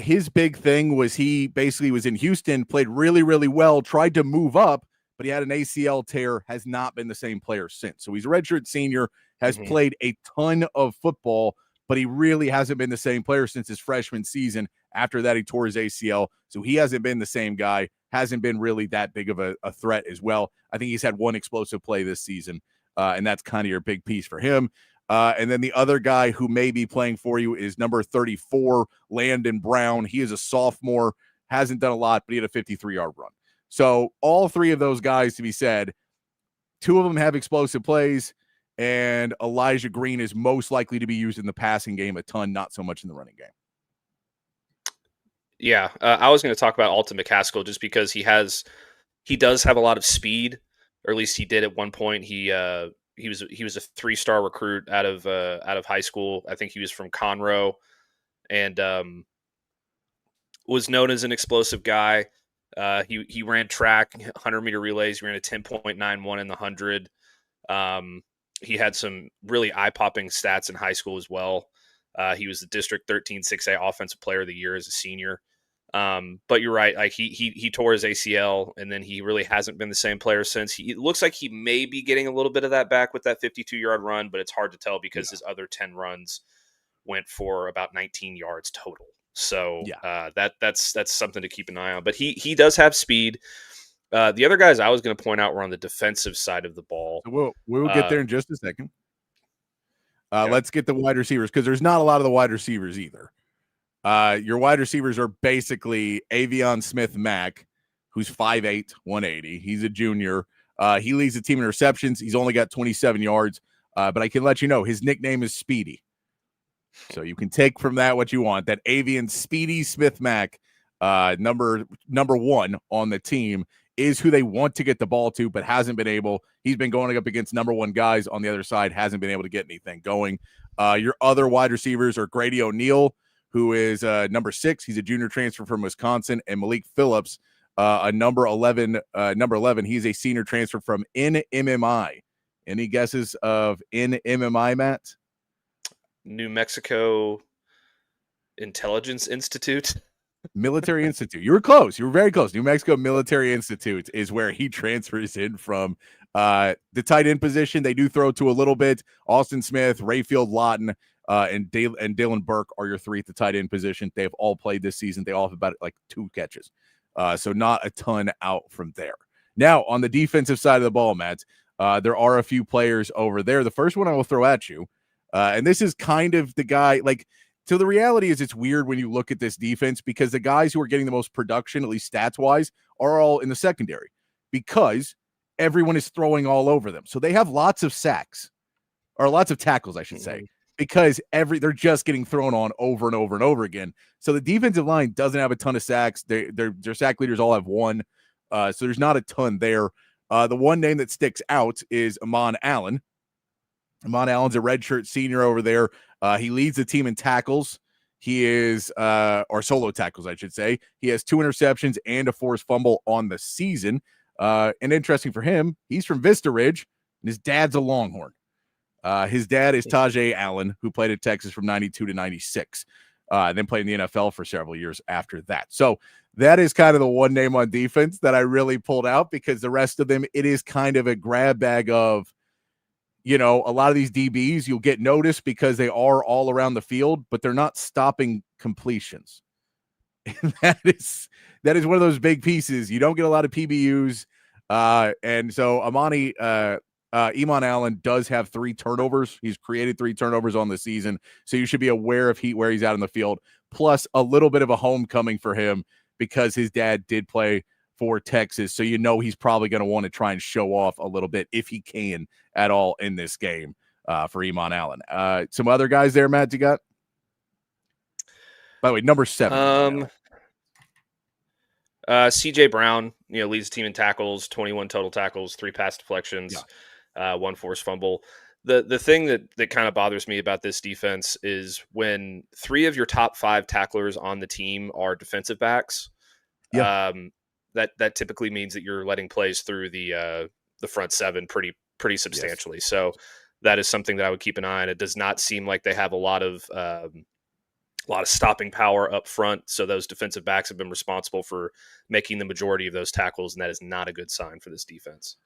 His big thing was he basically was in Houston, played really, really well, tried to move up, but he had an ACL tear, has not been the same player since. So he's a redshirt senior, has played a ton of football, but he really hasn't been the same player since his freshman season. After that, he tore his ACL. So he hasn't been the same guy, hasn't been really that big of a threat as well. I think he's had 1 explosive play this season, and that's kind of your big piece for him. And then the other guy who may be playing for you is number 34, Landon Brown. He is a sophomore, hasn't done a lot, but he had a 53-yard run. So all 3 of those guys, to be said, 2 of them have explosive plays, and Elijah Green is most likely to be used in the passing game a ton, not so much in the running game. Yeah, I was going to talk about Alton McCaskill just because he does have a lot of speed, or at least he did at one point. He was a 3-star recruit out of high school. I think he was from Conroe, and was known as an explosive guy. He ran track, 100-meter relays. He ran a 10.91 in the 100. He had some really eye-popping stats in high school as well. He was the District 13 6A Offensive Player of the Year as a senior. But you're right. Like he tore his ACL, and then he really hasn't been the same player since. It looks like he may be getting a little bit of that back with that 52-yard run, but it's hard to tell because his other 10 runs went for about 19 yards total. So that's something to keep an eye on. But he does have speed. The other guys I was going to point out were on the defensive side of the ball. So we'll get there in just a second. Okay. Let's get the wide receivers, because there's not a lot of the wide receivers either. Your wide receivers are basically Avion Smith-Mack, who's 5'8", 180. He's a junior. He leads the team in receptions. He's only got 27 yards, but I can let you know his nickname is Speedy. So you can take from that what you want. That Avion Speedy Smith-Mack, number one on the team, is who they want to get the ball to, but hasn't been able. He's been going up against number one guys on the other side, hasn't been able to get anything going. Your other wide receivers are Grady O'Neal, who is number 6. He's a junior transfer from Wisconsin, and Malik Phillips, a number 11. He's a senior transfer from NMMI. Any guesses of NMMI, Matt? New Mexico Intelligence Institute. Military Institute. You were close. You were very close. New Mexico Military Institute is where he transfers in from. The tight end position, they do throw to a little bit. Austin Smith, Rayfield Lawton, and Dylan Burke are your 3 at the tight end position. They've all played this season. They all have about 2 catches. So not a ton out from there. Now, on the defensive side of the ball, Matt, there are a few players over there. The first one I will throw at you, and this is kind of the guy, so the reality is it's weird when you look at this defense, because the guys who are getting the most production, at least stats-wise, are all in the secondary, because everyone is throwing all over them. So they have lots of sacks, or lots of tackles, I should say, because they're just getting thrown on over and over and over again. So the defensive line doesn't have a ton of sacks. Their sack leaders all have 1. So there's not a ton there. The one name that sticks out is Amon Allen. Amon Allen's a redshirt senior over there. He leads the team in tackles. He is, or solo tackles, I should say. He has 2 interceptions and a forced fumble on the season. And interesting for him, he's from Vista Ridge, and his dad's a Longhorn. His dad is Tajay Allen, who played at Texas from 92 to 96, and then played in the NFL for several years after that. So that is kind of the one name on defense that I really pulled out, because the rest of them, it is kind of a grab bag of, a lot of these DBs, you'll get noticed because they are all around the field, but they're not stopping completions. And that is one of those big pieces. You don't get a lot of PBUs. And so Amon Allen does have 3 turnovers. He's created 3 turnovers on the season. So you should be aware of where he's out in the field, plus a little bit of a homecoming for him because his dad did play for Texas. So he's probably going to want to try and show off a little bit, if he can at all, in this game for Amon Allen. Some other guys there, Matt, you got? By the way, number 7. CJ Brown, leads the team in tackles, 21 total tackles, 3 pass deflections, 1 forced fumble. The thing that kind of bothers me about this defense is when 3 of your top 5 tacklers on the team are defensive backs. That typically means that you're letting plays through the front 7 pretty substantially. Yes. So that is something that I would keep an eye on. It does not seem like they have a lot of stopping power up front. So those defensive backs have been responsible for making the majority of those tackles, and that is not a good sign for this defense.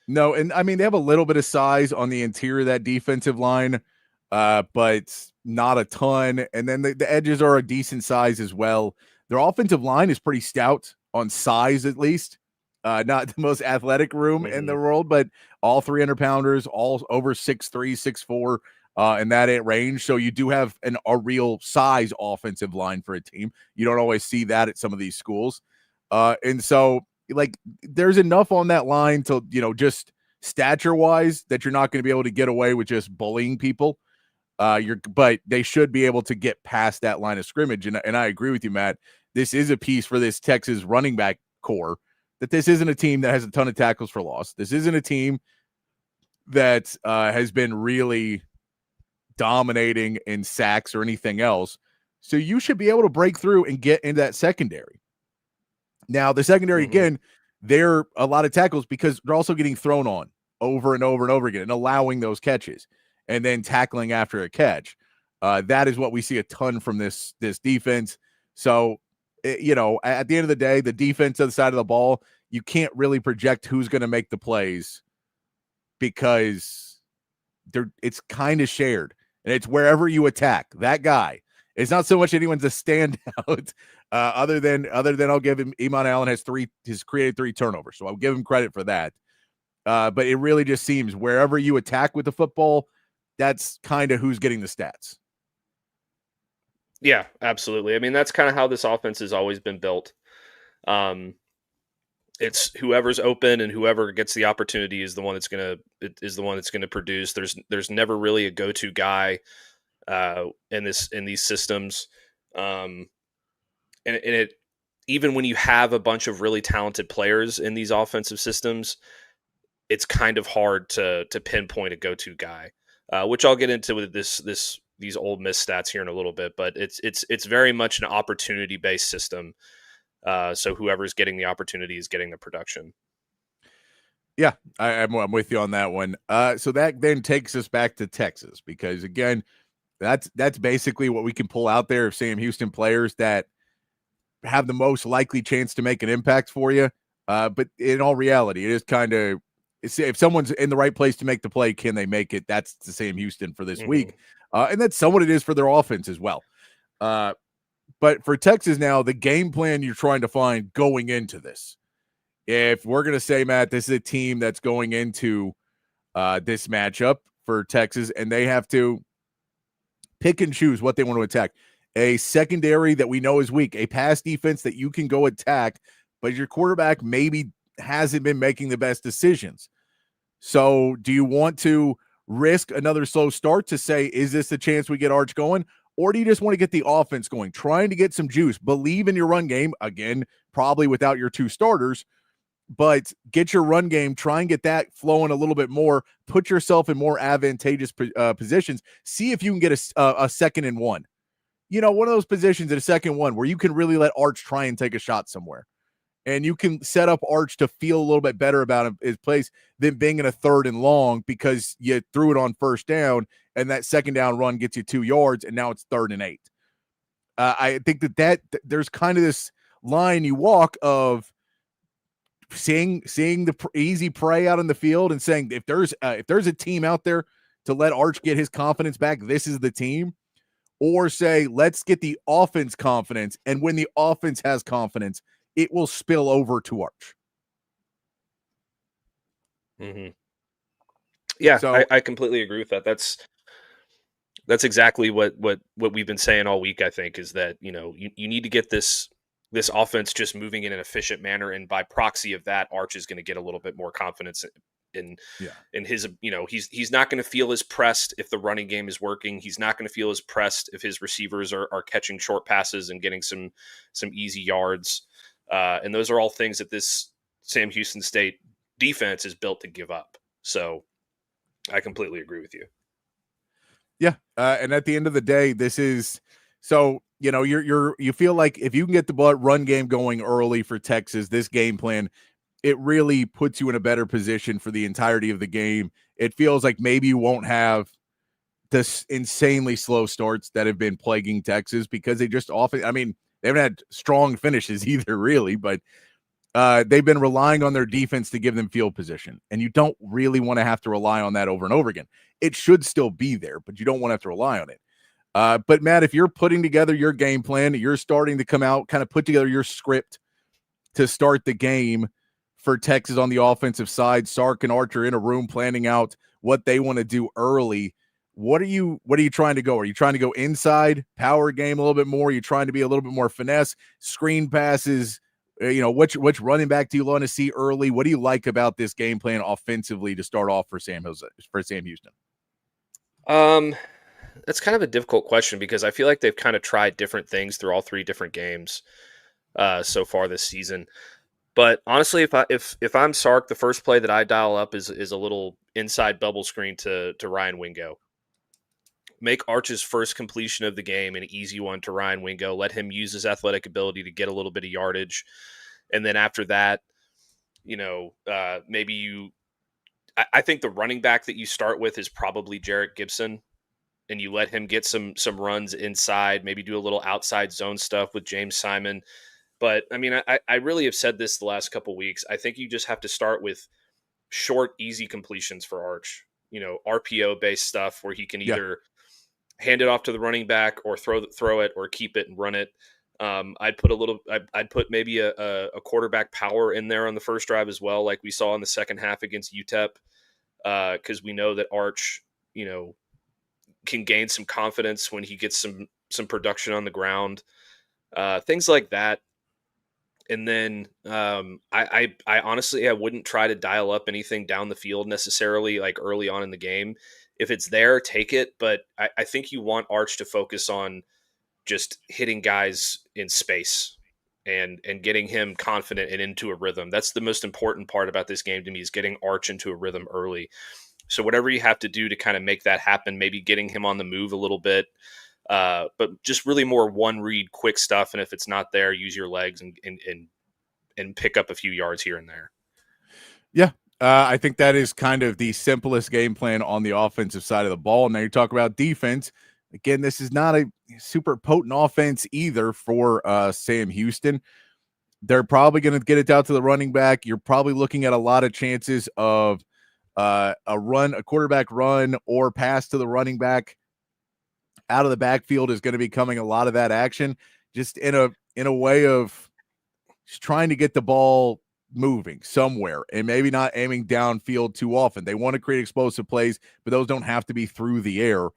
No, and I mean, they have a little bit of size on the interior of that defensive line, but not a ton. And then the edges are a decent size as well. Their offensive line is pretty stout on size, at least. Not the most athletic room in the world, but all 300-pounders, all over 6'3", 6'4", in that range. So you do have a real size offensive line for a team. You don't always see that at some of these schools. And so, there's enough on that line to, just stature-wise, that you're not going to be able to get away with just bullying people. But they should be able to get past that line of scrimmage. And I agree with you, Matt. This is a piece for this Texas running back core, that this isn't a team that has a ton of tackles for loss. This isn't a team that has been really dominating in sacks or anything else. So you should be able to break through and get into that secondary. Now, the secondary, Mhm. again, they're a lot of tackles because they're also getting thrown on over and over and over again and allowing those catches and then tackling after a catch. That is what we see a ton from this defense. So, at the end of the day, the defense other side of the ball, you can't really project who's going to make the plays because it's kind of shared, and it's wherever you attack that guy. It's not so much anyone's a standout. Other than I'll give him Iman Allen has created 3 turnovers, so I'll give him credit for that. But it really just seems wherever you attack with the football, that's kind of who's getting the stats. Yeah, absolutely. I mean, that's kind of how this offense has always been built. It's whoever's open and whoever gets the opportunity is the one that's gonna produce. There's never really a go-to guy in these systems. And it even when you have a bunch of really talented players in these offensive systems, it's kind of hard to pinpoint a go-to guy, which I'll get into with these Ole Miss stats here in a little bit. But it's very much an opportunity-based system. So whoever's getting the opportunity is getting the production. Yeah, I'm with you on that one. So that then takes us back to Texas because again, that's basically what we can pull out there of Sam Houston players that have the most likely chance to make an impact for you. But in all reality, it is kind of if someone's in the right place to make the play, can they make it? That's the Sam Houston for this week. And that's somewhat it is for their offense as well. But for Texas now, the game plan you're trying to find going into this, if we're going to say, Matt, this is a team that's going into this matchup for Texas, and they have to pick and choose what they want to attack. A secondary that we know is weak, a pass defense that you can go attack, but your quarterback maybe hasn't been making the best decisions. So do you want to risk another slow start to say, is this a chance we get Arch going? Or do you just want to get the offense going, trying to get some juice, believe in your run game, again, probably without your 2 starters, but get your run game, try and get that flowing a little bit more, put yourself in more advantageous positions, see if you can get a 2nd and 1. One of those positions at a 2nd and 1 where you can really let Arch try and take a shot somewhere. And you can set up Arch to feel a little bit better about his place than being in a 3rd and long because you threw it on 1st down and that 2nd down run gets you 2 yards and now it's 3rd and 8. I think that there's kind of this line you walk of seeing the easy prey out in the field and saying if there's a team out there to let Arch get his confidence back, this is the team. Or say, let's get the offense confidence, and when the offense has confidence, it will spill over to Arch. Yeah, so, I completely agree with that. That's exactly what we've been saying all week. I think is that you need to get this offense just moving in an efficient manner, and by proxy of that, Arch is going to get a little bit more confidence in his. He's not going to feel as pressed if the running game is working. He's not going to feel as pressed if his receivers are catching short passes and getting some easy yards. And those are all things that this Sam Houston State defense is built to give up. So I completely agree with you. Yeah. And at the end of the day, this is so, you feel like if you can get the run game going early for Texas, this game plan, it really puts you in a better position for the entirety of the game. It feels like maybe you won't have this insanely slow starts that have been plaguing Texas because they just often, they haven't had strong finishes either, really, but they've been relying on their defense to give them field position. And you don't really want to have to rely on that over and over again. It should still be there, but you don't want to have to rely on it. But Matt, if you're putting together your game plan, you're starting to come out, kind of put together your script to start the game for Texas on the offensive side. Sark and Archer in a room planning out what they want to do early. What are you trying to go? Are you trying to go inside, power game a little bit more? Are you trying to be a little bit more finesse, screen passes? Which running back do you want to see early? What do you like about this game plan offensively to start off for Sam Houston? That's kind of a difficult question because I feel like they've kind of tried different things through all 3 different games so far this season. But honestly, if I'm Sark, the first play that I dial up is a little inside bubble screen to Ryan Wingo. Make Arch's first completion of the game an easy one to Ryan Wingo. Let him use his athletic ability to get a little bit of yardage. And then after that, I think the running back that you start with is probably Jarrett Gibson, and you let him get some runs inside, maybe do a little outside zone stuff with James Simon. But I mean, I really have said this the last couple weeks. I think you just have to start with short, easy completions for Arch, RPO based stuff where he can either hand it off to the running back or throw it or keep it and run it. I'd put maybe a quarterback power in there on the first drive as well, like we saw in the second half against UTEP, because we know that Arch, can gain some confidence when he gets some production on the ground, things like that. And then I honestly, I wouldn't try to dial up anything down the field necessarily, like early on in the game. If it's there, take it. But I think you want Arch to focus on just hitting guys in space and getting him confident and into a rhythm. That's the most important part about this game to me, is getting Arch into a rhythm early. So whatever you have to do to kind of make that happen, maybe getting him on the move a little bit, but just really more one read, quick stuff. And if it's not there, use your legs and pick up a few yards here and there. Yeah. I think that is kind of the simplest game plan on the offensive side of the ball. Now you talk about defense. Again, this is not a super potent offense either for Sam Houston. They're probably going to get it out to the running back. You're probably looking at a lot of chances of a quarterback run or pass to the running back out of the backfield is going to be coming a lot of that action, just in a way of just trying to get the ball moving somewhere and maybe not aiming downfield too often. They want to create explosive plays, but those don't have to be through the air.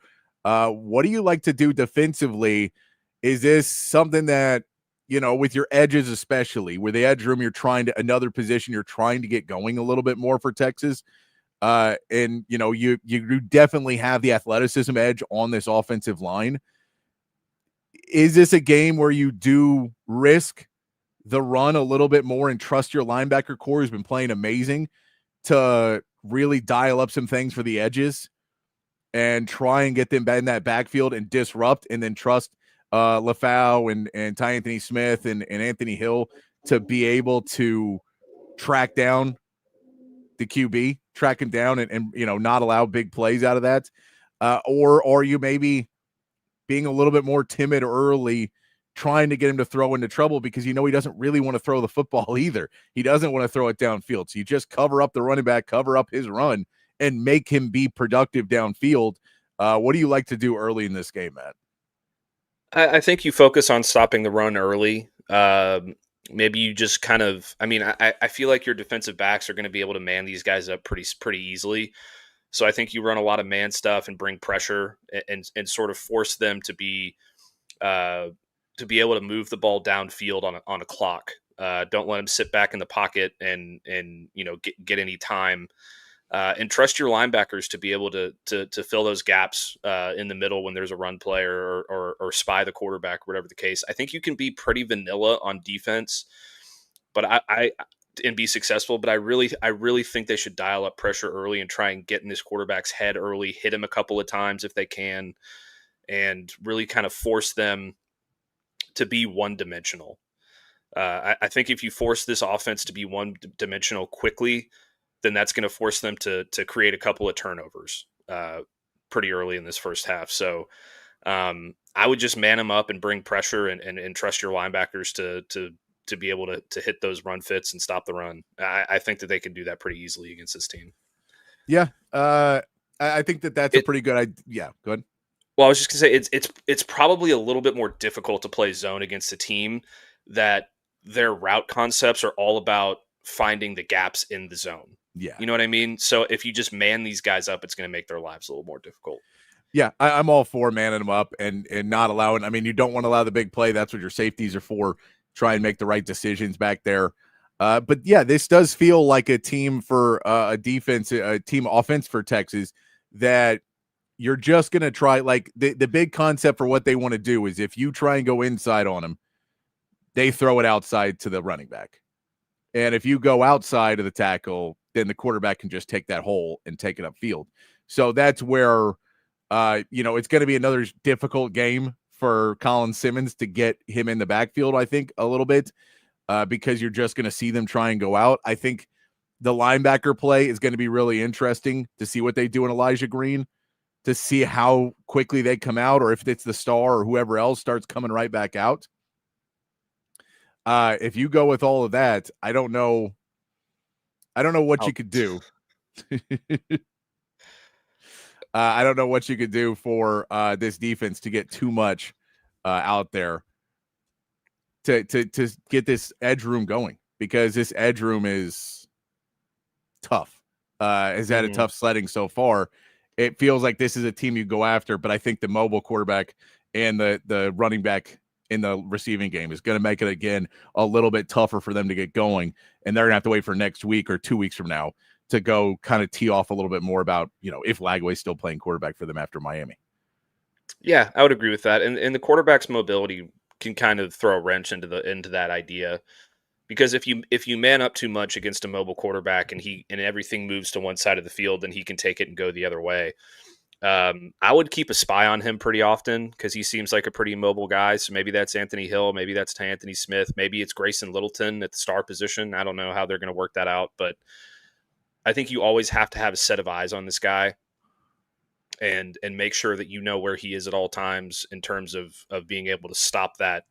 What do you like to do defensively? Is this something that, with your edges, especially where the edge room, another position you're trying to get going a little bit more for Texas? And you definitely have the athleticism edge on this offensive line. Is this a game where you do risk the run a little bit more and trust your linebacker core, who's been playing amazing, to really dial up some things for the edges and try and get them in that backfield and disrupt, and then trust LaFau and Ty Anthony Smith and Anthony Hill to be able to track down the QB, track him down and not allow big plays out of that? Or are you maybe being a little bit more timid early, trying to get him to throw into trouble because he doesn't really want to throw the football either. He doesn't want to throw it downfield. So you just cover up the running back, cover up his run, and make him be productive downfield. What do you like to do early in this game, Matt? I think you focus on stopping the run early. Maybe you just kind of, I feel like your defensive backs are going to be able to man these guys up pretty easily. So I think you run a lot of man stuff and bring pressure and sort of force them to be able to move the ball downfield on a clock. Don't let them sit back in the pocket and get any time. And trust your linebackers to be able to fill those gaps in the middle when there's a run play or spy the quarterback, whatever the case. I think you can be pretty vanilla on defense, but and be successful. But I really think they should dial up pressure early and try and get in this quarterback's head early, hit him a couple of times if they can, and really kind of force them to be one-dimensional. I think if you force this offense to be one-dimensional quickly, then that's going to force them to create a couple of turnovers pretty early in this first half. So I would just man them up and bring pressure and trust your linebackers to be able to hit those run fits and stop the run. I think that they can do that pretty easily against this team. Yeah, I think that's a pretty good idea. Yeah, go ahead. Well, I was just going to say it's probably a little bit more difficult to play zone against a team that their route concepts are all about finding the gaps in the zone. Yeah. You know what I mean? So if you just man these guys up, it's going to make their lives a little more difficult. Yeah, I'm all for manning them up and not allowing. You don't want to allow the big play. That's what your safeties are for. Try and make the right decisions back there. But yeah, this does feel like a team for a team offense for Texas that you're just going to try. Like the big concept for what they want to do is if you try and go inside on them, they throw it outside to the running back. And if you go outside of the tackle, then the quarterback can just take that hole and take it upfield. So that's where, it's going to be another difficult game for Colin Simmons to get him in the backfield, I think, a little bit. because you're just going to see them try and go out. I think the linebacker play is going to be really interesting to see what they do in Elijah Green, to see how quickly they come out, or if it's the star or whoever else starts coming right back out. If you go with all of that, I don't know what you could do. I don't know what you could do for this defense to get too much out there to get this edge room going, because this edge room is tough. Has had a tough sledding so far. It feels like this is a team you go after, but I think the mobile quarterback and the running back in the receiving game is going to make it again a little bit tougher for them to get going, and they're going to have to wait for next week or 2 weeks from now to go kind of tee off a little bit more about, if Lagway's still playing quarterback for them after Miami. Yeah, I would agree with that. And the quarterback's mobility can kind of throw a wrench into that idea, because if you man up too much against a mobile quarterback and everything moves to one side of the field, then he can take it and go the other way. I would keep a spy on him pretty often, because he seems like a pretty mobile guy. So maybe that's Anthony Hill, maybe that's Anthony Smith, maybe it's Grayson Littleton at the star position. I don't know how they're going to work that out, but I think you always have to have a set of eyes on this guy and make sure that you know where he is at all times in terms of being able to stop that,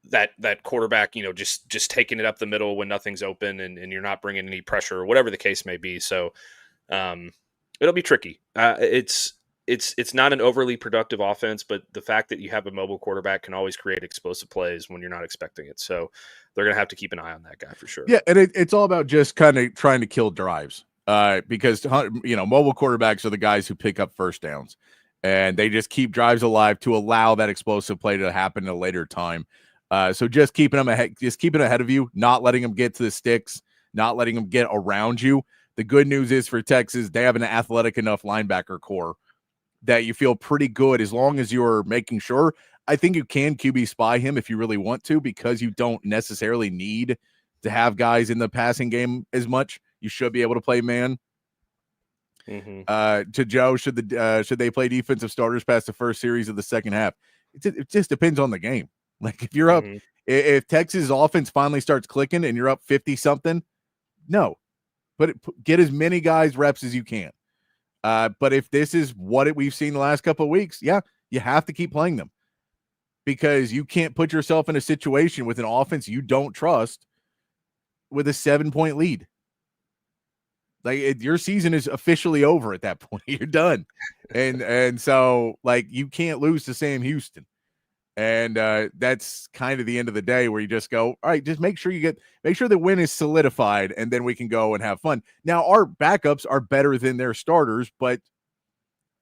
that quarterback, just taking it up the middle when nothing's open and you're not bringing any pressure or whatever the case may be. So it'll be tricky. It's not an overly productive offense, but the fact that you have a mobile quarterback can always create explosive plays when you're not expecting it. So they're going to have to keep an eye on that guy for sure. Yeah, and it's all about just kind of trying to kill drives, because mobile quarterbacks are the guys who pick up first downs, and they just keep drives alive to allow that explosive play to happen at a later time. So just keeping them ahead of you, not letting them get to the sticks, not letting them get around you. The good news is for Texas, they have an athletic enough linebacker core that you feel pretty good as long as you're making sure. I think you can QB spy him if you really want to, because you don't necessarily need to have guys in the passing game as much. You should be able to play man. To Joe, should they play defensive starters past the first series of the second half? It just depends on the game. Like if you're up, if Texas offense finally starts clicking and you're up 50 something, no, but get as many guys reps as you can. But if this is what we've seen the last couple of weeks, yeah, you have to keep playing them, because you can't put yourself in a situation with an offense you don't trust with a 7-point lead. Like your season is officially over at that point. You're done. And so like you can't lose to Sam Houston. And that's kind of the end of the day, where you just go, all right, just make sure the win is solidified, and then we can go and have fun. Now, our backups are better than their starters, but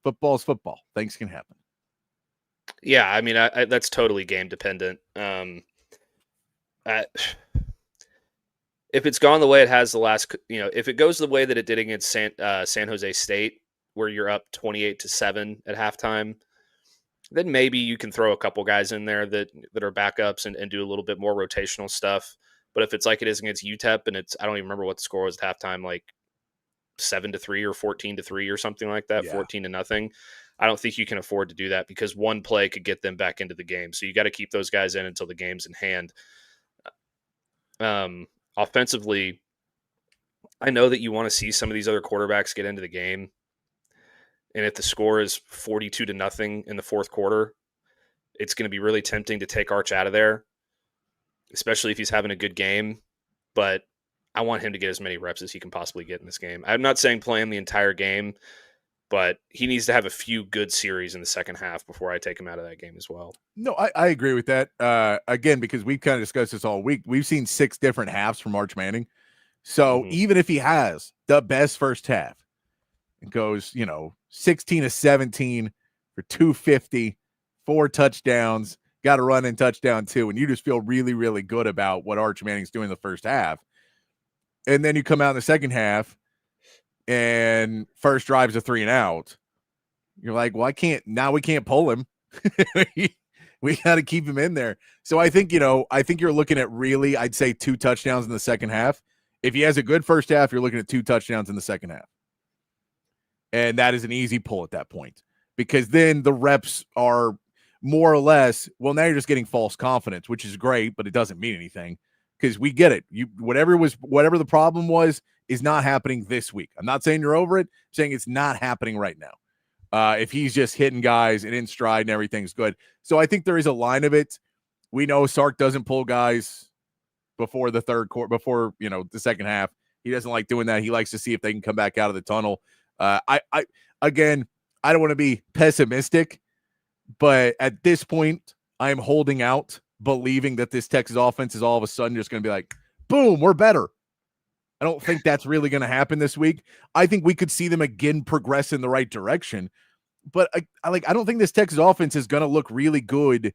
football's football. Things can happen. Yeah, I mean, that's totally game dependent. If it's gone the way it has the last, if it goes the way that it did against San Jose State, where you're up 28-7 at halftime, then maybe you can throw a couple guys in there that are backups and do a little bit more rotational stuff. But if it's like it is against UTEP, and I don't even remember what the score was at halftime, like 7-3 or 14-3 or something like that, 14-0. I don't think you can afford to do that, because one play could get them back into the game. So you got to keep those guys in until the game's in hand. Offensively, I know that you want to see some of these other quarterbacks get into the game. And if the score is 42-0 in the fourth quarter, it's going to be really tempting to take Arch out of there, especially if he's having a good game. But I want him to get as many reps as he can possibly get in this game. I'm not saying play him the entire game, but he needs to have a few good series in the second half before I take him out of that game as well. No, I agree with that. Again, because we've kind of discussed this all week. We've seen 6 different halves from Arch Manning. So even if he has the best first half, it goes, 16-17 for 250, 4 touchdowns, got a run in touchdown too, and you just feel really, really good about what Arch Manning's doing in the first half. And then you come out in the second half, and first drive's a 3-and-out. You're like, well, we can't pull him. We got to keep him in there. So I think you're looking at really, I'd say 2 touchdowns in the second half. If he has a good first half, you're looking at 2 touchdowns in the second half. And that is an easy pull at that point, because then the reps are more or less, well, now you're just getting false confidence, which is great, but it doesn't mean anything because we get it. Whatever the problem was is not happening this week. I'm not saying you're over it, I'm saying it's not happening right now. If he's just hitting guys and in stride and everything's good. So I think there is a line of it. We know Sark doesn't pull guys before the third quarter, before, the second half. He doesn't like doing that. He likes to see if they can come back out of the tunnel. Again, I don't want to be pessimistic, but at this point, I'm holding out, believing that this Texas offense is all of a sudden just going to be like, boom, we're better. I don't think that's really going to happen this week. I think we could see them again progress in the right direction, but I don't think this Texas offense is going to look really good,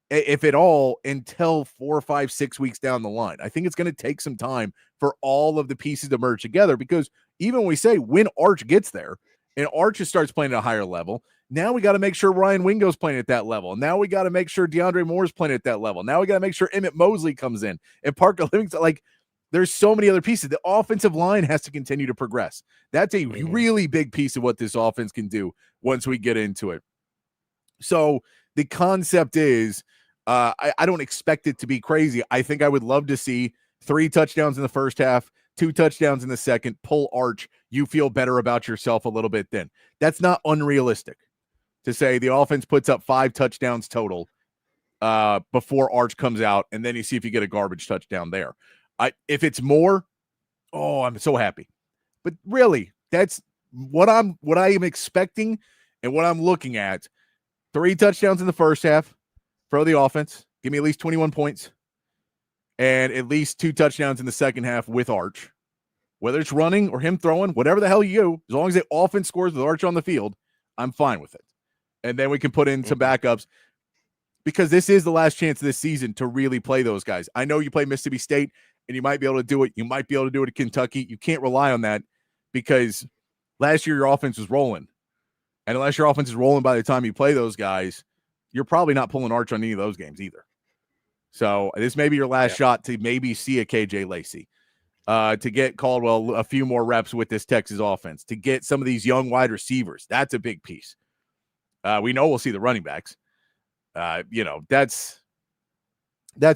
if at all, until 4, 5, 6 weeks down the line. I think it's going to take some time for all of the pieces to merge together, because even when we say when Arch gets there and Arch starts playing at a higher level, now we got to make sure Ryan Wingo's playing at that level. Now we got to make sure DeAndre Moore's playing at that level. Now we got to make sure Emmett Mosley comes in and Parker Livingston. There's so many other pieces. The offensive line has to continue to progress. That's a really big piece of what this offense can do once we get into it. So the concept is, I don't expect it to be crazy. I think I would love to see 3 touchdowns in the first half, 2 touchdowns in the second, pull Arch. You feel better about yourself a little bit then. That's not unrealistic to say the offense puts up 5 touchdowns total before Arch comes out, and then you see if you get a garbage touchdown there. If it's more, I'm so happy. But really, that's what I am expecting and what I'm looking at. 3 touchdowns in the first half for the offense. Give me at least 21 points. And at least 2 touchdowns in the second half with Arch. Whether it's running or him throwing, whatever the hell you do, as long as the offense scores with Arch on the field, I'm fine with it. And then we can put in some backups, because this is the last chance of this season to really play those guys. I know you play Mississippi State, and you might be able to do it. You might be able to do it at Kentucky. You can't rely on that, because last year your offense was rolling. And unless your offense is rolling by the time you play those guys, you're probably not pulling Arch on any of those games either. So this may be your last shot to maybe see a KJ Lacey, to get Caldwell a few more reps with this Texas offense, to get some of these young wide receivers. That's a big piece. We know we'll see the running backs. That's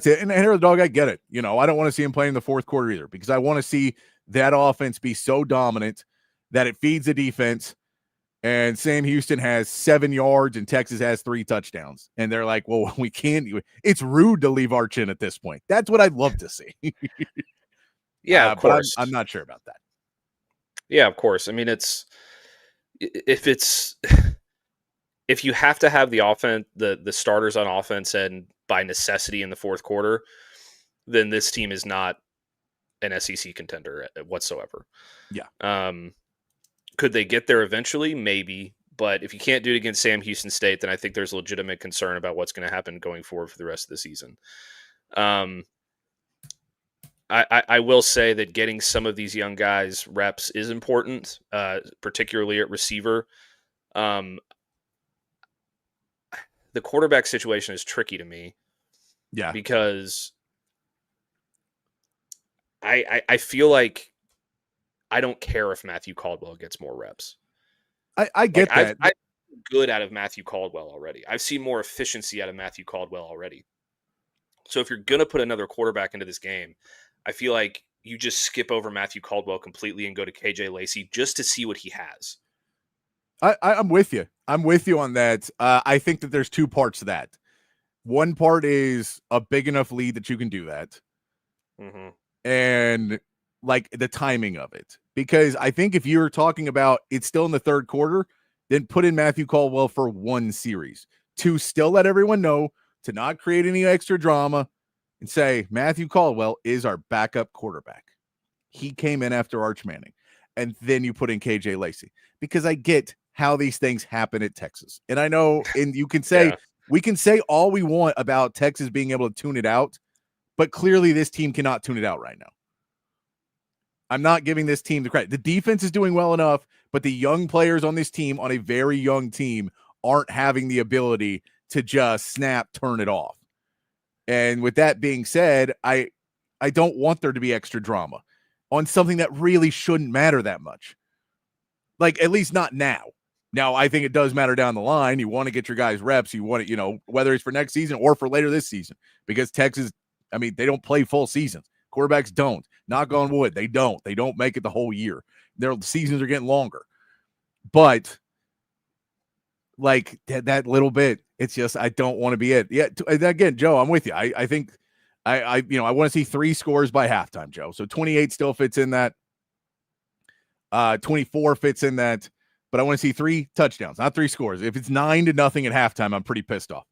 it. And here, dog, I get it. I don't want to see him play in the fourth quarter either, because I want to see that offense be so dominant that it feeds the defense. And Sam Houston has 7 yards and Texas has 3 touchdowns. And they're like, well, we can't. It's rude to leave Arch in at this point. That's what I'd love to see. Yeah, of course. But I'm not sure about that. Yeah, of course. I mean, if you have to have the offense, the starters on offense, and by necessity in the fourth quarter, then this team is not an SEC contender whatsoever. Yeah. Could they get there eventually? Maybe. But if you can't do it against Sam Houston State, then I think there's legitimate concern about what's going to happen going forward for the rest of the season. I will say that getting some of these young guys reps is important, particularly at receiver. The quarterback situation is tricky to me. Yeah. Because I feel like I don't care if Matthew Caldwell gets more reps. I get that. I've good out of Matthew Caldwell already. I've seen more efficiency out of Matthew Caldwell already. So if you're going to put another quarterback into this game, I feel like you just skip over Matthew Caldwell completely and go to KJ Lacey just to see what he has. I'm with you. I'm with you on that. I think that there's 2 parts to that. One part is a big enough lead that you can do that. Mm-hmm. And like the timing of it, because I think if you're talking about it's still in the third quarter, then put in Matthew Caldwell for 1 series to still let everyone know, to not create any extra drama, and say Matthew Caldwell is our backup quarterback. He came in after Arch Manning, and then you put in KJ Lacey, because I get how these things happen at Texas. And I know, and you can say, we can say all we want about Texas being able to tune it out, but clearly this team cannot tune it out right now. I'm not giving this team the credit. The defense is doing well enough, but the young players on this team, on a very young team, aren't having the ability to just snap, turn it off. And with that being said, I don't want there to be extra drama on something that really shouldn't matter that much. Like, at least not now. Now, I think it does matter down the line. You want to get your guys reps. You want it, whether it's for next season or for later this season, because Texas, they don't play full seasons. Quarterbacks don't. Knock on wood, they don't. They don't make it the whole year. Their seasons are getting longer. But like that little bit, it's just I don't want to be it. Yeah. Again, Joe, I'm with you. I think I want to see 3 scores by halftime, Joe. So 28 still fits in that. 24 fits in that. But I want to see 3 touchdowns, not 3 scores. If it's 9-0 at halftime, I'm pretty pissed off.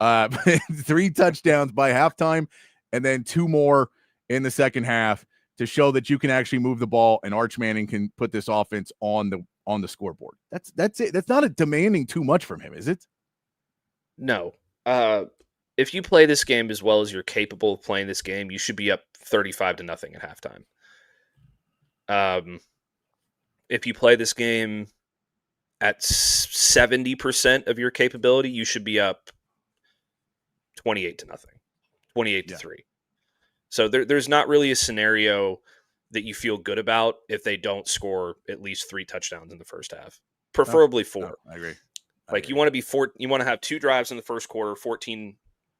3 touchdowns by halftime, and then 2 more in the second half to show that you can actually move the ball, and Arch Manning can put this offense on the scoreboard. That's it. That's not demanding too much from him, is it? No. If you play this game as well as you're capable of playing this game, you should be up 35-0 at halftime. If you play this game at 70% of your capability, you should be up 28-0, 28-3. So there's not really a scenario that you feel good about if they don't score at least 3 touchdowns in the first half, preferably 4. No, I agree. You want to you want to have 2 drives in the first quarter, 14-0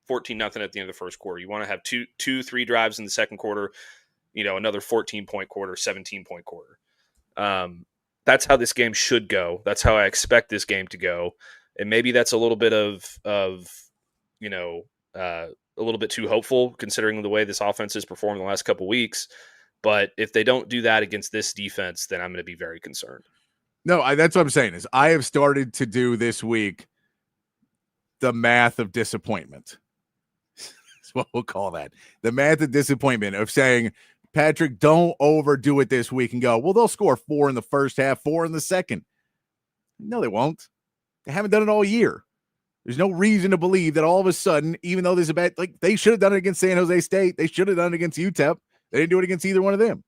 at the end of the first quarter. You want to have 3 drives in the second quarter, another 14-point quarter, 17-point quarter. That's how this game should go. That's how I expect this game to go. And maybe that's a little bit of a little bit too hopeful considering the way this offense has performed the last couple weeks. But if they don't do that against this defense, then I'm going to be very concerned. No, that's what I'm saying is I have started to do this week the math of disappointment. That's what we'll call that. The math of disappointment of saying, Patrick, don't overdo it this week and go, well, they'll score 4 in the first half, 4 in the second. No, they won't. They haven't done it all year. There's no reason to believe that all of a sudden, even though there's a bad, they should have done it against San Jose State. They should have done it against UTEP. They didn't do it against either one of them.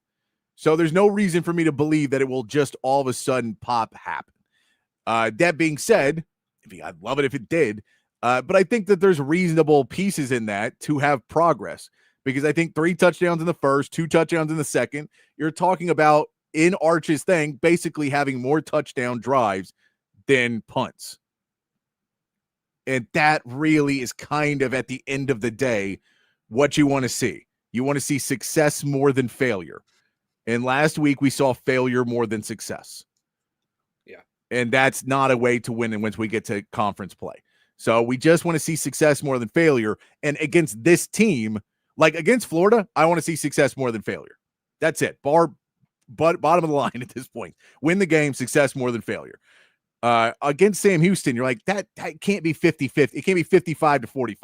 So there's no reason for me to believe that it will just all of a sudden pop happen. That being said, I'd love it if it did. But I think that there's reasonable pieces in that to have progress. Because I think 3 touchdowns in the first, 2 touchdowns in the second. You're talking about, in Arch's thing, basically having more touchdown drives than punts. And that really is kind of, at the end of the day, what you want to see. You want to see success more than failure. And last week, we saw failure more than success. Yeah. And that's not a way to win once we get to conference play. So we just want to see success more than failure. And against this team, like against Florida, I want to see success more than failure. That's it. Bottom of the line at this point. Win the game, success more than failure. Against Sam Houston, you're like, that can't be 50-50. It can't be 55-45.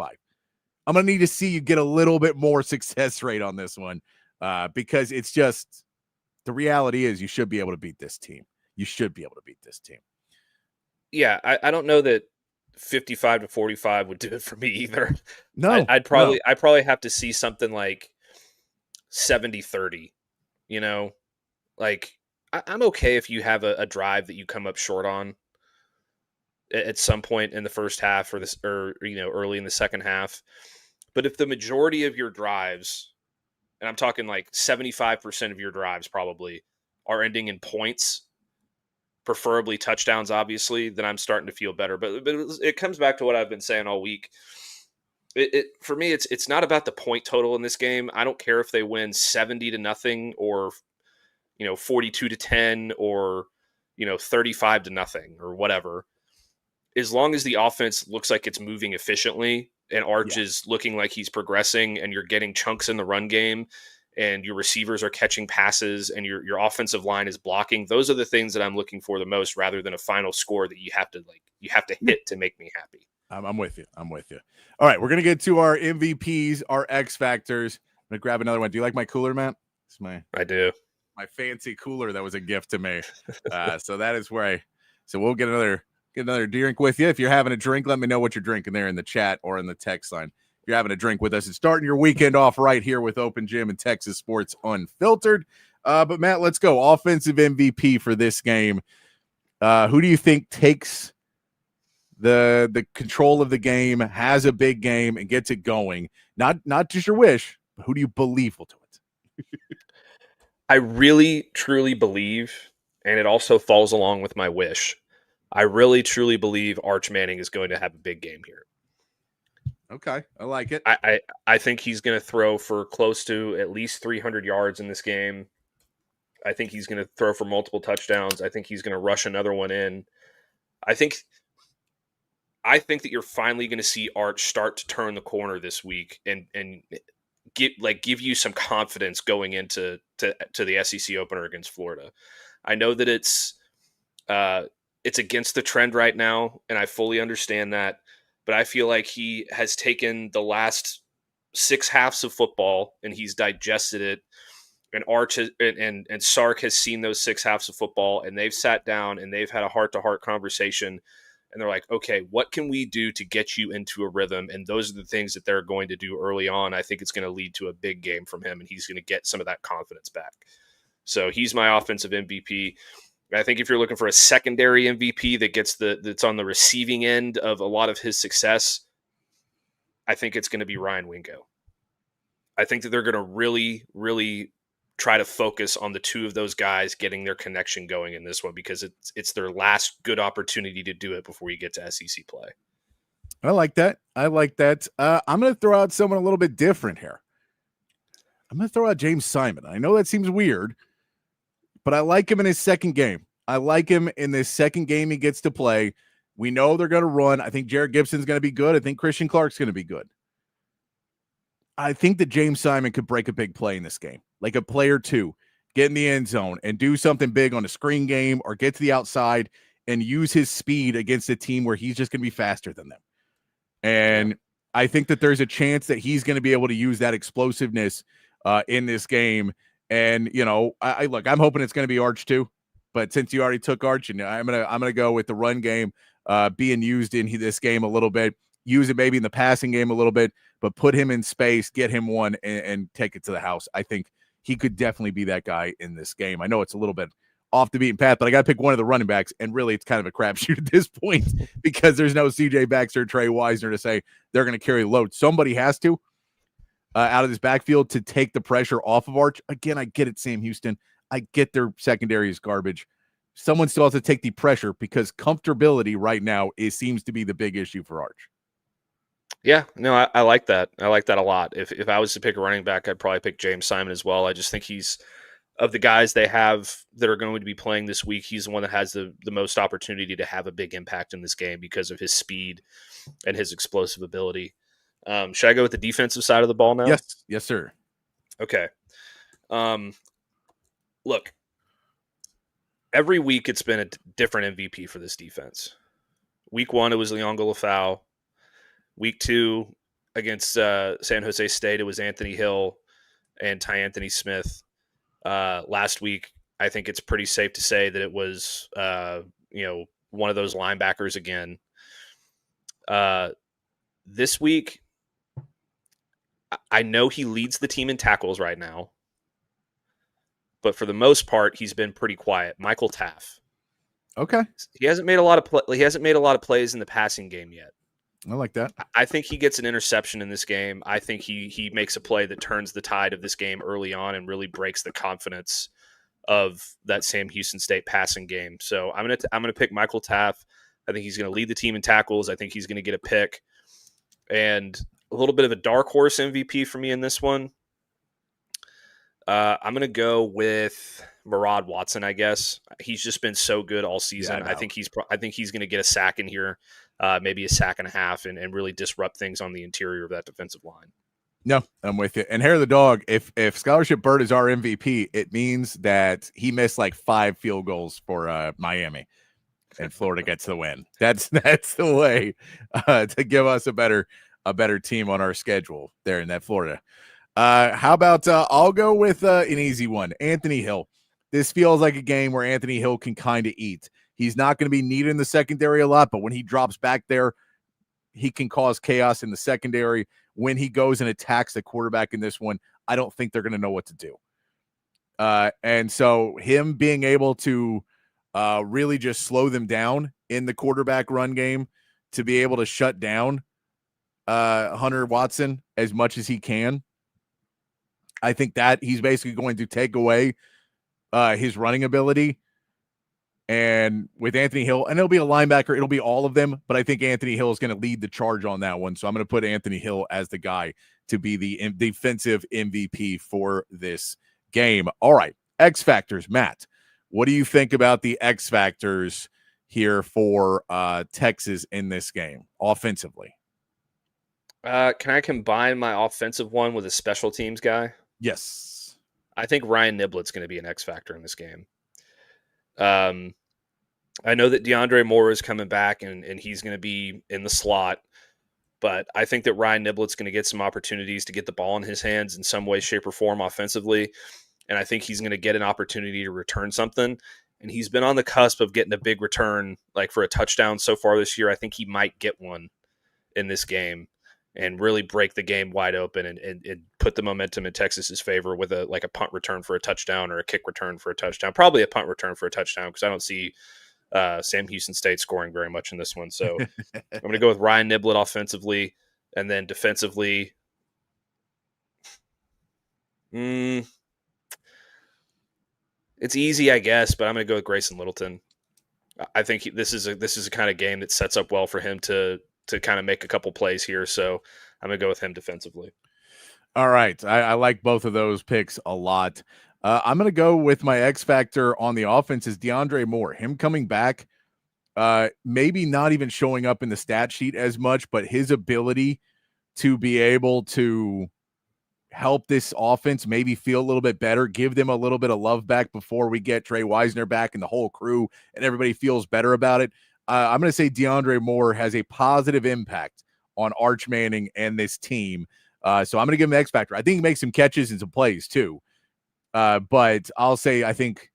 I'm going to need to see you get a little bit more success rate on this one because it's just the reality is you should be able to beat this team. You should be able to beat this team. Yeah, I don't know that 55-45 would do it for me either. No, I'd probably have to see something like 70-30, I'm okay if you have a drive that you come up short on at some point in the first half or early in the second half. But if the majority of your drives, and I'm talking like 75% of your drives probably, are ending in points, preferably touchdowns, obviously, then I'm starting to feel better. But it comes back to what I've been saying all week. For me, it's not about the point total in this game. I don't care if they win 70-0 or 42-10 or 35-0 or whatever. As long as the offense looks like it's moving efficiently and Arch is looking like he's progressing and you're getting chunks in the run game and your receivers are catching passes and your offensive line is blocking, those are the things that I'm looking for the most, rather than a final score that you have to hit to make me happy. I'm with you. All right, we're going to get to our MVPs, our X factors. I'm going to grab another one. Do you like my cooler, Matt? I do. My fancy cooler that was a gift to me. So that is where so we'll get another drink with you. If you're having a drink, let me know what you're drinking there in the chat or in the text line. If you're having a drink with us and starting your weekend off right here with Open Gym and Texas Sports Unfiltered. But Matt, let's go. Offensive MVP for this game. Who do you think takes the control of the game, has a big game, and gets it going? Not just your wish, but who do you believe will do it? I really, truly believe, and it also falls along with my wish, I really truly believe Arch Manning is going to have a big game here. Okay, I like it. I think he's going to throw for close to at least 300 yards in this game. I think he's going to throw for multiple touchdowns. I think he's going to rush another one in. I think that you're finally going to see Arch start to turn the corner this week and give you some confidence going into the SEC opener against Florida. I know that it's against the trend right now, and I fully understand that. But I feel like he has taken the last 6 halves of football and he's digested it. And Arch and Sark has seen those 6 halves of football, and they've sat down and they've had a heart-to-heart conversation. And they're like, okay, what can we do to get you into a rhythm? And those are the things that they're going to do early on. I think it's going to lead to a big game from him, and he's going to get some of that confidence back. So he's my offensive MVP. I think if you're looking for a secondary MVP that's on the receiving end of a lot of his success, I think it's going to be Ryan Wingo. I think that they're going to really, really try to focus on the two of those guys getting their connection going in this one, because it's their last good opportunity to do it before you get to SEC play. I like that. I'm going to throw out someone a little bit different here. I'm going to throw out James Simon. I know that seems weird, but I like him in his second game. I like him in this second game he gets to play. We know they're going to run. I think Jared Gibson's going to be good. I think Christian Clark's going to be good. I think that James Simon could break a big play in this game, like a play or two, get in the end zone and do something big on a screen game or get to the outside and use his speed against a team where he's just going to be faster than them. And I think that there's a chance that he's going to be able to use that explosiveness in this game. And, I'm hoping it's going to be Arch too. But since you already took Arch, and I'm gonna go with the run game being used in this game a little bit, use it maybe in the passing game a little bit, but put him in space, get him one, and take it to the house. I think he could definitely be that guy in this game. I know it's a little bit off the beaten path, but I got to pick one of the running backs, and really it's kind of a crapshoot at this point because there's no C.J. Baxter, Trey Wisner to say they're going to carry the load. Somebody has to out of this backfield to take the pressure off of Arch. Again, I get it, Sam Houston. I get their secondary is garbage. Someone still has to take the pressure because comfortability right now seems to be the big issue for Arch. Yeah, no, I like that. I like that a lot. If I was to pick a running back, I'd probably pick James Simon as well. I just think he's, of the guys they have that are going to be playing this week, he's the one that has the most opportunity to have a big impact in this game because of his speed and his explosive ability. Should I go with the defensive side of the ball now? Yes, sir. Okay. Look, every week it's been a different MVP for this defense. Week 1, it was Leongo Lafau. Week 2, against San Jose State, it was Anthony Hill and Ty Anthony Smith. Last week, I think it's pretty safe to say that it was, one of those linebackers again. This week, I know he leads the team in tackles right now, but for the most part, he's been pretty quiet. Michael Taff. Okay. He hasn't made a lot of plays in the passing game yet. I like that. I think he gets an interception in this game. I think he makes a play that turns the tide of this game early on and really breaks the confidence of that Sam Houston State passing game. So I'm gonna pick Michael Taff. I think he's gonna lead the team in tackles. I think he's gonna get a pick, and a little bit of a dark horse MVP for me in this one. I'm going to go with Murad Watson, I guess. He's just been so good all season. I think he's going to get a sack in here, maybe a sack and a half, and really disrupt things on the interior of that defensive line. No, I'm with you. And Hair of the Dog, if Scholarship Bird is our MVP, it means that he missed like 5 field goals for Miami, and Florida gets the win. That's the way to give us a better team on our schedule there in that Florida. How about I'll go with an easy one, Anthony Hill. This feels like a game where Anthony Hill can kind of eat. He's not going to be needed in the secondary a lot, but when he drops back there, he can cause chaos in the secondary. When he goes and attacks the quarterback in this one, I don't think they're going to know what to do. And so him being able to really just slow them down in the quarterback run game to be able to shut down Hunter Watson as much as he can, I think that he's basically going to take away his running ability And with Anthony Hill, and it'll be a linebacker, it'll be all of them, but I think Anthony Hill is going to lead the charge on that one. So I'm going to put Anthony Hill as the guy to be the defensive MVP for this game. All right, X factors, Matt. What do you think about the X factors here for Texas in this game offensively? Can I combine my offensive one with a special teams guy? Yes. I think Ryan Niblett's going to be an X factor in this game. I know that DeAndre Moore is coming back and he's going to be in the slot, but I think that Ryan Niblett's going to get some opportunities to get the ball in his hands in some way, shape, or form offensively. And I think he's going to get an opportunity to return something. And he's been on the cusp of getting a big return, like for a touchdown so far this year. I think he might get one in this game and really break the game wide open and put the momentum in Texas's favor with a punt return for a touchdown or a kick return for a touchdown. Probably a punt return for a touchdown because I don't see Sam Houston State scoring very much in this one. So I'm going to go with Ryan Niblett offensively, and then defensively. It's easy, I guess, but I'm going to go with Grayson Littleton. I think this is a kind of game that sets up well for him to kind of make a couple plays here. So I'm going to go with him defensively. All right. I like both of those picks a lot. I'm going to go with my X factor on the offense is DeAndre Moore. Him coming back, maybe not even showing up in the stat sheet as much, but his ability to be able to help this offense maybe feel a little bit better, give them a little bit of love back before we get Trey Wisner back and the whole crew and everybody feels better about it. I'm going to say DeAndre Moore has a positive impact on Arch Manning and this team. So I'm going to give him the X factor. I think he makes some catches and some plays too. But I'll say, I think,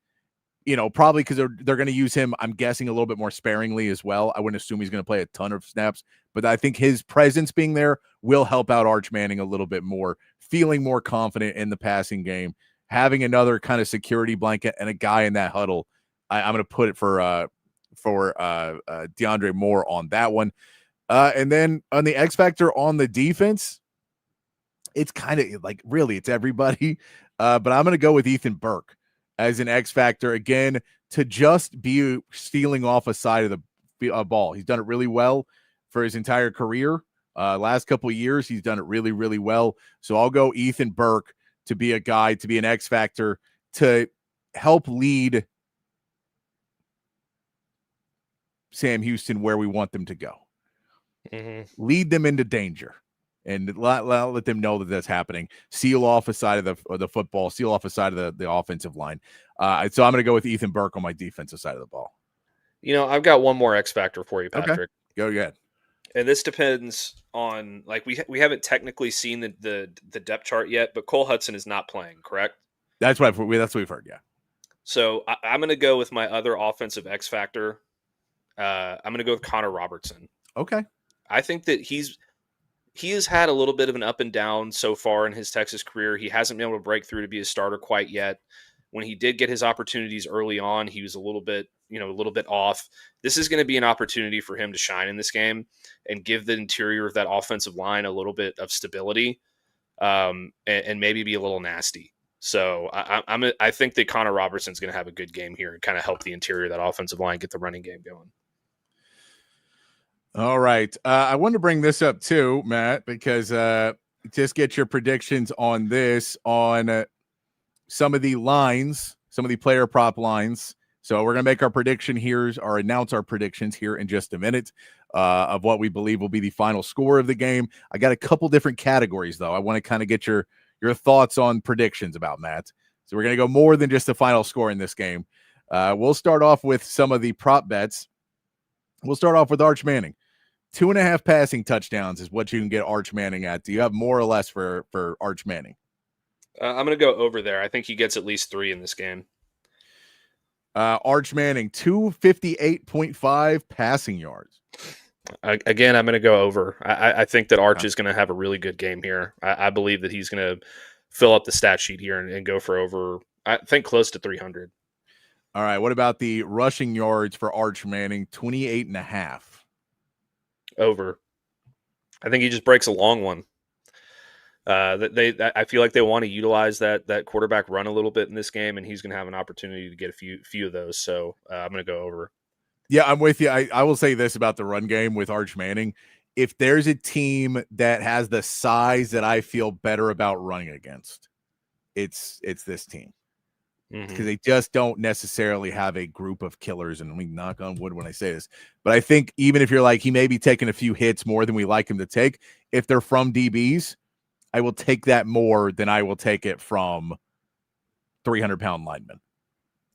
probably because they're going to use him, I'm guessing, a little bit more sparingly as well. I wouldn't assume he's going to play a ton of snaps, but I think his presence being there will help out Arch Manning a little bit more, feeling more confident in the passing game, having another kind of security blanket and a guy in that huddle. I'm going to put it for DeAndre Moore on that one. And then on the X factor on the defense, it's kind of like really it's everybody. But I'm going to go with Ethan Burke as an X factor again to just be stealing off a side of the ball. He's done it really well for his entire career. Last couple of years, he's done it really, really well. So I'll go Ethan Burke to be a guy, to be an X factor, to help lead Sam Houston where we want them to go. Mm-hmm. Lead them into danger. And let them know that that's happening. Seal off a side of the football. Seal off a side of the offensive line. So I'm going to go with Ethan Burke on my defensive side of the ball. I've got one more X factor for you, Patrick. Okay. Go ahead. And this depends on we haven't technically seen the depth chart yet, but Cole Hudson is not playing, correct? That's what we've heard. Yeah. So I'm going to go with my other offensive X factor. I'm going to go with Connor Robertson. Okay. I think that he has had a little bit of an up and down so far in his Texas career. He hasn't been able to break through to be a starter quite yet. When he did get his opportunities early on, he was a little bit off. This is going to be an opportunity for him to shine in this game and give the interior of that offensive line a little bit of stability, and maybe be a little nasty. So I think that Connor Robertson's going to have a good game here and kind of help the interior of that offensive line get the running game going. All right. I wanted to bring this up too, Matt, because just get your predictions on this, on some of the lines, some of the player prop lines. So we're going to make our prediction here or announce our predictions here in just a minute of what we believe will be the final score of the game. I got a couple different categories, though. I want to kind of get your thoughts on predictions about Matt. So we're going to go more than just the final score in this game. We'll start off with some of the prop bets. We'll start off with Arch Manning. 2.5 passing touchdowns is what you can get Arch Manning at. Do you have more or less for Arch Manning? I'm going to go over there. I think he gets at least 3 in this game. Arch Manning, 258.5 passing yards. Again, I'm going to go over. I think that Arch is going to have a really good game here. I believe that he's going to fill up the stat sheet here and go for over, I think, close to 300. All right. What about the rushing yards for Arch Manning? 28.5. Over. I think he just breaks a long one. I feel like they want to utilize that quarterback run a little bit in this game, and he's going to have an opportunity to get a few of those. So I'm going to go over. Yeah, I'm with you. I will say this about the run game with Arch Manning. If there's a team that has the size that I feel better about running against, it's this team. Because they just don't necessarily have a group of killers, and we knock on wood when I say this, but I think even if you're like, he may be taking a few hits more than we like him to take, if they're from DBs, I will take that more than I will take it from 300-pound linemen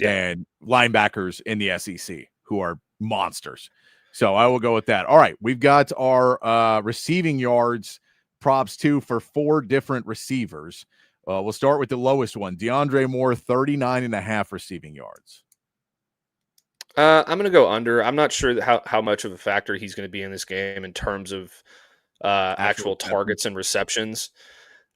and linebackers in the SEC who are monsters. So I will go with that. All right, we've got our receiving yards props too for 4 different receivers. We'll start with the lowest one. DeAndre Moore, 39.5 receiving yards. I'm going to go under. I'm not sure how much of a factor he's going to be in this game in terms of actual targets and receptions.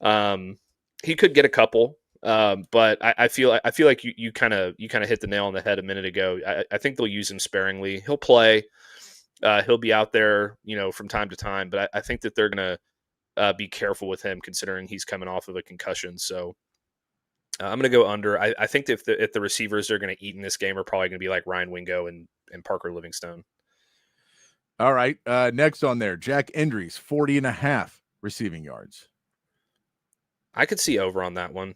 He could get a couple, but I feel like you kind of hit the nail on the head a minute ago. I think they'll use him sparingly. He'll play. He'll be out there, from time to time. But I think that they're going to be careful with him, considering he's coming off of a concussion. So I'm going to go under. I think if the receivers are going to eat in this game are probably going to be like Ryan Wingo and Parker Livingstone. All right. Next on there, Jack Endries, 40.5 receiving yards. I could see over on that one.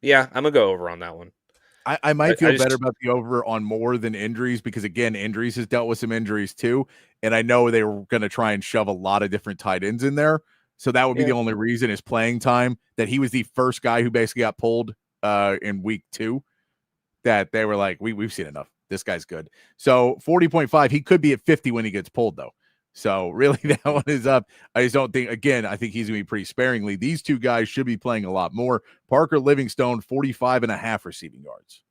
Yeah, I'm going to go over on that one. I might feel better about the over on Moore than Endries because, again, Endries has dealt with some injuries too. And I know they were going to try and shove a lot of different tight ends in there. So that would be the only reason is playing time, that he was the first guy who basically got pulled in week 2, that they were like, we've seen enough. This guy's good. So 40.5, he could be at 50 when he gets pulled, though. So really that one is up. I just don't think, again, I think he's going to be pretty sparingly. These two guys should be playing a lot more. Parker Livingstone, 45.5 receiving yards.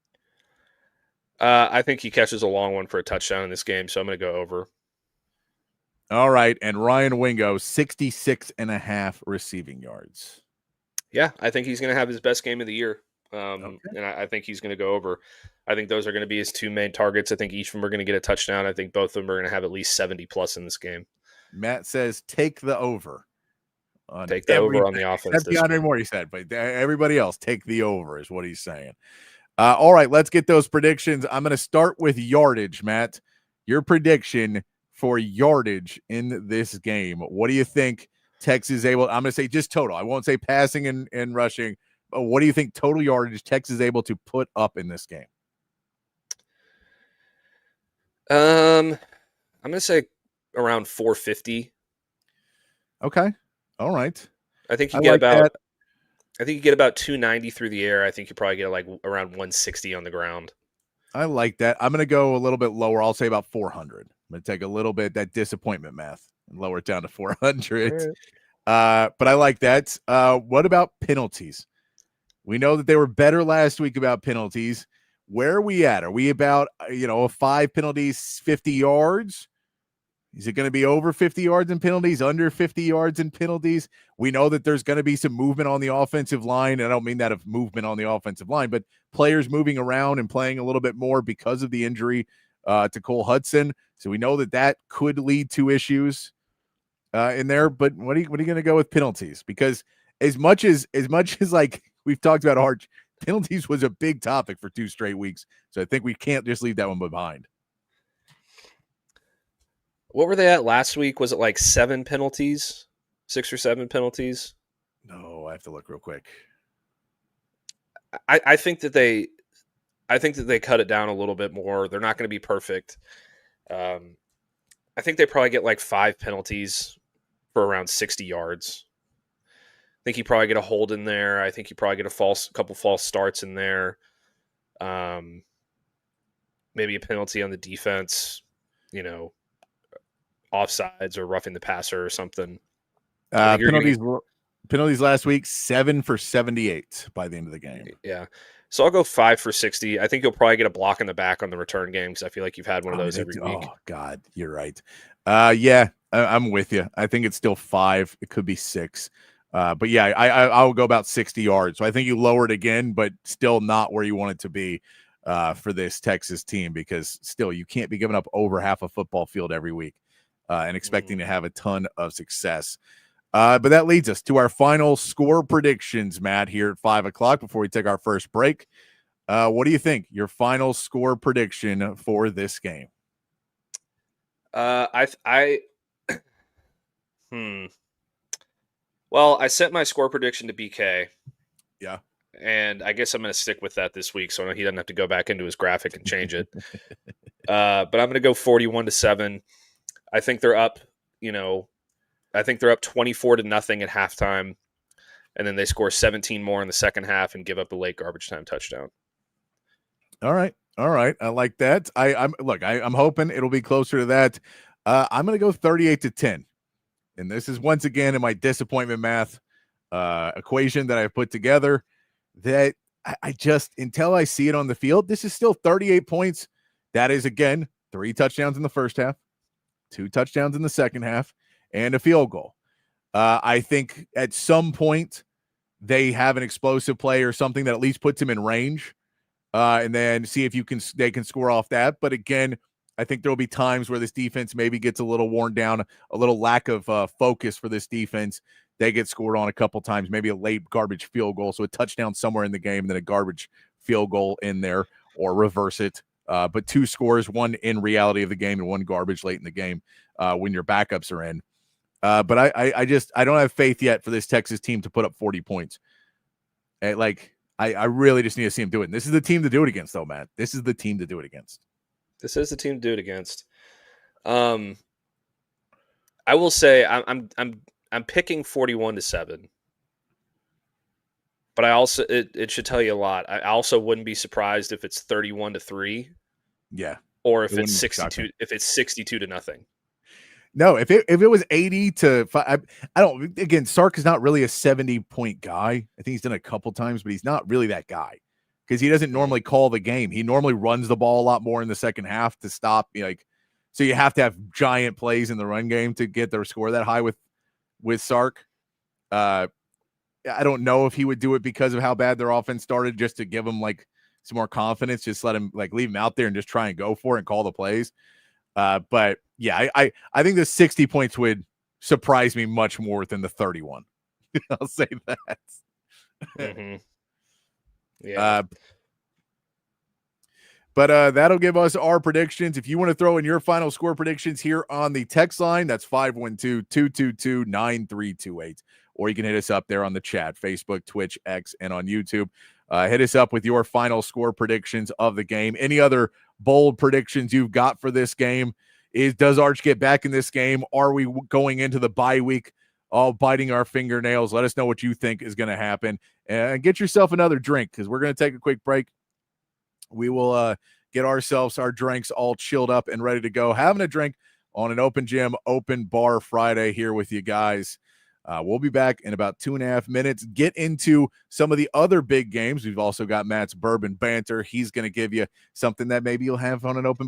I think he catches a long one for a touchdown in this game, so I'm going to go over. All right, and Ryan Wingo, 66.5 receiving yards. Yeah, I think he's going to have his best game of the year, and I think he's going to go over. I think those are going to be his 2 main targets. I think each of them are going to get a touchdown. I think both of them are going to have at least 70-plus in this game. Matt says take the over. Take the over on the offense. That's DeAndre Moore, he said, but everybody else, take the over is what he's saying. All right, let's get those predictions. I'm going to start with yardage, Matt. Your prediction for yardage in this game. What do you think Texas is able? I'm going to say just total. I won't say passing and rushing. But what do you think total yardage Texas is able to put up in this game? I'm going to say around 450. Okay. All right. I think you get about 290 through the air. I think you probably get like around 160 on the ground. I like that. I'm going to go a little bit lower. I'll say about 400. I'm going to take a little bit that disappointment math and lower it down to 400. Right. But I like that. What about penalties? We know that they were better last week about penalties. Where are we at? Are we about, 5 penalties, 50 yards? Is it going to be over 50 yards in penalties, under 50 yards in penalties? We know that there's going to be some movement on the offensive line. And I don't mean that of movement on the offensive line, but players moving around and playing a little bit more because of the injury to Cole Hudson. So we know that could lead to issues in there. But what are you going to go with penalties? Because as much as like we've talked about Arch, penalties was a big topic for 2 straight weeks. So I think we can't just leave that one behind. What were they at last week? Was it like 7 penalties? 6 or 7 penalties? No, I have to look real quick. I think that they cut it down a little bit more. They're not going to be perfect. I think they probably get like 5 penalties for around 60 yards. I think you probably get a hold in there. I think you probably get a couple false starts in there. Maybe a penalty on the defense, offsides or roughing the passer or something. Penalties last week, 7 for 78 by the end of the game. Yeah. So I'll go 5 for 60. I think you'll probably get a block in the back on the return game because I feel like you've had one of those every week. Oh, God, you're right. Yeah, I'm with you. I think it's still 5. It could be 6. But yeah, I'll go about 60 yards. So I think you lowered again, but still not where you want it to be for this Texas team, because still you can't be giving up over half a football field every week and expecting to have a ton of success. But that leads us to our final score predictions, Matt, here at 5 o'clock before we take our first break. What do you think? Your final score prediction for this game? Well, I sent my score prediction to BK. Yeah. And I guess I'm going to stick with that this week so he doesn't have to go back into his graphic and change it. But I'm going to go 41-7. I think they're up, I think they're up 24-0 at halftime. And then they score 17 more in the second half and give up a late garbage time touchdown. All right. I like that. I'm hoping it'll be closer to that. I'm going to go 38-10. And this is once again in my disappointment math equation that I put together, that I just, until I see it on the field, this is still 38 points. That is, again, 3 touchdowns in the first half, 2 touchdowns in the second half, and a field goal. I think at some point they have an explosive play or something that at least puts him in range, and then see if they can score off that. But again, I think there will be times where this defense maybe gets a little worn down, a little lack of focus for this defense. They get scored on a couple times, maybe a late garbage field goal, so a touchdown somewhere in the game, and then a garbage field goal in there, or reverse it. But 2 scores, 1 in reality of the game and 1 garbage late in the game when your backups are in. But I don't have faith yet for this Texas team to put up 40 points. I really just need to see them do it. And this is the team to do it against, though, Matt. This is the team to do it against. This is the team to do it against. I will say I'm picking 41-7. But I also it should tell you a lot. I also wouldn't be surprised if it's 31-3. Yeah. Or if it's 62-0. No, if it was 80-5, I don't. Again, Sark is not really a 70-point guy. I think he's done it a couple times, but he's not really that guy because he doesn't normally call the game. He normally runs the ball a lot more in the second half to stop. So you have to have giant plays in the run game to get their score that high with Sark. I don't know if he would do it because of how bad their offense started, just to give him some more confidence. Just let him leave him out there and just try and go for it and call the plays. But yeah, I think the 60 points would surprise me much more than the 31. I'll say that. Mm-hmm. Yeah. But that'll give us our predictions. If you want to throw in your final score predictions here on the text line, that's 512-222-9328. Or you can hit us up there on the chat, Facebook, Twitch, X, and on YouTube. Hit us up with your final score predictions of the game. Any other bold predictions you've got for this game? Does Arch get back in this game? Are we going into the bye week all biting our fingernails? Let us know what you think is going to happen. And get yourself another drink, because we're going to take a quick break. We will get ourselves our drinks all chilled up and ready to go. Having a drink on an open gym, open bar Friday here with you guys. We'll be back in about 2.5 minutes. Get into some of the other big games. We've also got Matt's Bourbon Banter. He's going to give you something that maybe you'll have on an open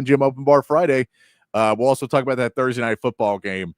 gym, open bar Friday. We'll also talk about that Thursday night football game.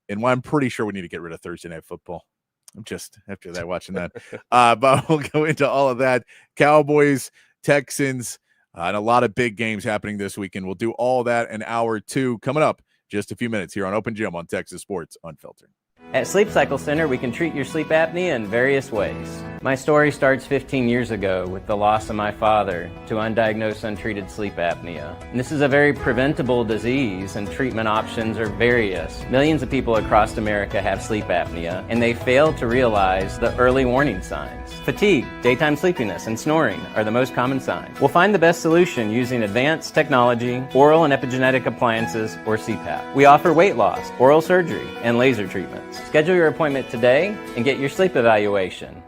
And I'm pretty sure we need to get rid of Thursday night football. I'm just after that watching that. But we'll go into all of that. Cowboys, Texans, and a lot of big games happening this weekend. We'll do all that in hour 2 coming up just a few minutes here on Open Gym on Texas Sports Unfiltered. At Sleep Cycle Center, we can treat your sleep apnea in various ways. My story starts 15 years ago with the loss of my father to undiagnosed untreated sleep apnea. And this is a very preventable disease, and treatment options are various. Millions of people across America have sleep apnea, and they fail to realize the early warning signs. Fatigue, daytime sleepiness, and snoring are the most common signs. We'll find the best solution using advanced technology, oral and epigenetic appliances, or CPAP. We offer weight loss, oral surgery, and laser treatments. Schedule your appointment today and get your sleep evaluation.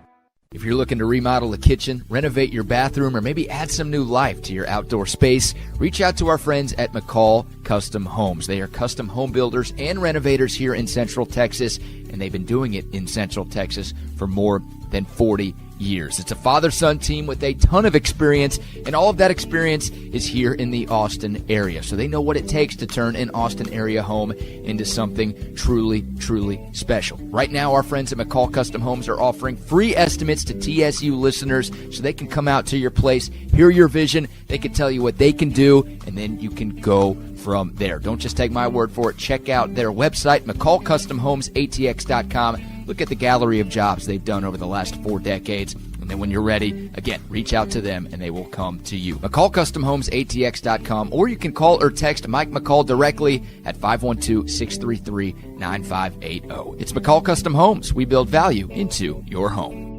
If you're looking to remodel a kitchen, renovate your bathroom, or maybe add some new life to your outdoor space, reach out to our friends at McCall Custom Homes. They are custom home builders and renovators here in Central Texas, and they've been doing it in Central Texas for more than 40 years. It's a father-son team with a ton of experience, and all of that experience is here in the Austin area. So they know what it takes to turn an Austin area home into something truly, truly special. Right now, our friends at McCall Custom Homes are offering free estimates to TSU listeners so they can come out to your place, hear your vision, they can tell you what they can do, and then you can go from there. Don't just take my word for it. Check out their website, McCallCustomHomesATX.com. Look at the gallery of jobs they've done over the last 4 decades. And then when you're ready, again, reach out to them and they will come to you. McCallCustomHomesATX.com, or you can call or text Mike McCall directly at 512-633-9580. It's McCall Custom Homes. We build value into your home.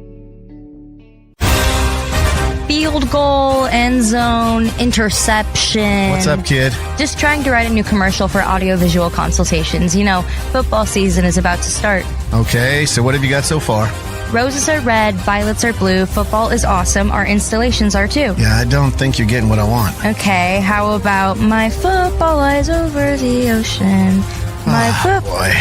Field goal, end zone, interception. What's up, kid? Just trying to write a new commercial for audiovisual consultations. You know, football season is about to start. Okay, so what have you got so far? Roses are red, violets are blue. Football is awesome. Our installations are too. Yeah, I don't think you're getting what I want. Okay, how about my football lies over the ocean? My Boy.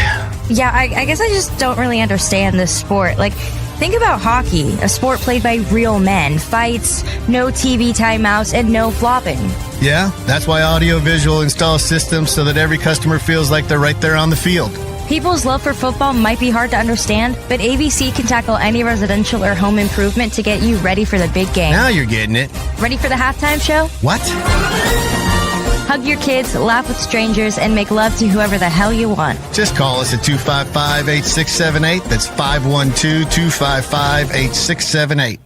Yeah, I guess I just don't really understand this sport. Like, think about hockey, a sport played by real men. Fights, no TV timeouts, and no flopping. Yeah, that's why Audiovisual installs systems so that every customer feels like they're right there on the field. People's love for football might be hard to understand, but ABC can tackle any residential or home improvement to get you ready for the big game. Now you're getting it. Ready for the halftime show? What? Hug your kids, laugh with strangers, and make love to whoever the hell you want. Just call us at 255-8678. That's 512-255-8678.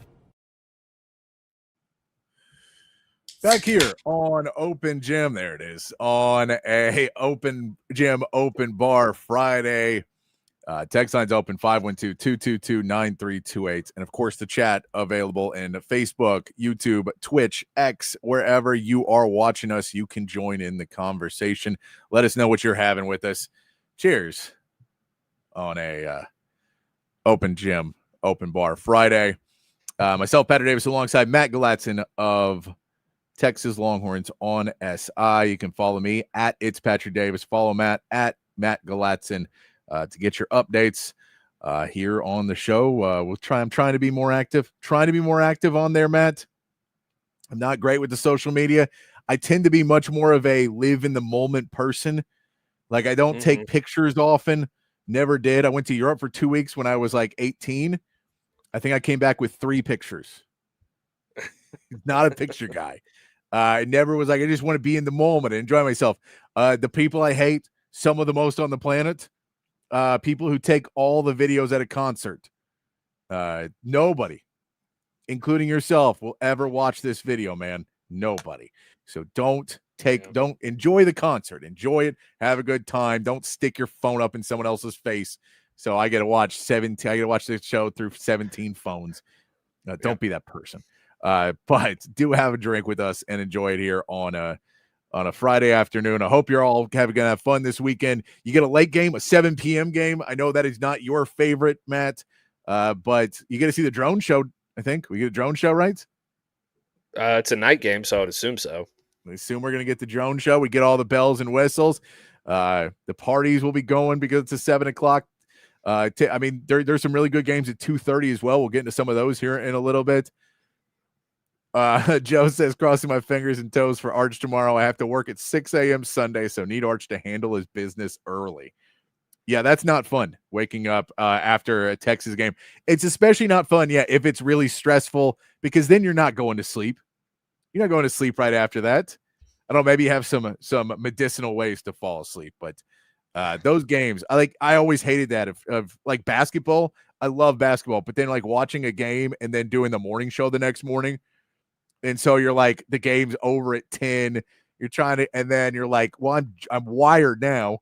Back here on Open Gym, there it is, on a Open Gym Open Bar Friday. Text line's open, 512-222-9328. And, of course, the chat available in Facebook, YouTube, Twitch, X, wherever you are watching us, you can join in the conversation. Let us know what you're having with us. Cheers on a Open Gym Open Bar Friday. Myself, Patrick Davis, alongside Matt Galatzan of Texas Longhorns on SI. You can follow me at It's Patrick Davis. Follow Matt at Matt Galatzan to get your updates here on the show. I'm trying to be more active. Trying to be more active on there, Matt. I'm not great with the social media. I tend to be much more of a live in the moment person. Like, I don't take pictures often. Never did. I went to Europe for 2 weeks when I was like 18. I think I came back with 3 pictures. Not a picture guy. I never was like, I just want to be in the moment and enjoy myself. The people I hate, some of the most on the planet, people who take all the videos at a concert. Nobody, including yourself, will ever watch this video, man. Nobody. So don't enjoy the concert. Enjoy it. Have a good time. Don't stick your phone up in someone else's face. So I got to watch this show through 17 phones. Don't be that person. But do have a drink with us and enjoy it here on a Friday afternoon. I hope you're all going to have fun this weekend. You get a late game, a 7 p.m. game. I know that is not your favorite, Matt, but you get to see the drone show, I think. We get a drone show, right? It's a night game, so I would assume so. I assume we're going to get the drone show. We get all the bells and whistles. The parties will be going because it's a 7 o'clock. There's some really good games at 2:30 as well. We'll get into some of those here in a little bit. Joe says, crossing my fingers and toes for Arch tomorrow. I have to work at 6 a.m. Sunday, so need Arch to handle his business early. Yeah, that's not fun, waking up after a Texas game. It's especially not fun, if it's really stressful, because then you're not going to sleep. You're not going to sleep right after that. I don't know, maybe you have some medicinal ways to fall asleep, but those games, I always hated that of like basketball. I love basketball, but then like watching a game and then doing the morning show the next morning. And so you're like, the game's over at 10. You're trying to, and then you're like, well, I'm wired now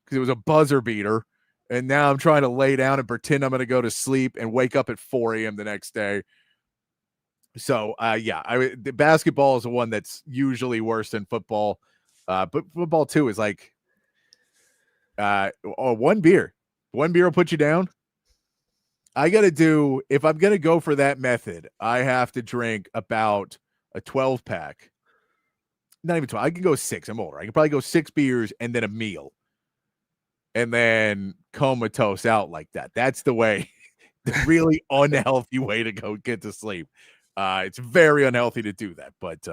because it was a buzzer beater. And now I'm trying to lay down and pretend I'm going to go to sleep and wake up at 4 a.m. the next day. So, the basketball is the one that's usually worse than football. But football, too, is like one beer. One beer will put you down. I got to do, if I'm going to go for that method, I have to drink about a 12-pack. Not even 12. I can go 6. I'm older. I can probably go 6 beers and then a meal. And then comatose out like that. That's the way, the really unhealthy way to go get to sleep. It's very unhealthy to do that, but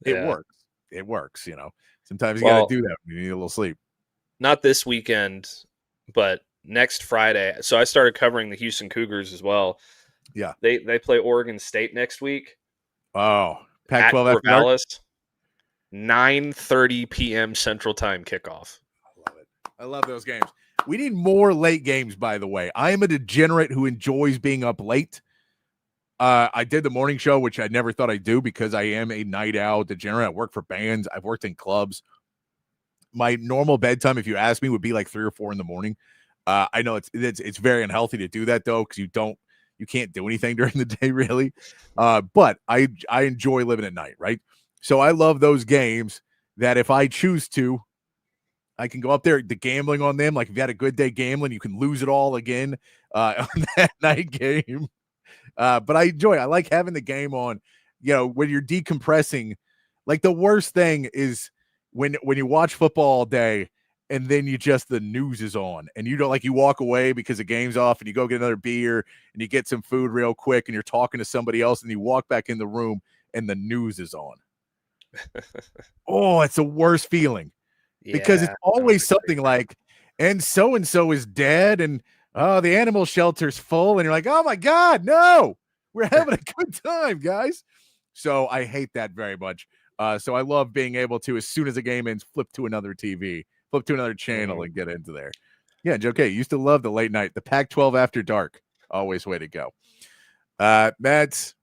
it works. It works, Sometimes you got to do that when you need a little sleep. Not this weekend, but next Friday. So I started covering the Houston Cougars as well. Yeah. They play Oregon State next week. Oh, Pac-12 after dark? 9:30 p.m. Central Time kickoff. I love it. I love those games. We need more late games, by the way. I am a degenerate who enjoys being up late. I did the morning show, which I never thought I'd do because I am a night owl degenerate. I work for bands. I've worked in clubs. My normal bedtime, if you ask me, would be like 3 or 4 in the morning. I know it's very unhealthy to do that though, because you can't do anything during the day really. But I enjoy living at night, right? So I love those games that if I choose to, I can go up there, the gambling on them. Like if you had a good day gambling, you can lose it all again on that night game. But I like having the game on, when you're decompressing. Like the worst thing is when you watch football all day and then the news is on and you walk away because the game's off and you go get another beer and you get some food real quick and you're talking to somebody else and you walk back in the room and the news is on. Oh, it's the worst feeling because it's always something like, and so is dead and the animal shelter's full and you're like, oh my God, no, we're having a good time, guys. So I hate that very much. So I love being able to, as soon as the game ends, flip to another TV, flip to another channel and get into there. Yeah, Joe K, used to love the late night, the Pac-12 after dark. Always way to go. Matt,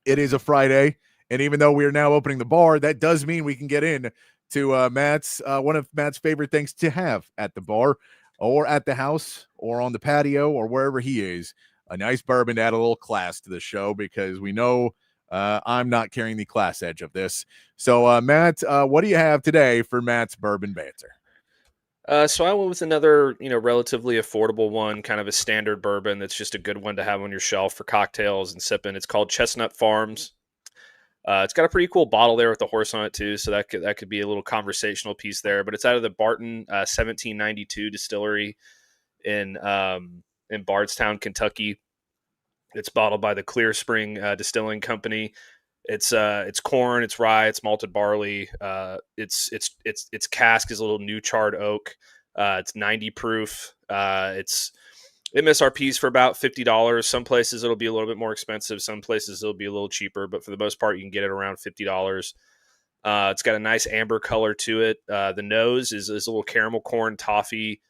it is a Friday, and even though we are now opening the bar, that does mean we can get in to Matt's one of Matt's favorite things to have at the bar or at the house or on the patio or wherever he is, a nice bourbon to add a little class to the show because we know I'm not carrying the class edge of this. So, Matt, what do you have today for Matt's Bourbon Banter? So I went with another, relatively affordable one, kind of a standard bourbon that's just a good one to have on your shelf for cocktails and sipping. It's called Chestnut Farms. It's got a pretty cool bottle there with the horse on it too, so that could be a little conversational piece there. But it's out of the Barton 1792 distillery in Bardstown, Kentucky. It's bottled by the Clear Spring Distilling Company. It's corn, it's rye, it's malted barley. Its cask is a little new charred oak. It's 90 proof. Its MSRP's for about $50. Some places it'll be a little bit more expensive. Some places it'll be a little cheaper, but for the most part, you can get it around $50. It's got a nice amber color to it. The nose is a little caramel corn toffee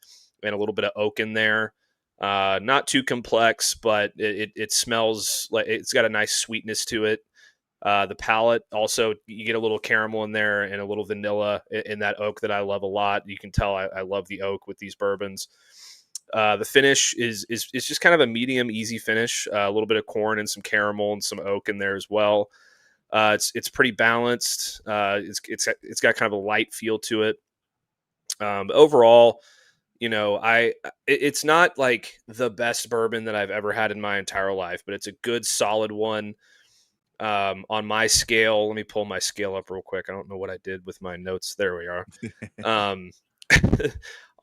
and a little bit of oak in there. Not too complex, but it smells like it's got a nice sweetness to it. The palate also, you get a little caramel in there and a little vanilla in that oak that I love a lot. You can tell I love the oak with these bourbons. The finish is just kind of a medium, easy finish. A little bit of corn and some caramel and some oak in there as well. It's pretty balanced. It's got kind of a light feel to it. Overall, it's not like the best bourbon that I've ever had in my entire life, but it's a good, solid one. On my scale, let me pull my scale up real quick. I don't know what I did with my notes. There we are.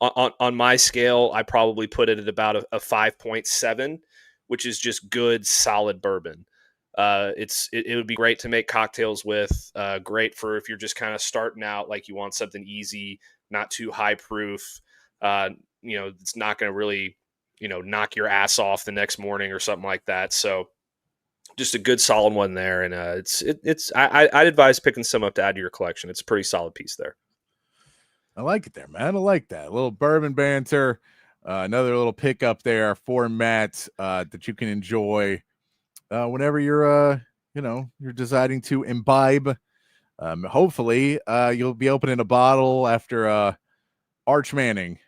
On my scale, I probably put it at about a 5.7, which is just good, solid bourbon. It would be great to make cocktails with, great for if you're just kind of starting out, like you want something easy, not too high proof. It's not going to really, knock your ass off the next morning or something like that. So just a good solid one there. And I'd advise picking some up to add to your collection. It's a pretty solid piece there. I like it there, man. I like that. A little bourbon banter. Another little pickup there for Matt that you can enjoy whenever you're deciding to imbibe. Hopefully you'll be opening a bottle after Arch Manning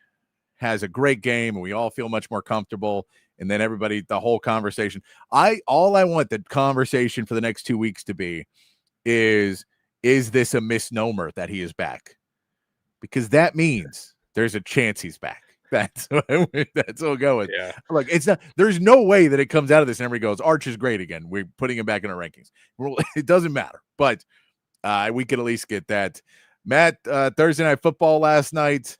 has a great game and we all feel much more comfortable. And then the whole conversation. All I want the conversation for the next 2 weeks to be is this a misnomer that he is back? Because that means there's a chance he's back. That's what we'll go with. Yeah. Like there's no way that it comes out of this and everybody goes, Arch is great again. We're putting him back in our rankings. It doesn't matter, but we could at least get that. Matt, Thursday Night Football last night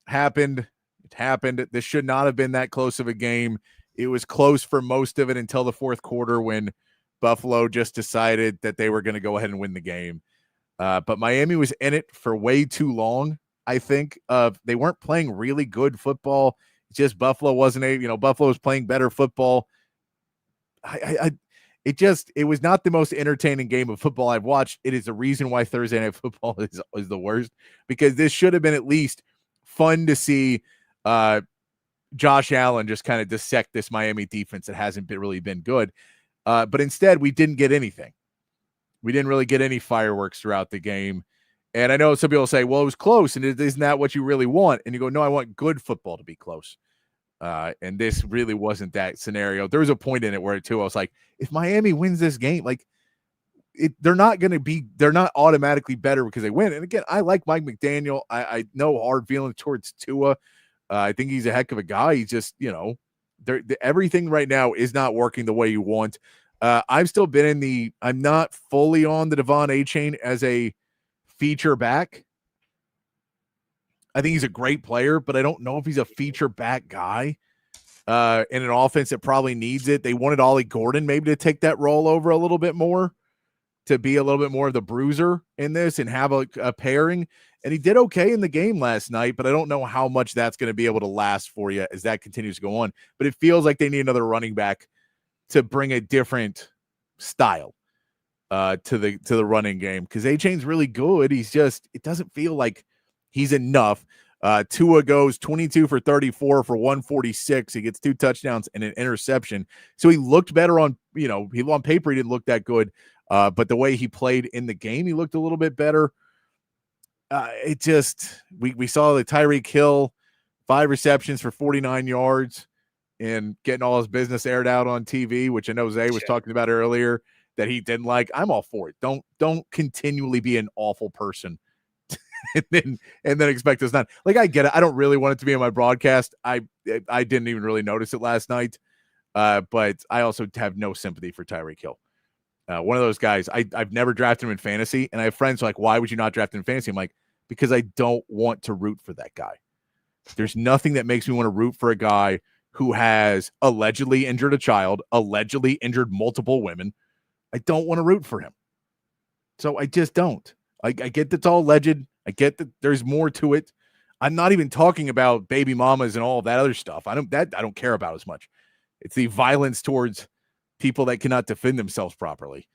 happened. It happened. This should not have been that close of a game. It was close for most of it until the fourth quarter when Buffalo just decided that they were going to go ahead and win the game. But Miami was in it for way too long. I think they weren't playing really good football. It's just Buffalo wasn't Buffalo was playing better football. it was not the most entertaining game of football I've watched. It is the reason why Thursday Night Football is the worst, because this should have been at least fun to see Josh Allen just kind of dissect this Miami defense that hasn't really been good. But instead, we didn't get anything. We didn't really get any fireworks throughout the game. And I know some people say, well, it was close, and isn't that what you really want? And you go, no, I want good football to be close. And this really wasn't that scenario. There was a point in it where, too, I was like, if Miami wins this game, like, they're not automatically better because they win. And again, I like Mike McDaniel. I know hard feelings towards Tua. I think he's a heck of a guy. He's just, everything right now is not working the way you want. I've still been I'm not fully on the Devon A-Chain as a feature back. I think he's a great player, but I don't know if he's a feature back guy in an offense that probably needs it. They wanted Ollie Gordon maybe to take that role over a little bit more, to be a little bit more of the bruiser in this and have a pairing. And he did okay in the game last night, but I don't know how much that's going to be able to last for you as that continues to go on. But it feels like they need another running back to bring a different style to the running game, because A-Chain's really good. It doesn't feel like he's enough. Tua goes 22 for 34 for 146. He gets 2 touchdowns and an interception. So he looked better on paper. He didn't look that good. But the way he played in the game, he looked a little bit better. We saw the Tyreek Hill 5 receptions for 49 yards and getting all his business aired out on TV, which I know Zay was talking about earlier that he didn't like. I'm all for it. Don't continually be an awful person and then expect us not. Like, I get it. I don't really want it to be in my broadcast. I didn't even really notice it last night. But I also have no sympathy for Tyreek Hill. One of those guys, I've never drafted him in fantasy, and I have friends like, why would you not draft him in fantasy? I'm like, because I don't want to root for that guy. There's nothing that makes me want to root for a guy who has allegedly injured a child, allegedly injured multiple women. I don't want to root for him. So I just don't. I get that's all alleged. I get that there's more to it. I'm not even talking about baby mamas and all of that other stuff. I don't care about as much. It's the violence towards people that cannot defend themselves properly.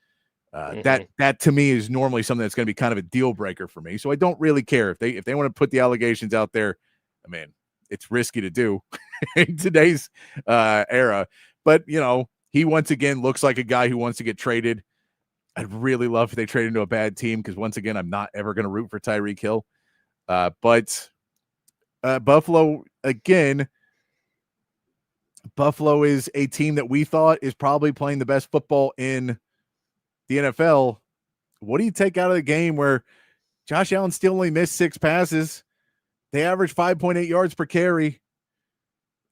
That to me is normally something that's going to be kind of a deal breaker for me. So I don't really care if they want to put the allegations out there. I mean, it's risky to do in today's era. But he once again looks like a guy who wants to get traded. I'd really love if they trade into a bad team, because once again, I'm not ever going to root for Tyreek Hill. But Buffalo again. Buffalo is a team that we thought is probably playing the best football in the NFL. What do you take out of the game where Josh Allen still only missed 6 passes? They averaged 5.8 yards per carry.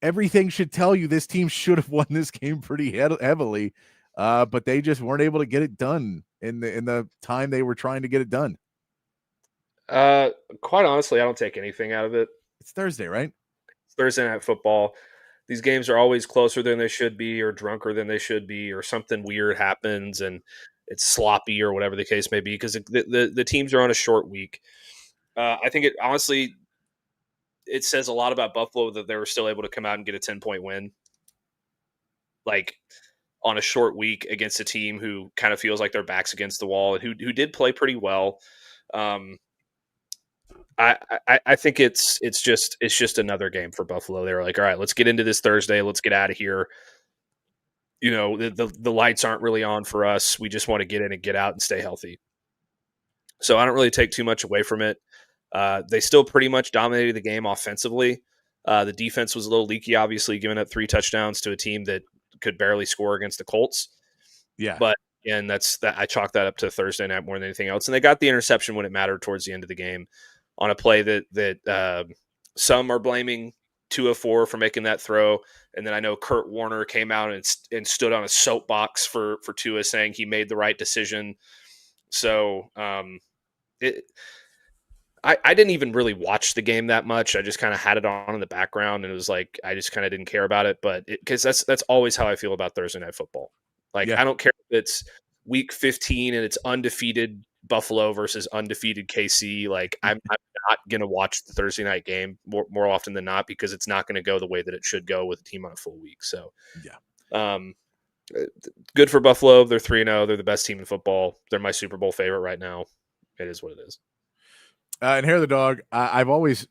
Everything should tell you this team should have won this game pretty heavily, but they just weren't able to get it done in the time they were trying to get it done. Quite honestly, I don't take anything out of it. It's Thursday, right? It's Thursday Night Football. These games are always closer than they should be, or drunker than they should be, or something weird happens and it's sloppy or whatever the case may be, because the teams are on a short week. I think it says a lot about Buffalo that they were still able to come out and get a 10-point win, like on a short week against a team who kind of feels like their back's against the wall and who did play pretty well. I think it's just another game for Buffalo. They were like, all right, let's get into this Thursday. Let's get out of here. The lights aren't really on for us. We just want to get in and get out and stay healthy. So I don't really take too much away from it. They still pretty much dominated the game offensively. The defense was a little leaky, obviously, giving up 3 touchdowns to a team that could barely score against the Colts. Yeah. But again, I chalk that up to Thursday night more than anything else. And they got the interception when it mattered towards the end of the game, on a play that some are blaming Tua for making that throw. And then I know Kurt Warner came out and stood on a soapbox for Tua, saying he made the right decision. So I didn't even really watch the game that much. I just kind of had it on in the background, and it was like I just kind of didn't care about it. But because that's always how I feel about Thursday Night Football. Like, I don't care if it's week 15 and it's undefeated Buffalo versus undefeated KC. Like, I'm not going to watch the Thursday night game more often than not, because it's not going to go the way that it should go with a team on a full week. So, Good for Buffalo. They're 3-0. They're the best team in football. They're my Super Bowl favorite right now. It is what it is. And Hair the Dog,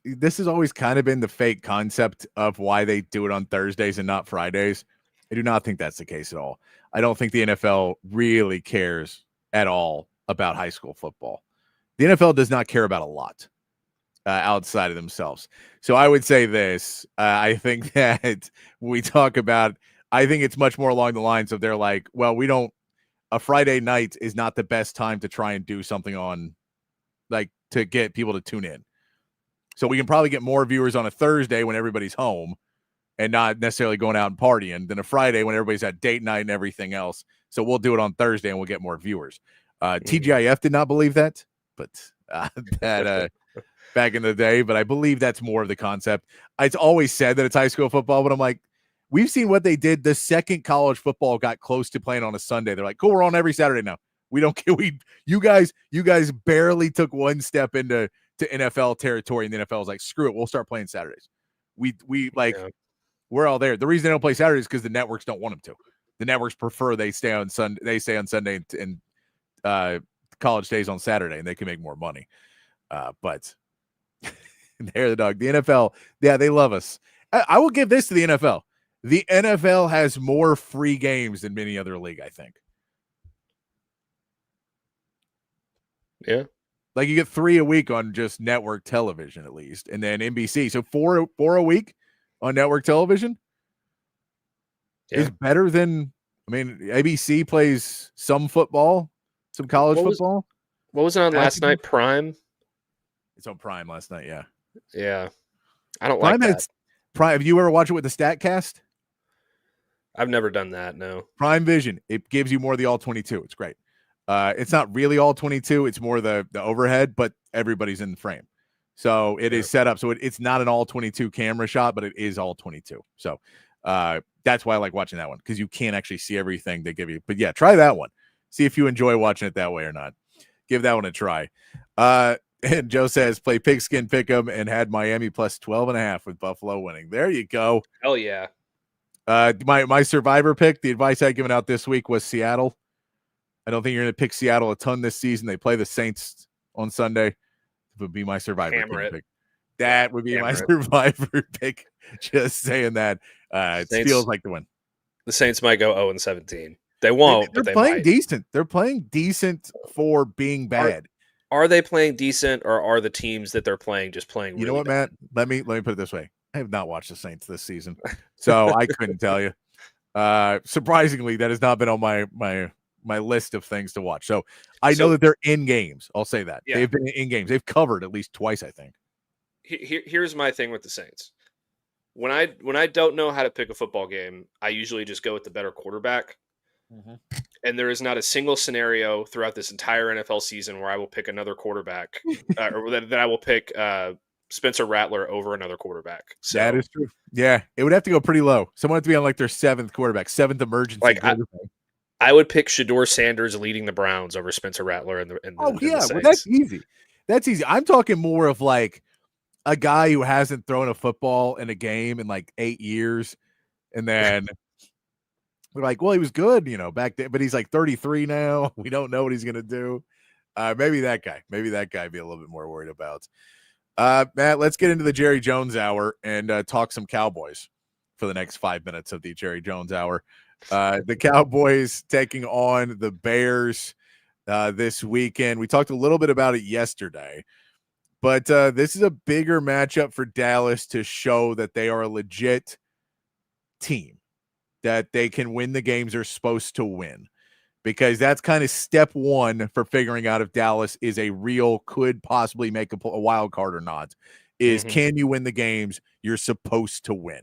this has always kind of been the fake concept of why they do it on Thursdays and not Fridays. I do not think that's the case at all. I don't think the NFL really cares at all about high school football. The NFL does not care about a lot outside of themselves. So I would say this. I think that we talk about, I think it's much more along the lines of they're like, well, a Friday night is not the best time to try and do something on, like, to get people to tune in. So we can probably get more viewers on a Thursday when everybody's home and not necessarily going out and partying than a Friday when everybody's at date night and everything else. So we'll do it on Thursday and we'll get more viewers. TGIF did not believe that, but back in the day, but I believe that's more of the concept. It's always said that it's high school football, but I'm like, we've seen what they did the second college football got close to playing on a Sunday. They're like, cool, we're on every Saturday now. We don't care. You guys barely took one step into NFL territory, and the NFL is like, screw it, we'll start playing Saturdays. We're all there. The reason they don't play Saturdays is because the networks don't want them to. The networks prefer they stay on Sunday. They stay on Sunday and college stays on Saturday, and they can make more money. But Hair the Dog, the NFL, yeah, they love us. I will give this to the NFL. The NFL has more free games than many other league, I think. Yeah. Like you get 3 a week on just network television at least. And then NBC. So four a week on network television is better than, ABC plays some football, some college football. What was it on last night? Prime? It's on Prime last night, yeah. Yeah. I don't Prime like that. Prime, have you ever watched it with the StatCast? I've never done that, no. Prime Vision. It gives you more of the all 22. It's great. It's not really all 22. It's more the overhead, but everybody's in the frame. So it is set up. So it's not an all 22 camera shot, but it is all 22. So that's why I like watching that one, because you can't actually see everything they give you. But yeah, try that one. See if you enjoy watching it that way or not. Give that one a try. And Joe says, play pigskin pick'em and had Miami plus 12.5 with Buffalo winning. There you go. Hell yeah. My survivor pick, the advice I'd given out this week was Seattle. I don't think you're going to pick Seattle a ton this season. They play the Saints on Sunday. It would be my survivor pick. That would be my survivor pick. Just saying that. It feels like the win. The Saints might go 0-17. They won't, They're but they playing might. decent. They're playing decent for being bad. Are they playing decent, or are the teams that they're playing just playing really You know what, bad? Matt? Let me put it this way. I have not watched the Saints this season, so I couldn't tell you. Surprisingly, that has not been on my list of things to watch. So I know that they're in games. I'll say that. Yeah. They've been in games. They've covered at least twice, I think. Here's my thing with the Saints. When I don't know how to pick a football game, I usually just go with the better quarterback. Mm-hmm. And there is not a single scenario throughout this entire NFL season where I will pick another quarterback or that I will pick Spencer Rattler over another quarterback. So, that is true. Yeah, it would have to go pretty low. Someone have to be on like their seventh quarterback, emergency quarterback. I would pick Shedeur Sanders leading the Browns over Spencer Rattler in the Saints. Well, that's easy. That's easy. I'm talking more of like a guy who hasn't thrown a football in a game in like 8 years, and then we're like, well, he was good, back then, but he's like 33 now. We don't know what he's gonna do. Maybe that guy. Maybe that guy be a little bit more worried about. Matt, let's get into the Jerry Jones hour and talk some Cowboys for the next 5 minutes of the Jerry Jones hour. The Cowboys taking on the Bears this weekend. We talked a little bit about it yesterday, but this is a bigger matchup for Dallas to show that they are a legit team, that they can win the games they're supposed to win, because that's kind of step one for figuring out if Dallas is a real, could possibly make a wild card or not, is can you win the games you're supposed to win?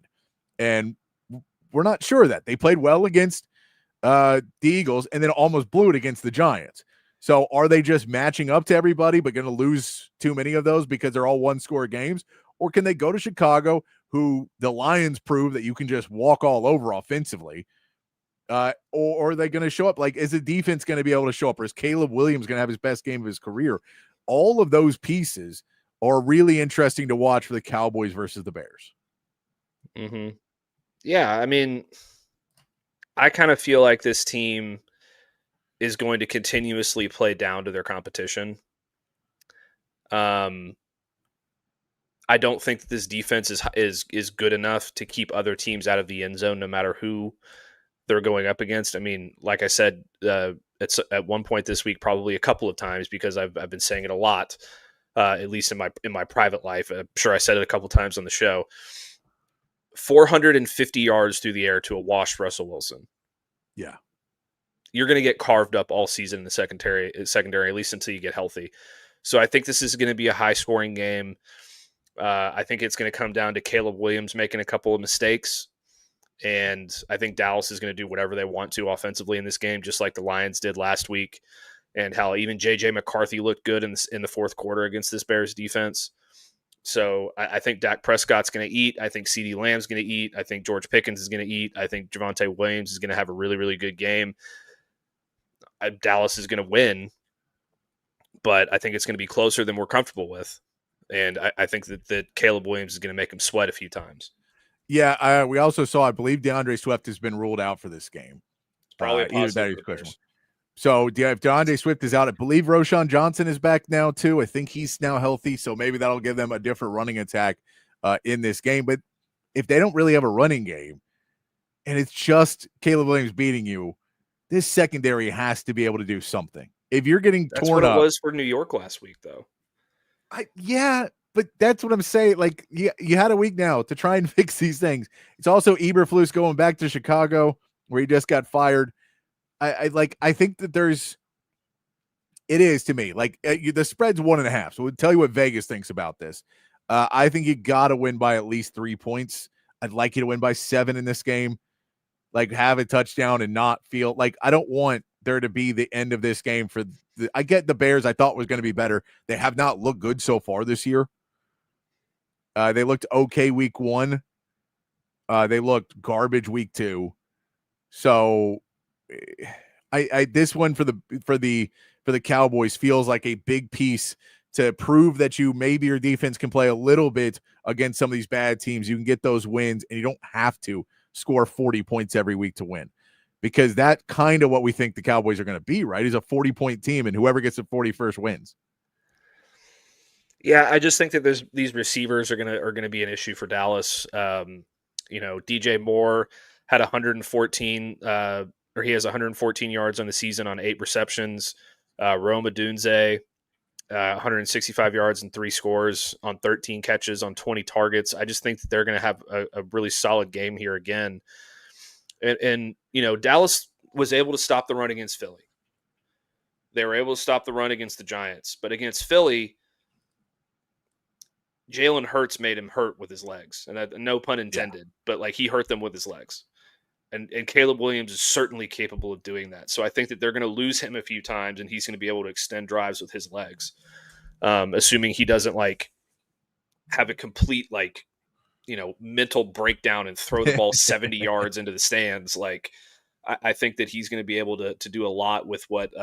And we're not sure of that. They played well against the Eagles and then almost blew it against the Giants. So are they just matching up to everybody but going to lose too many of those because they're all one-score games? Or can they go to Chicago, who the Lions prove that you can just walk all over offensively? Or are they going to show up? Like, is the defense going to be able to show up? Or is Caleb Williams going to have his best game of his career? All of those pieces are really interesting to watch for the Cowboys versus the Bears. Mm-hmm. Yeah, I mean, I kind of feel like this team is going to continuously play down to their competition. I don't think that this defense is good enough to keep other teams out of the end zone, no matter who they're going up against. I mean, like I said, it's at one point this week, probably a couple of times, because I've been saying it a lot, at least in my private life. I'm sure I said it a couple times on the show. 450 yards through the air to a washed Russell Wilson. Yeah. You're going to get carved up all season in the secondary, at least until you get healthy. So I think this is going to be a high-scoring game. I think it's going to come down to Caleb Williams making a couple of mistakes, and I think Dallas is going to do whatever they want to offensively in this game, just like the Lions did last week, and how even J.J. McCarthy looked good in the fourth quarter against this Bears defense. So I think Dak Prescott's going to eat. I think CeeDee Lamb's going to eat. I think George Pickens is going to eat. I think Javonte Williams is going to have a really, really good game. Dallas is going to win, but I think it's going to be closer than we're comfortable with. And I think that Caleb Williams is going to make him sweat a few times. Yeah, we also saw, I believe DeAndre Swift has been ruled out for this game. Probably a either that or positive. question. So if DeAndre Swift is out, I believe Roshan Johnson is back now too. I think he's now healthy, so maybe that'll give them a different running attack in this game. But if they don't really have a running game, and it's just Caleb Williams beating you, this secondary has to be able to do something. If you're getting That's torn what up, it was for New York last week, though. Yeah, but that's what I'm saying. Like, you had a week now to try and fix these things. It's also Eberflus going back to Chicago, where he just got fired. I think that it is to me, like, the spread's 1.5. So we'll tell you what Vegas thinks about this. I think you got to win by at least 3 points. I'd like you to win by 7 in this game. Like, have a touchdown and not feel like, I don't want there to be the end of this game for I get the Bears. I thought was going to be better. They have not looked good so far this year. They looked okay week 1. They looked garbage week 2. So I this one for the Cowboys feels like a big piece to prove that maybe your defense can play a little bit against some of these bad teams. You can get those wins, and you don't have to score 40 points every week to win, because that's kind of what we think the Cowboys are going to be, right? Is a 40-point team, and whoever gets the 41st wins. Yeah, I just think that these receivers are gonna be an issue for Dallas. DJ Moore had 114, or he has 114 yards on the season on 8 receptions. Rome Odunze, 165 yards and 3 scores on 13 catches on 20 targets. I just think that they're going to have a really solid game here again. And Dallas was able to stop the run against Philly. They were able to stop the run against the Giants. But against Philly, Jalen Hurts made him hurt with his legs. And no pun intended, but like, he hurt them with his legs. And Caleb Williams is certainly capable of doing that. So I think that they're going to lose him a few times, and he's going to be able to extend drives with his legs, assuming he doesn't have a complete mental breakdown and throw the ball 70 yards into the stands. Like, I think that he's going to be able to do a lot with what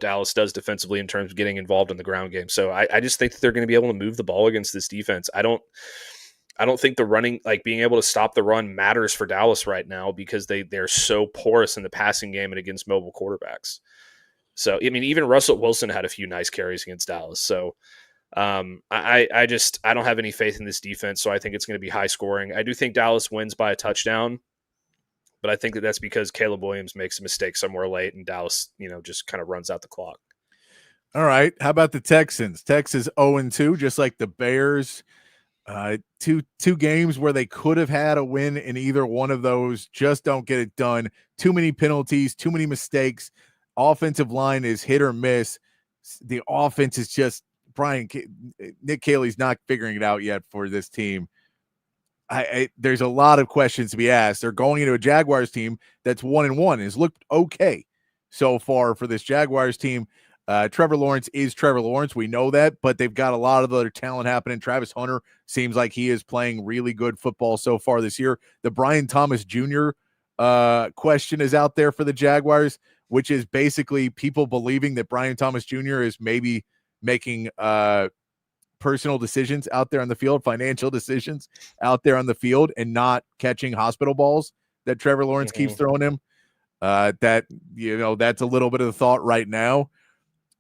Dallas does defensively in terms of getting involved in the ground game. So I just think that they're going to be able to move the ball against this defense. I don't think the running, being able to stop the run, matters for Dallas right now, because they're so porous in the passing game and against mobile quarterbacks. So, I mean, even Russell Wilson had a few nice carries against Dallas. So I don't have any faith in this defense. So I think it's going to be high scoring. I do think Dallas wins by a touchdown, but I think that that's because Caleb Williams makes a mistake somewhere late, and Dallas, just kind of runs out the clock. All right. How about the Texans? Texas 0-2, just like the Bears. Two games where they could have had a win in either one of those, just don't get it done. Too many penalties, too many mistakes. Offensive line is hit or miss. The offense is just Nick Caley's not figuring it out yet for this team. There's a lot of questions to be asked. They're going into a Jaguars team that's 1-1, has looked okay so far for this Jaguars team. Trevor Lawrence is Trevor Lawrence. We know that, but they've got a lot of other talent happening. Travis Hunter seems like he is playing really good football so far this year. The Brian Thomas Jr. Question is out there for the Jaguars, which is basically people believing that Brian Thomas Jr. is maybe making personal decisions out there on the field, financial decisions out there on the field, and not catching hospital balls that Trevor Lawrence keeps throwing him. That's a little bit of the thought right now.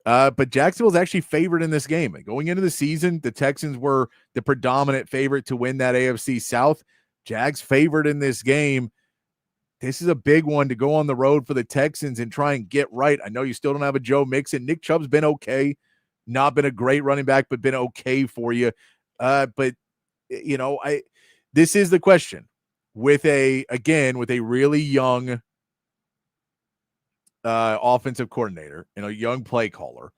But Jacksonville's actually favored in this game. Going into the season, the Texans were the predominant favorite to win that AFC South. Jags favored in this game. This is a big one to go on the road for the Texans and try and get right. I know you still don't have a Joe Mixon. Nick Chubb's been okay. Not been a great running back, but been okay for you. But this is the question. With a really young offensive coordinator and a young play caller,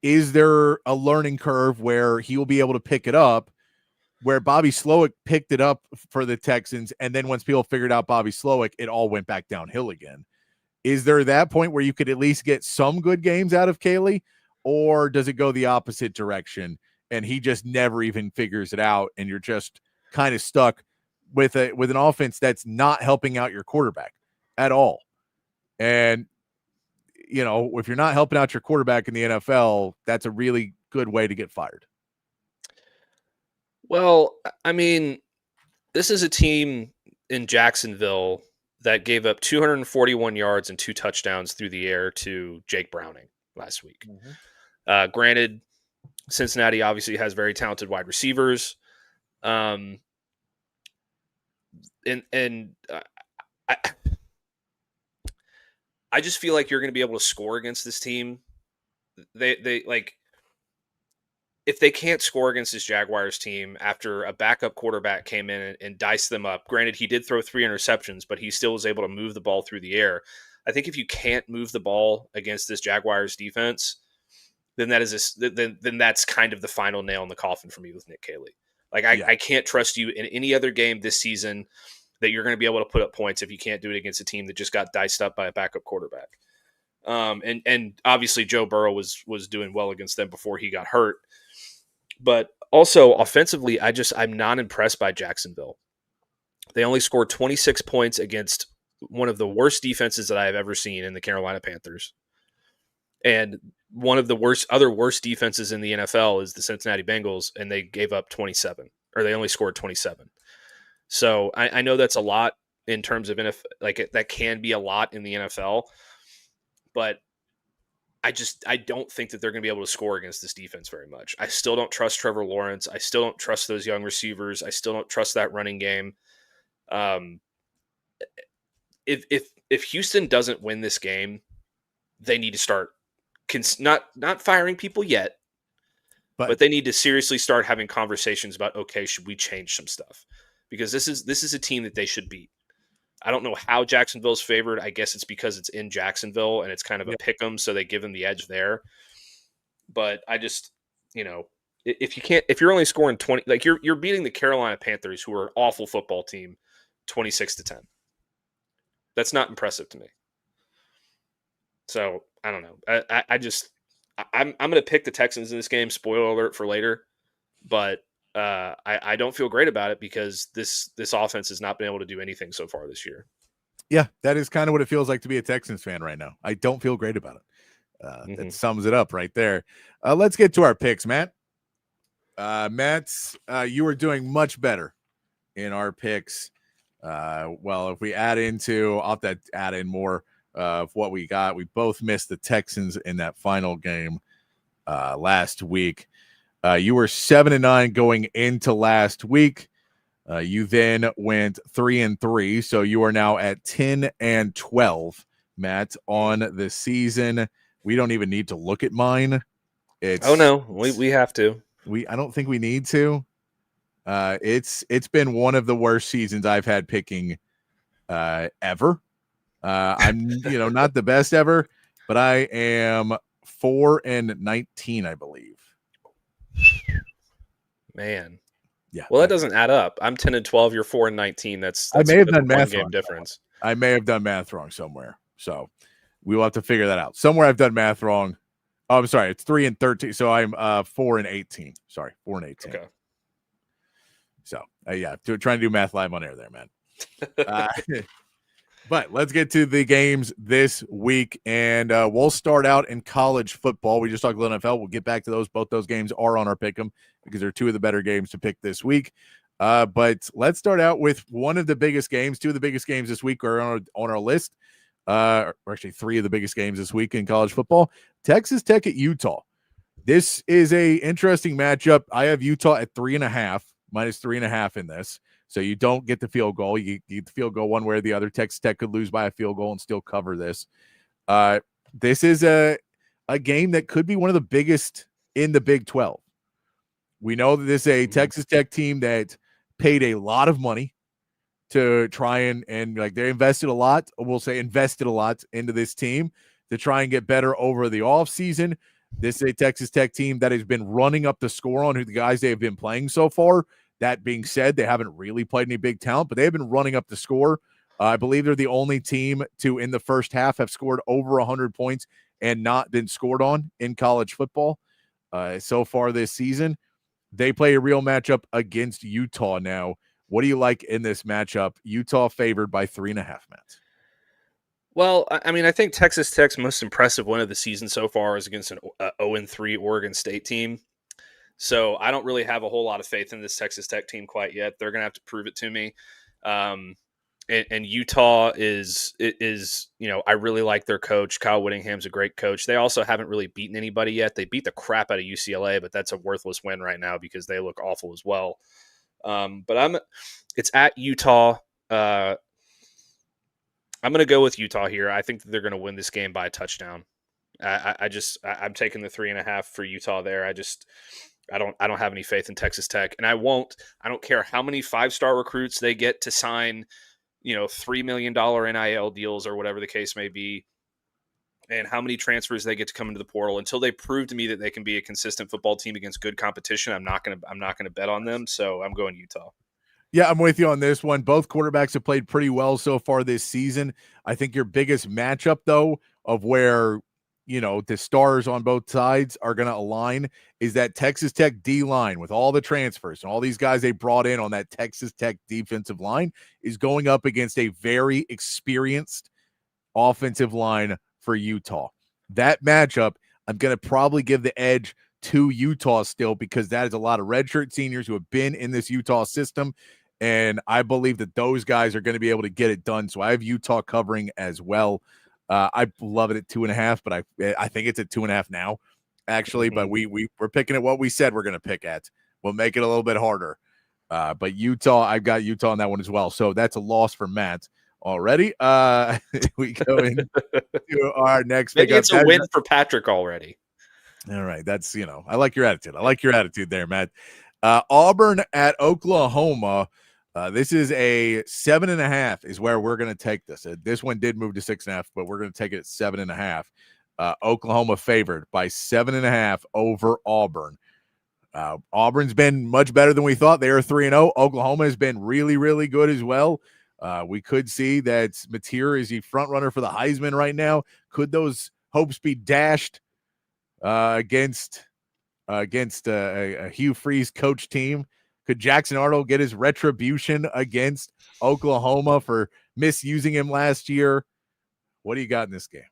is there a learning curve where he will be able to pick it up, where Bobby Slowick picked it up for the Texans, and then once people figured out Bobby Slowick, it all went back downhill again? Is there that point where you could at least get some good games out of Caley, or does it go the opposite direction and he just never even figures it out and you're just kind of stuck with an offense that's not helping out your quarterback at all? And, if you're not helping out your quarterback in the NFL, that's a really good way to get fired. Well, I mean, this is a team in Jacksonville that gave up 241 yards and 2 touchdowns through the air to Jake Browning last week. Granted, Cincinnati obviously has very talented wide receivers. I just feel like you're going to be able to score against this team. They like, if they can't score against this Jaguars team after a backup quarterback came in and diced them up, granted, he did throw 3 interceptions, but he still was able to move the ball through the air. I think if you can't move the ball against this Jaguars defense, then then that's kind of the final nail in the coffin for me with Nick Caley. Like, I can't trust you in any other game this season that you're going to be able to put up points if you can't do it against a team that just got diced up by a backup quarterback. And obviously Joe Burrow was doing well against them before he got hurt. But also offensively, I'm not impressed by Jacksonville. They only scored 26 points against one of the worst defenses that I have ever seen in the Carolina Panthers. And one of the worst defenses in the NFL is the Cincinnati Bengals, and they gave up 27, or they only scored 27. So I know that's a lot in terms of NFL, like that can be a lot in the NFL, but I don't think that they're going to be able to score against this defense very much. I still don't trust Trevor Lawrence. I still don't trust those young receivers. I still don't trust that running game. If Houston doesn't win this game, they need to start not firing people yet, but they need to seriously start having conversations about, okay, should we change some stuff? Because this is a team that they should beat. I don't know how Jacksonville's favored. I guess it's because it's in Jacksonville and it's kind of a pick 'em, so they give them the edge there. But I just, if you're only scoring 20, like you're beating the Carolina Panthers, who are an awful football team, 26-10. That's not impressive to me. So I don't know. I'm going to pick the Texans in this game. Spoiler alert for later, but I don't feel great about it because this offense has not been able to do anything so far this year. Yeah, that is kind of what it feels like to be a Texans fan right now. I don't feel great about it. That sums it up right there. Let's get to our picks, Matt. You were doing much better in our picks. Well, if we I'll have to add in more of what we got. We both missed the Texans in that final game last week. You were 7-9 going into last week. You then went 3-3, so you are now at 10-12, Matt, on the season. We don't even need to look at mine. We have to. I don't think we need to. It's been one of the worst seasons I've had picking ever. I'm not the best ever, but I am 4-19, I believe. Man. Yeah. Well, that doesn't add up. I'm 10-12. You're 4-19. That's I may have done math game wrong. Difference. I may have done math wrong somewhere. So we will have to figure that out. Somewhere I've done math wrong. Oh, I'm sorry. It's 3-13. So I'm 4-18. Sorry, 4-18. Okay. So trying to do math live on air there, man. But let's get to the games this week, and we'll start out in college football. We just talked about NFL. We'll get back to those. Both those games are on our pick 'em because they're two of the better games to pick this week. But let's start out with one of the biggest games. Two of the biggest games this week are on our list. Or actually, three of the biggest games this week in college football. Texas Tech at Utah. This is a interesting matchup. I have Utah at 3.5, minus 3.5 in this. So you don't get the field goal. You get the field goal one way or the other. Texas Tech could lose by a field goal and still cover this. This is a game that could be one of the biggest in the Big 12. We know that this is a Texas Tech team that paid a lot of money to try and like they invested a lot into this team to try and get better over the offseason. This is a Texas Tech team that has been running up the score on who the guys they have been playing so far. That being said, they haven't really played any big talent, but they have been running up the score. I believe they're the only team to, in the first half, have scored over 100 points and not been scored on in college football so far this season. They play a real matchup against Utah now. What do you like in this matchup? Utah favored by 3.5, Matt. Well, I mean, I think Texas Tech's most impressive win of the season so far is against an 0-3 Oregon State team. So I don't really have a whole lot of faith in this Texas Tech team quite yet. They're going to have to prove it to me. And Utah is, I really like their coach. Kyle Whittingham's a great coach. They also haven't really beaten anybody yet. They beat the crap out of UCLA, but that's a worthless win right now because they look awful as well. But it's at Utah. I'm going to go with Utah here. I think that they're going to win this game by a touchdown. I'm taking the 3.5 for Utah there. I don't have any faith in Texas Tech, and I don't care how many 5-star recruits they get to sign, $3 million NIL deals or whatever the case may be, and how many transfers they get to come into the portal until they prove to me that they can be a consistent football team against good competition. I'm not going to bet on them. So I'm going Utah. Yeah, I'm with you on this one. Both quarterbacks have played pretty well so far this season. I think your biggest matchup, though, of where, the stars on both sides are going to align is that Texas Tech D-line with all the transfers and all these guys they brought in on that Texas Tech defensive line is going up against a very experienced offensive line for Utah. That matchup, I'm going to probably give the edge to Utah still because that is a lot of redshirt seniors who have been in this Utah system, and I believe that those guys are going to be able to get it done. So I have Utah covering as well. I love it at 2.5, but I think it's at 2.5 now, actually. But we're picking at what we said we're going to pick at. We'll make it a little bit harder. But Utah, I've got Utah on that one as well. So that's a loss for Matt already. We go into our next Maybe pick. It's a win for Patrick already. All right. That's, I like your attitude. I like your attitude there, Matt. Auburn at Oklahoma. This is a 7.5 is where we're going to take this. This one did move to 6.5, but we're going to take it at 7.5. Oklahoma favored by 7.5 over Auburn. Auburn's been much better than we thought. They are 3-0. Oklahoma has been really, really good as well. We could see that Mateer is the front runner for the Heisman right now. Could those hopes be dashed against a Hugh Freeze coach team? Could Jackson Arnold get his retribution against Oklahoma for misusing him last year? What do you got in this game?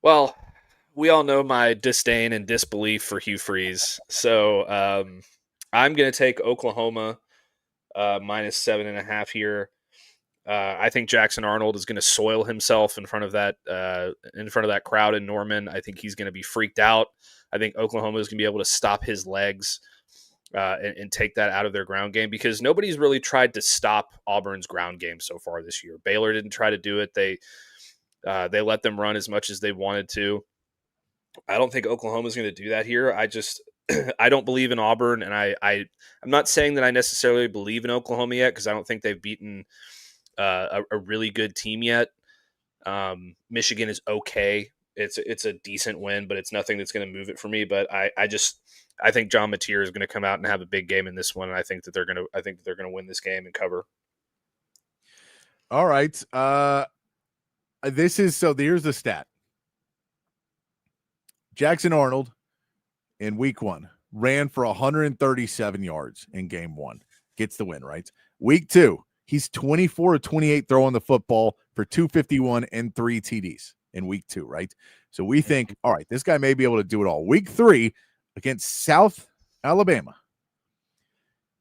Well, we all know my disdain and disbelief for Hugh Freeze. So I'm going to take Oklahoma minus 7.5 here. I think Jackson Arnold is going to soil himself in front of that crowd in Norman. I think he's going to be freaked out. I think Oklahoma is going to be able to stop his legs and take that out of their ground game because nobody's really tried to stop Auburn's ground game so far this year. Baylor didn't try to do it. They let them run as much as they wanted to. I don't think Oklahoma is going to do that here. I don't believe in Auburn, and I'm not saying that I necessarily believe in Oklahoma yet because I don't think they've beaten a really good team yet. Michigan is okay. It's a decent win, but it's nothing that's going to move it for me. But I think John Mateer is going to come out and have a big game in this one, and I think that they're going to win this game and cover. All right. Here's the stat. Jackson Arnold in week 1 ran for 137 yards in game 1. Gets the win, right? Week 2, he's 24 of 28 throwing the football for 251 and 3 TDs in week 2, right? So we think, all right, this guy may be able to do it all. Week 3 against South Alabama,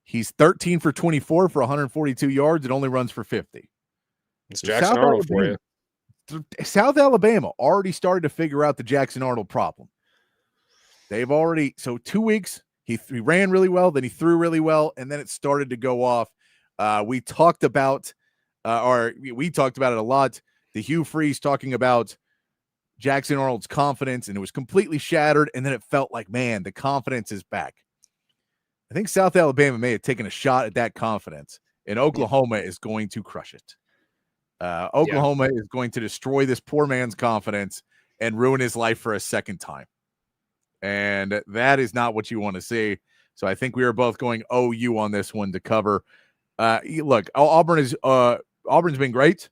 He's 13 for 24 for 142 yards and only runs for 50. It's Jackson Arnold for you. South Alabama already started to figure out the Jackson Arnold problem. They've already, so 2 weeks, he ran really well, then he threw really well, and then it started to go off. We talked about it a lot. The Hugh Freeze talking about Jackson Arnold's confidence, and it was completely shattered, and then it felt like, man, the confidence is back. I think South Alabama may have taken a shot at that confidence, and Oklahoma is going to crush it. Oklahoma is going to destroy this poor man's confidence and ruin his life for a second time. And that is not what you want to see. So I think we are both going OU on this one to cover. Look, Auburn's been great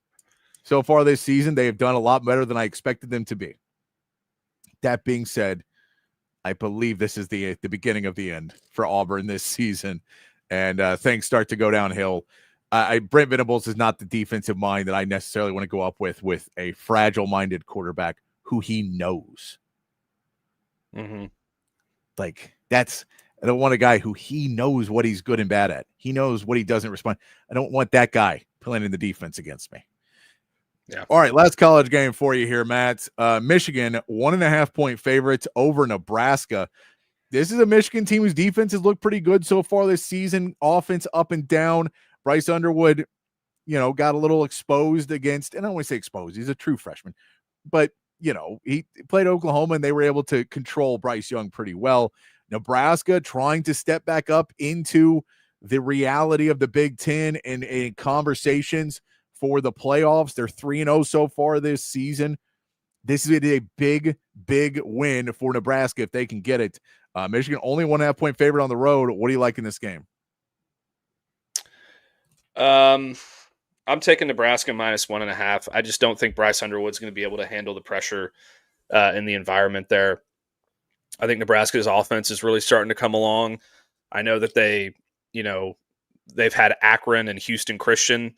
so far this season. They have done a lot better than I expected them to be. That being said, I believe this is the beginning of the end for Auburn this season, and things start to go downhill. Brent Venables is not the defensive mind that I necessarily want to go up with a fragile-minded quarterback who he knows. Mm-hmm. Like, I don't want a guy who he knows what he's good and bad at. He knows what he doesn't respond. I don't want that guy playing in the defense against me. Yeah. All right, last college game for you here, Matt. Michigan, 1.5-point favorites over Nebraska. This is a Michigan team whose defense has looked pretty good so far this season. Offense up and down. Bryce Underwood, got a little exposed against, and I don't want to say exposed. He's a true freshman. But, he played Oklahoma, and they were able to control Bryce Young pretty well. Nebraska trying to step back up into the reality of the Big Ten and conversations for the playoffs. They're 3-0 so far this season. This is a big, big win for Nebraska if they can get it. Michigan only 1.5-point favorite on the road. What do you like in this game? I'm taking Nebraska -1.5. I just don't think Bryce Underwood's going to be able to handle the pressure in the environment there. I think Nebraska's offense is really starting to come along. I know that they've had Akron and Houston Christian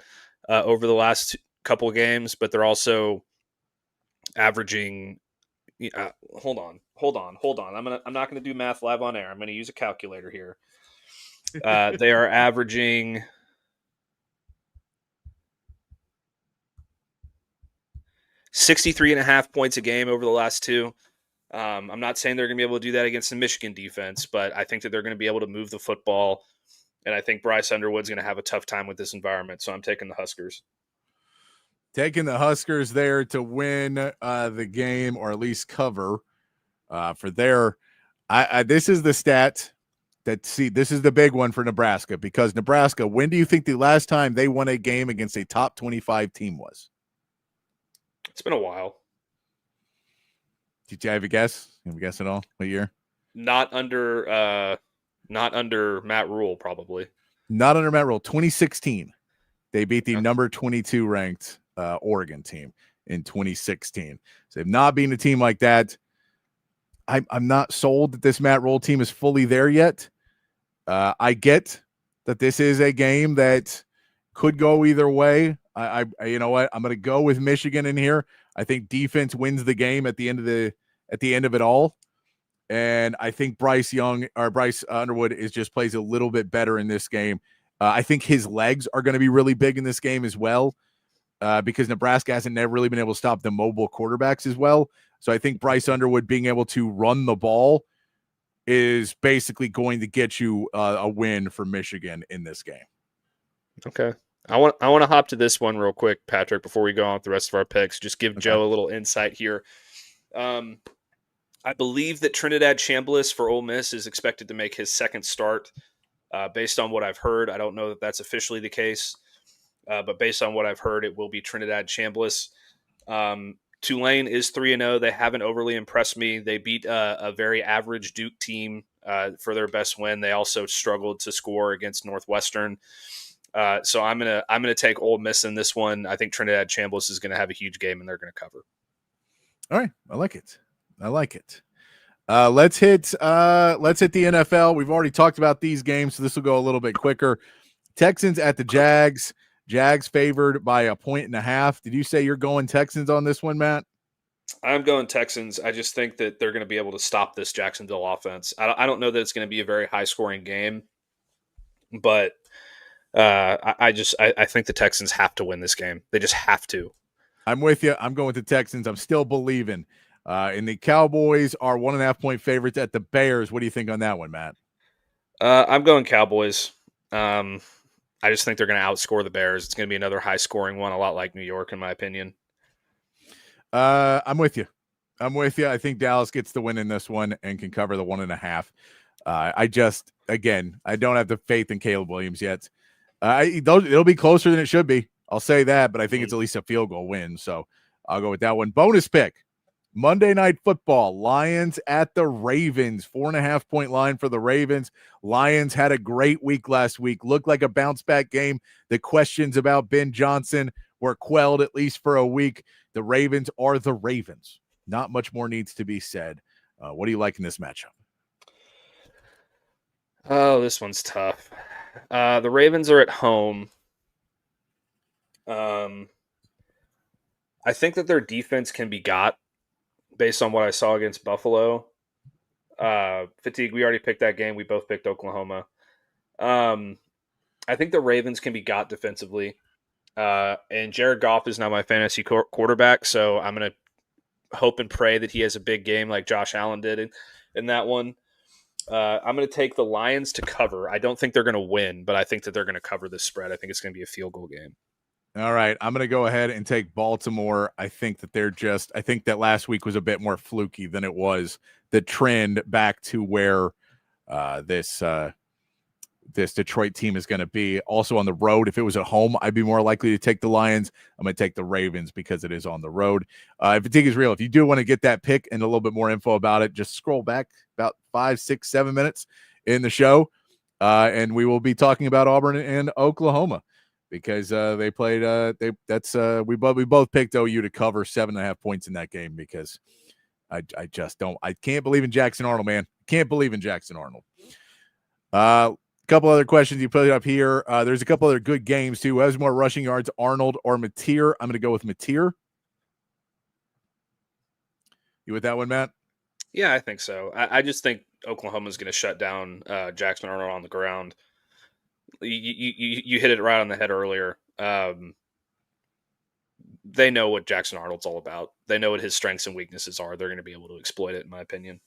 over the last couple of games, but they're also averaging. Hold on. I'm not going to do math live on air. I'm going to use a calculator here. They are averaging 63.5 points a game over the last two. I'm not saying they're going to be able to do that against the Michigan defense, but I think that they're going to be able to move the football, and I think Bryce Underwood's going to have a tough time with this environment, so I'm taking the Huskers. Taking the Huskers there to win the game, or at least cover for their. This is the stat this is the big one for Nebraska, because Nebraska, when do you think the last time they won a game against a top 25 team was? It's been a while. Did you have a guess? Have a guess at all? What year? Not under Matt Rule, probably. Not under Matt Rule. 2016. They beat the number 22 ranked Oregon team in 2016. So they've not beaten a team like that. I'm not sold that this Matt Rule team is fully there yet. I get that this is a game that could go either way. You know what? I'm going to go with Michigan in here. I think defense wins the game at the end of it all. And I think Bryce Underwood just plays a little bit better in this game. I think his legs are going to be really big in this game as well, because Nebraska hasn't never really been able to stop the mobile quarterbacks as well. So I think Bryce Underwood being able to run the ball is basically going to get you a win for Michigan in this game. Okay. I want to hop to this one real quick, Patrick, before we go on with the rest of our picks. Just give Joe a little insight here. I believe that Trinidad Chambliss for Ole Miss is expected to make his second start. Based on what I've heard, I don't know that that's officially the case, but based on what I've heard, it will be Trinidad Chambliss. Tulane is 3-0. They haven't overly impressed me. They beat a very average Duke team for their best win. They also struggled to score against Northwestern. So I'm gonna take Ole Miss in this one. I think Trinidad Chambliss is gonna have a huge game, and they're gonna cover. All right, I like it. Let's hit the NFL. We've already talked about these games, so this will go a little bit quicker. Texans at the Jags. Jags favored by 1.5. Did you say you're going Texans on this one, Matt? I'm going Texans. I just think that they're going to be able to stop this Jacksonville offense. I don't know that it's going to be a very high-scoring game, but I think the Texans have to win this game. They just have to. I'm with you. I'm going with the Texans. I'm still believing. And the Cowboys are 1.5-point favorites at the Bears. What do you think on that one, Matt? I'm going Cowboys. I just think they're going to outscore the Bears. It's going to be another high-scoring one, a lot like New York, in my opinion. I'm with you. I think Dallas gets the win in this one and can cover the 1.5. I don't have the faith in Caleb Williams yet. It'll be closer than it should be. I'll say that, but I think it's at least a field goal win. So I'll go with that one. Bonus pick. Monday Night Football, Lions at the Ravens, 4.5-point line for the Ravens. Lions had a great week last week. Looked like a bounce-back game. The questions about Ben Johnson were quelled, at least for a week. The Ravens are the Ravens. Not much more needs to be said. What do you like in this matchup? Oh, this one's tough. The Ravens are at home. I think that their defense can be got based on what I saw against Buffalo. Fatigue, we already picked that game. We both picked Oklahoma. I think the Ravens can be got defensively. And Jared Goff is now my fantasy quarterback, so I'm going to hope and pray that he has a big game like Josh Allen did in that one. I'm going to take the Lions to cover. I don't think they're going to win, but I think that they're going to cover this spread. I think it's going to be a field goal game. All right, I'm going to go ahead and take Baltimore. I think that last week was a bit more fluky than it was the trend back to where this Detroit team is going to be. Also on the road, if it was at home, I'd be more likely to take the Lions. I'm going to take the Ravens because it is on the road. Fatigue is real. If you do want to get that pick and a little bit more info about it, just scroll back about 5, 6, 7 minutes in the show, and we will be talking about Auburn and Oklahoma. Because they played, we both picked OU to cover 7.5 points in that game because I can't believe in Jackson Arnold, man. Can't believe in Jackson Arnold. A couple other questions you put up here. There's a couple other good games too. Who has more rushing yards, Arnold or Mateer? I'm going to go with Mateer. You with that one, Matt? Yeah, I think so. I just think Oklahoma's going to shut down Jackson Arnold on the ground. You hit it right on the head earlier. They know what Jackson Arnold's all about. They know what his strengths and weaknesses are. They're going to be able to exploit it, in my opinion.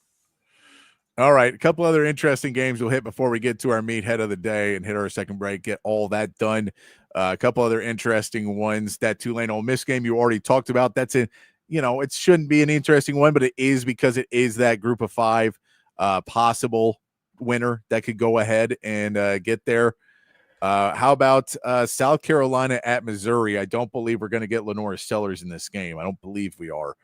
All right, a couple other interesting games we'll hit before we get to our meathead of the day and hit our second break, get all that done. A couple other interesting ones. That Tulane Ole Miss game you already talked about. That's it shouldn't be an interesting one, but it is because it is that group of 5 possible winner that could go ahead and get there. How about South Carolina at Missouri? I don't believe we're going to get Lenora Sellers in this game. I don't believe we are.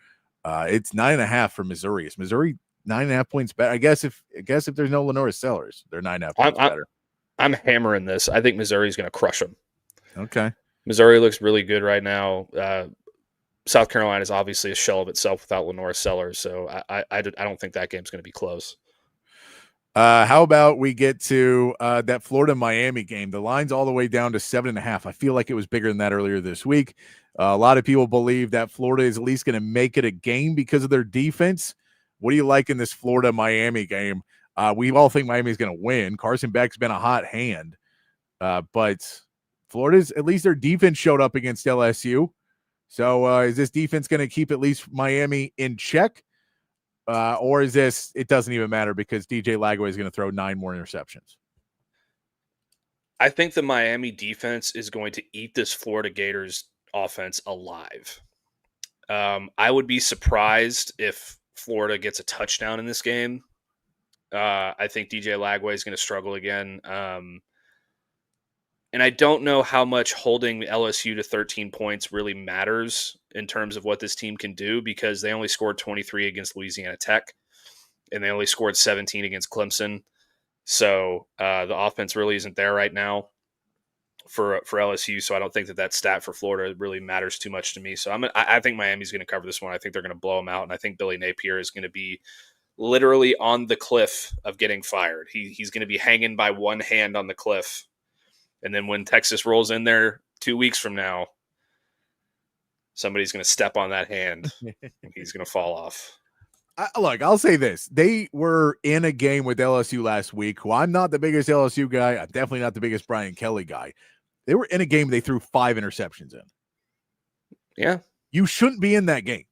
It's 9.5 for Missouri. Is Missouri 9.5 points better? I guess if there's no Lenora Sellers, they're 9.5 points better. I'm hammering this. I think Missouri's going to crush them. Okay. Missouri looks really good right now. South Carolina is obviously a shell of itself without Lenora Sellers, so I don't think that game's going to be close. How about we get to that Florida-Miami game? The line's all the way down to 7.5. I feel like it was bigger than that earlier this week. A lot of people believe that Florida is at least going to make it a game because of their defense. What do you like in this Florida-Miami game? We all think Miami's going to win. Carson Beck's been a hot hand. But Florida's, at least their defense showed up against LSU. So is this defense going to keep at least Miami in check? Or is this, it doesn't even matter because DJ Lagway is going to throw 9 more interceptions? I think the Miami defense is going to eat this Florida Gators offense alive. I would be surprised if Florida gets a touchdown in this game. I think DJ Lagway is going to struggle again. And I don't know how much holding LSU to 13 points really matters in terms of what this team can do because they only scored 23 against Louisiana Tech and they only scored 17 against Clemson. So the offense really isn't there right now for LSU. So I don't think that stat for Florida really matters too much to me. So I think Miami's going to cover this one. I think they're going to blow them out. And I think Billy Napier is going to be literally on the cliff of getting fired. He's going to be hanging by one hand on the cliff. And then when Texas rolls in there 2 weeks from now, somebody's going to step on that hand and he's going to fall off. Look, I'll say this. They were in a game with LSU last week, who I'm not the biggest LSU guy. I'm definitely not the biggest Brian Kelly guy. They were in a game they threw 5 interceptions in. Yeah. You shouldn't be in that game.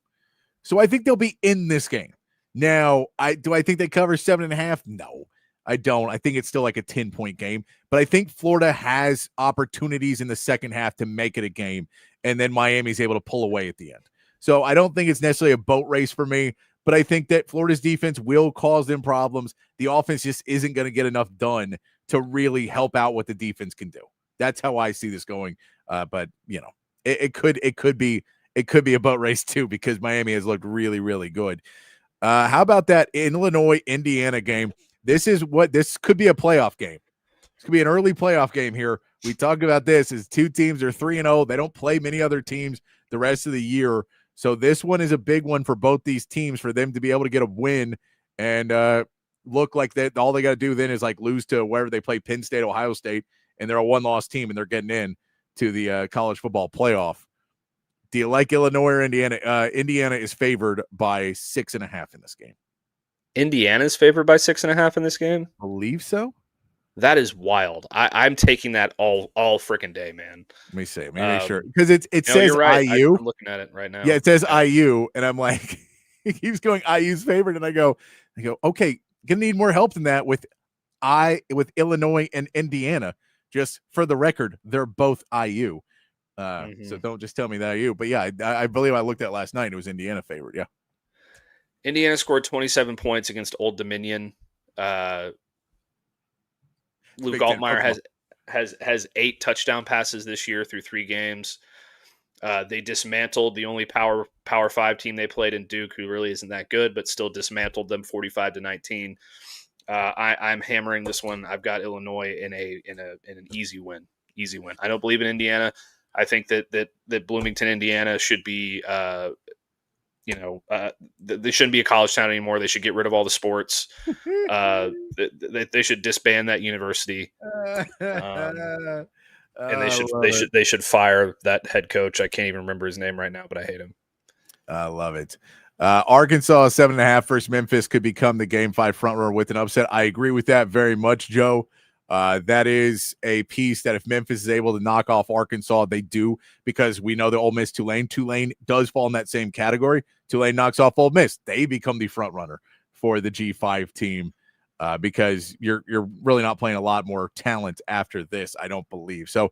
So I think they'll be in this game. Now, do I think they cover 7.5? No, I don't. I think it's still like a 10-point game. But I think Florida has opportunities in the second half to make it a game, and then Miami's able to pull away at the end. So I don't think it's necessarily a boat race for me, but I think that Florida's defense will cause them problems. The offense just isn't going to get enough done to really help out what the defense can do. That's how I see this going. But you know, it could be a boat race too, because Miami has looked really, really good. How about that Illinois-Indiana game? This could be a playoff game. This could be an early playoff game here. We talk about this as two teams are 3-0. They don't play many other teams the rest of the year. So this one is a big one for both these teams, for them to be able to get a win and look like that. All they got to do then is like lose to wherever they play, Penn State, Ohio State, and they're a 1-loss team and they're getting in to the college football playoff. Do you like Illinois or Indiana? Indiana is favored by 6.5 in this game. Indiana's favored by 6.5 in this game? I believe so. That is wild. I'm taking that all freaking day, man. Let me see. Let me make sure, because it says you're right. IU. I'm looking at it right now. Yeah, it says IU, and I'm like, he keeps going IU's favored, and I go, okay, gonna need more help than that with Illinois and Indiana. Just for the record, they're both IU. So don't just tell me that IU. But yeah, I believe I looked at last night. It was Indiana favored. Yeah. Indiana scored 27 points against Old Dominion. Luke Altmaier has 8 touchdown passes this year through 3 games. They dismantled the only Power 5 team they played in Duke, who really isn't that good, but still dismantled them 45-19. I'm hammering this one. I've got Illinois in an easy win. Easy win. I don't believe in Indiana. I think that Bloomington, Indiana should be they shouldn't be a college town anymore. They should get rid of all the sports. They should disband that university, and they should fire that head coach. I can't even remember his name right now, but I hate him. I love it. Arkansas 7.5 versus Memphis could become the Game 5 frontrunner with an upset. I agree with that very much, Joe. That is a piece that if Memphis is able to knock off Arkansas, they do, because we know the Ole Miss Tulane. Tulane does fall in that same category. Tulane knocks off Ole Miss. They become the front runner for the G5 team, because you're really not playing a lot more talent after this, I don't believe. So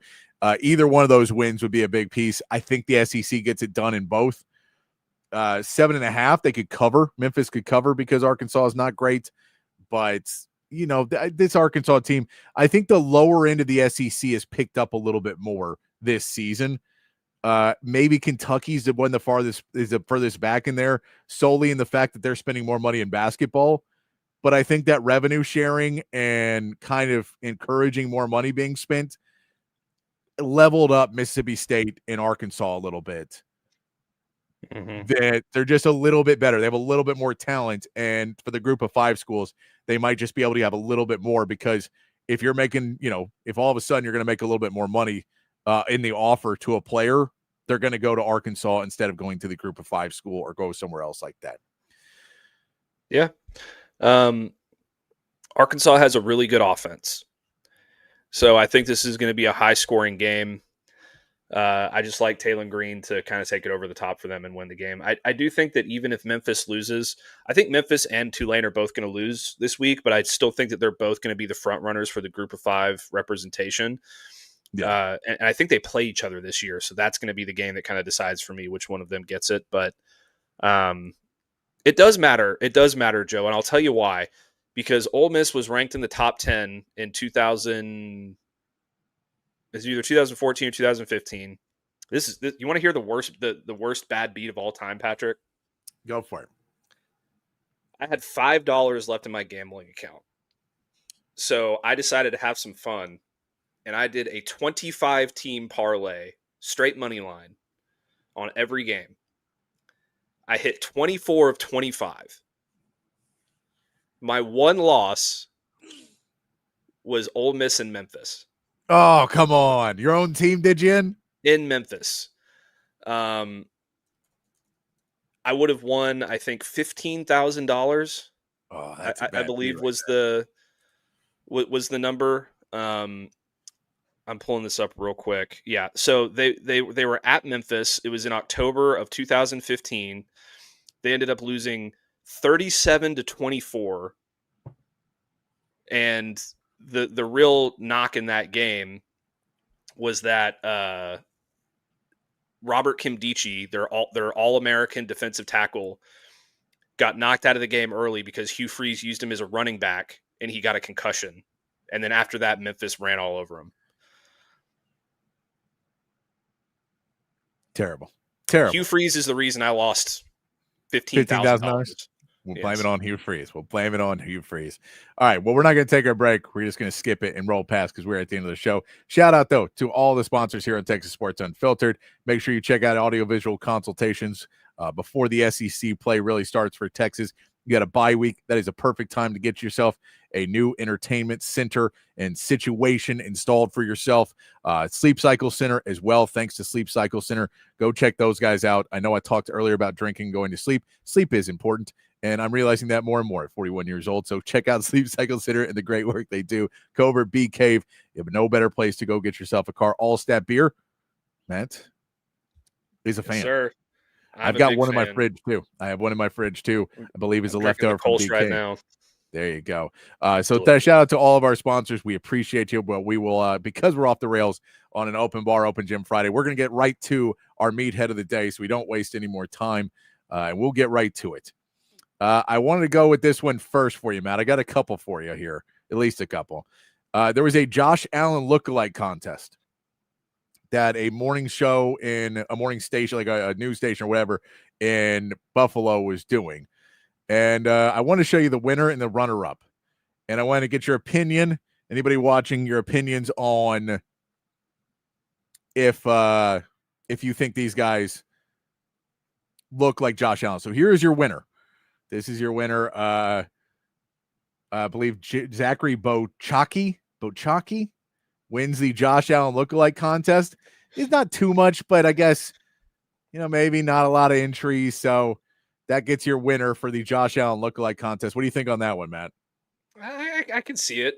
either one of those wins would be a big piece. I think the SEC gets it done in both. 7.5, they could cover. Memphis could cover because Arkansas is not great, but you know, this Arkansas team, I think the lower end of the SEC has picked up a little bit more this season. Maybe Kentucky's the furthest back in there, solely in the fact that they're spending more money in basketball. But I think that revenue sharing and kind of encouraging more money being spent leveled up Mississippi State and Arkansas a little bit. That they're just a little bit better. They have a little bit more talent, and for the group of 5 schools, they might just be able to have a little bit more, because if you're making, if all of a sudden you're going to make a little bit more money in the offer to a player, they're going to go to Arkansas instead of going to the group of 5 school or go somewhere else like that. Yeah. Arkansas has a really good offense. So I think this is going to be a high scoring game. I just like Taylor Green to kind of take it over the top for them and win the game. I do think that even if Memphis loses, I think Memphis and Tulane are both going to lose this week, but I still think that they're both going to be the front runners for the group of 5 representation. Yeah. And I think they play each other this year. So that's going to be the game that kind of decides for me which one of them gets it. But it does matter. It does matter, Joe. And I'll tell you why. Because Ole Miss was ranked in the top 10 in 2000. It's either 2014 or 2015. You want to hear the worst bad beat of all time, Patrick? Go for it. I had $5 left in my gambling account. So I decided to have some fun, and I did a 25-team parlay, straight money line, on every game. I hit 24 of 25. My one loss was Ole Miss and Memphis. Oh, come on. Your own team did you in? In Memphis. I I would have won, I think, $15,000. Oh, that's I believe was the number. I'm pulling this up real quick. Yeah, so they were at Memphis. It was in October of 2015. They ended up losing 37-24. And the real knock in that game was that Robert Kimdichie, their All-American defensive tackle, got knocked out of the game early because Hugh Freeze used him as a running back, and he got a concussion. And then after that, Memphis ran all over him. Terrible. Hugh Freeze is the reason I lost $15,000. We'll blame it on Hugh Freeze. All right. Well, we're not going to take our break. We're just going to skip it and roll past because we're at the end of the show. Shout out, though, to all the sponsors here on Texas Sports Unfiltered. Make sure you check out audiovisual consultations before the SEC play really starts for Texas. You got a bye week. That is a perfect time to get yourself a new entertainment center and situation installed for yourself. Sleep Cycle Center as well. Thanks to Sleep Cycle Center. Go check those guys out. I know I talked earlier about drinking, going to sleep. Sleep is important, and I'm realizing that more and more at 41 years old. So check out Sleep Cycle Center and the great work they do. Covert Bee Cave. You have no better place to go get yourself a car. Altstadt Beer. Matt is a fan. Yes, sir. I've got one in my fridge too. I have one in my fridge too. I believe is a leftover from BK. Right now. There you go. So shout out to all of our sponsors. We appreciate you. But we will, because we're off the rails on an open bar, open gym Friday, we're going to get right to our meathead of the day so we don't waste any more time. And we'll get right to it. I wanted to go with this one first for you, Matt. I got a couple for you here, at least a couple. There was a Josh Allen lookalike contest that a morning show in a morning station, like a news station or whatever, in Buffalo was doing. And I want to show you the winner and the runner-up. And I want to get your opinion, anybody watching, your opinions on if you think these guys look like Josh Allen. So here is your winner. This is your winner. I believe Zachary Bochaki wins the Josh Allen lookalike contest. It's not too much, but I guess, maybe not a lot of entries. So that gets your winner for the Josh Allen lookalike contest. What do you think on that one, Matt? I can see it.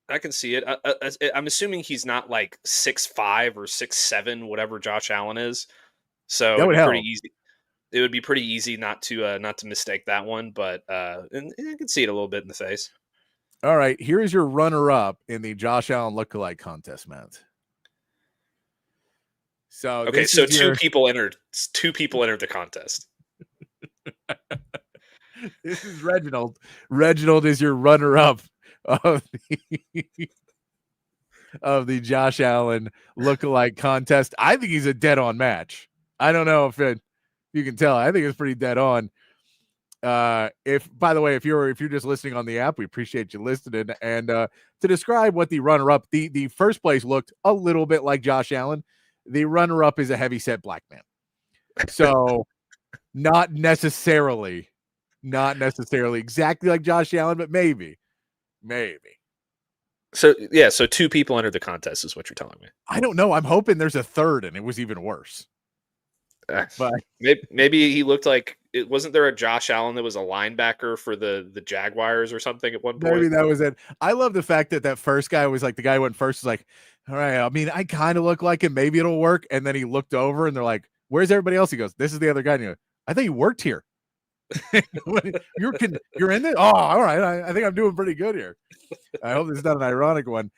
I'm assuming he's not like 6'5" or 6'7", whatever Josh Allen is. So that would it'd be pretty easy. It would be pretty easy not to mistake that one, but and I can see it a little bit in the face. All right, here is your runner-up in the Josh Allen lookalike contest, Matt. So okay, so two people entered the contest. This is Reginald. Reginald is your runner-up of the Josh Allen lookalike contest. I think he's a dead-on match. I don't know if you can tell. I think it's pretty dead on. If, by the way, if you're just listening on the app, we appreciate you listening. And to describe what the runner-up, the first place looked a little bit like Josh Allen. The runner-up is a heavy-set black man. So not necessarily exactly like Josh Allen, but maybe. So two people entered the contest is what you're telling me. I don't know. I'm hoping there's a third and it was even worse. But maybe he looked like it. Wasn't there a Josh Allen that was a linebacker for the Jaguars or something at one point? Maybe that was it. I love the fact that first guy was like, the guy who went first was like, all right, I mean, I kind of look like him. Maybe it'll work. And then he looked over and they're like, where's everybody else? He goes, this is the other guy. And he goes, I think you worked here. You're in it? Oh, all right. I think I'm doing pretty good here. I hope this is not an ironic one.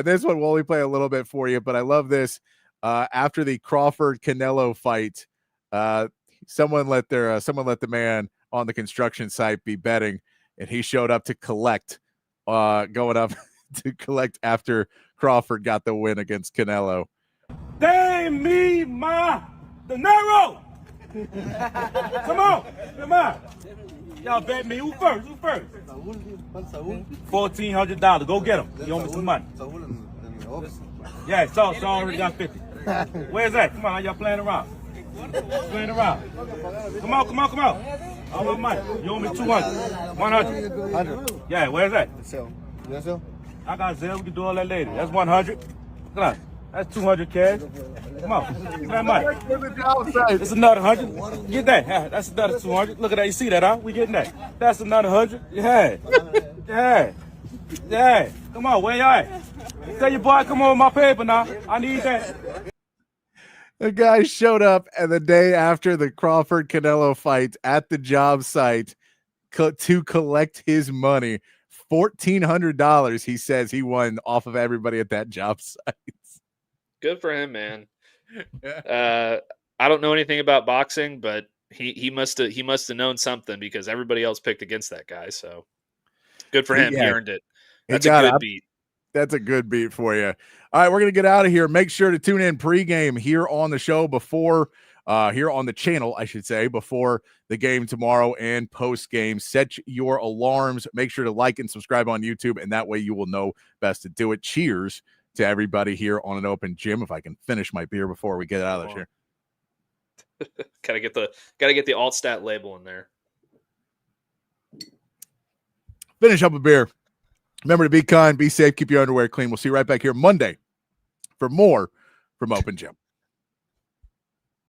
This one we'll only play a little bit for you, but I love this. After the Crawford-Canelo fight, someone let the man on the construction site be betting, and he showed up to collect, going up to collect after Crawford got the win against Canelo. Dame me my dinero. Come on. Y'all bet me. Who first? $1,400. Go get him. You owe me some money. Yeah, so already got 50. Where's that? Come on, y'all playing around. Come on. All my money. You owe me 200. 100. Yeah, where's that? I got Zelle. We can do all that later. That's 100. Come on. That's 200 cash. Come on. Give that money. It's another 100. Get that. That's another 200. Look at that. You see that, huh? We getting that. That's another 100. Yeah. Yeah. Yeah. Come on, where you at? Tell your boy, come on with my paper now. I need that. The guy showed up, and the day after the Crawford Canelo fight at the job site to collect his money, $1,400. He says he won off of everybody at that job site. Good for him, man. I don't know anything about boxing, but he must have known something because everybody else picked against that guy. So good for him. He earned it. That's a good beat. That's a good beat for you. All right, we're going to get out of here. Make sure to tune in pregame here on the show before here on the channel, I should say, before the game tomorrow and post game. Set your alarms. Make sure to like and subscribe on YouTube, and that way you will know best to do it. Cheers to everybody here on an open gym. If I can finish my beer before we get out of here. gotta get the Altstadt label in there. Finish up a beer. Remember to be kind, be safe, keep your underwear clean. We'll see you right back here Monday for more from Open Gym.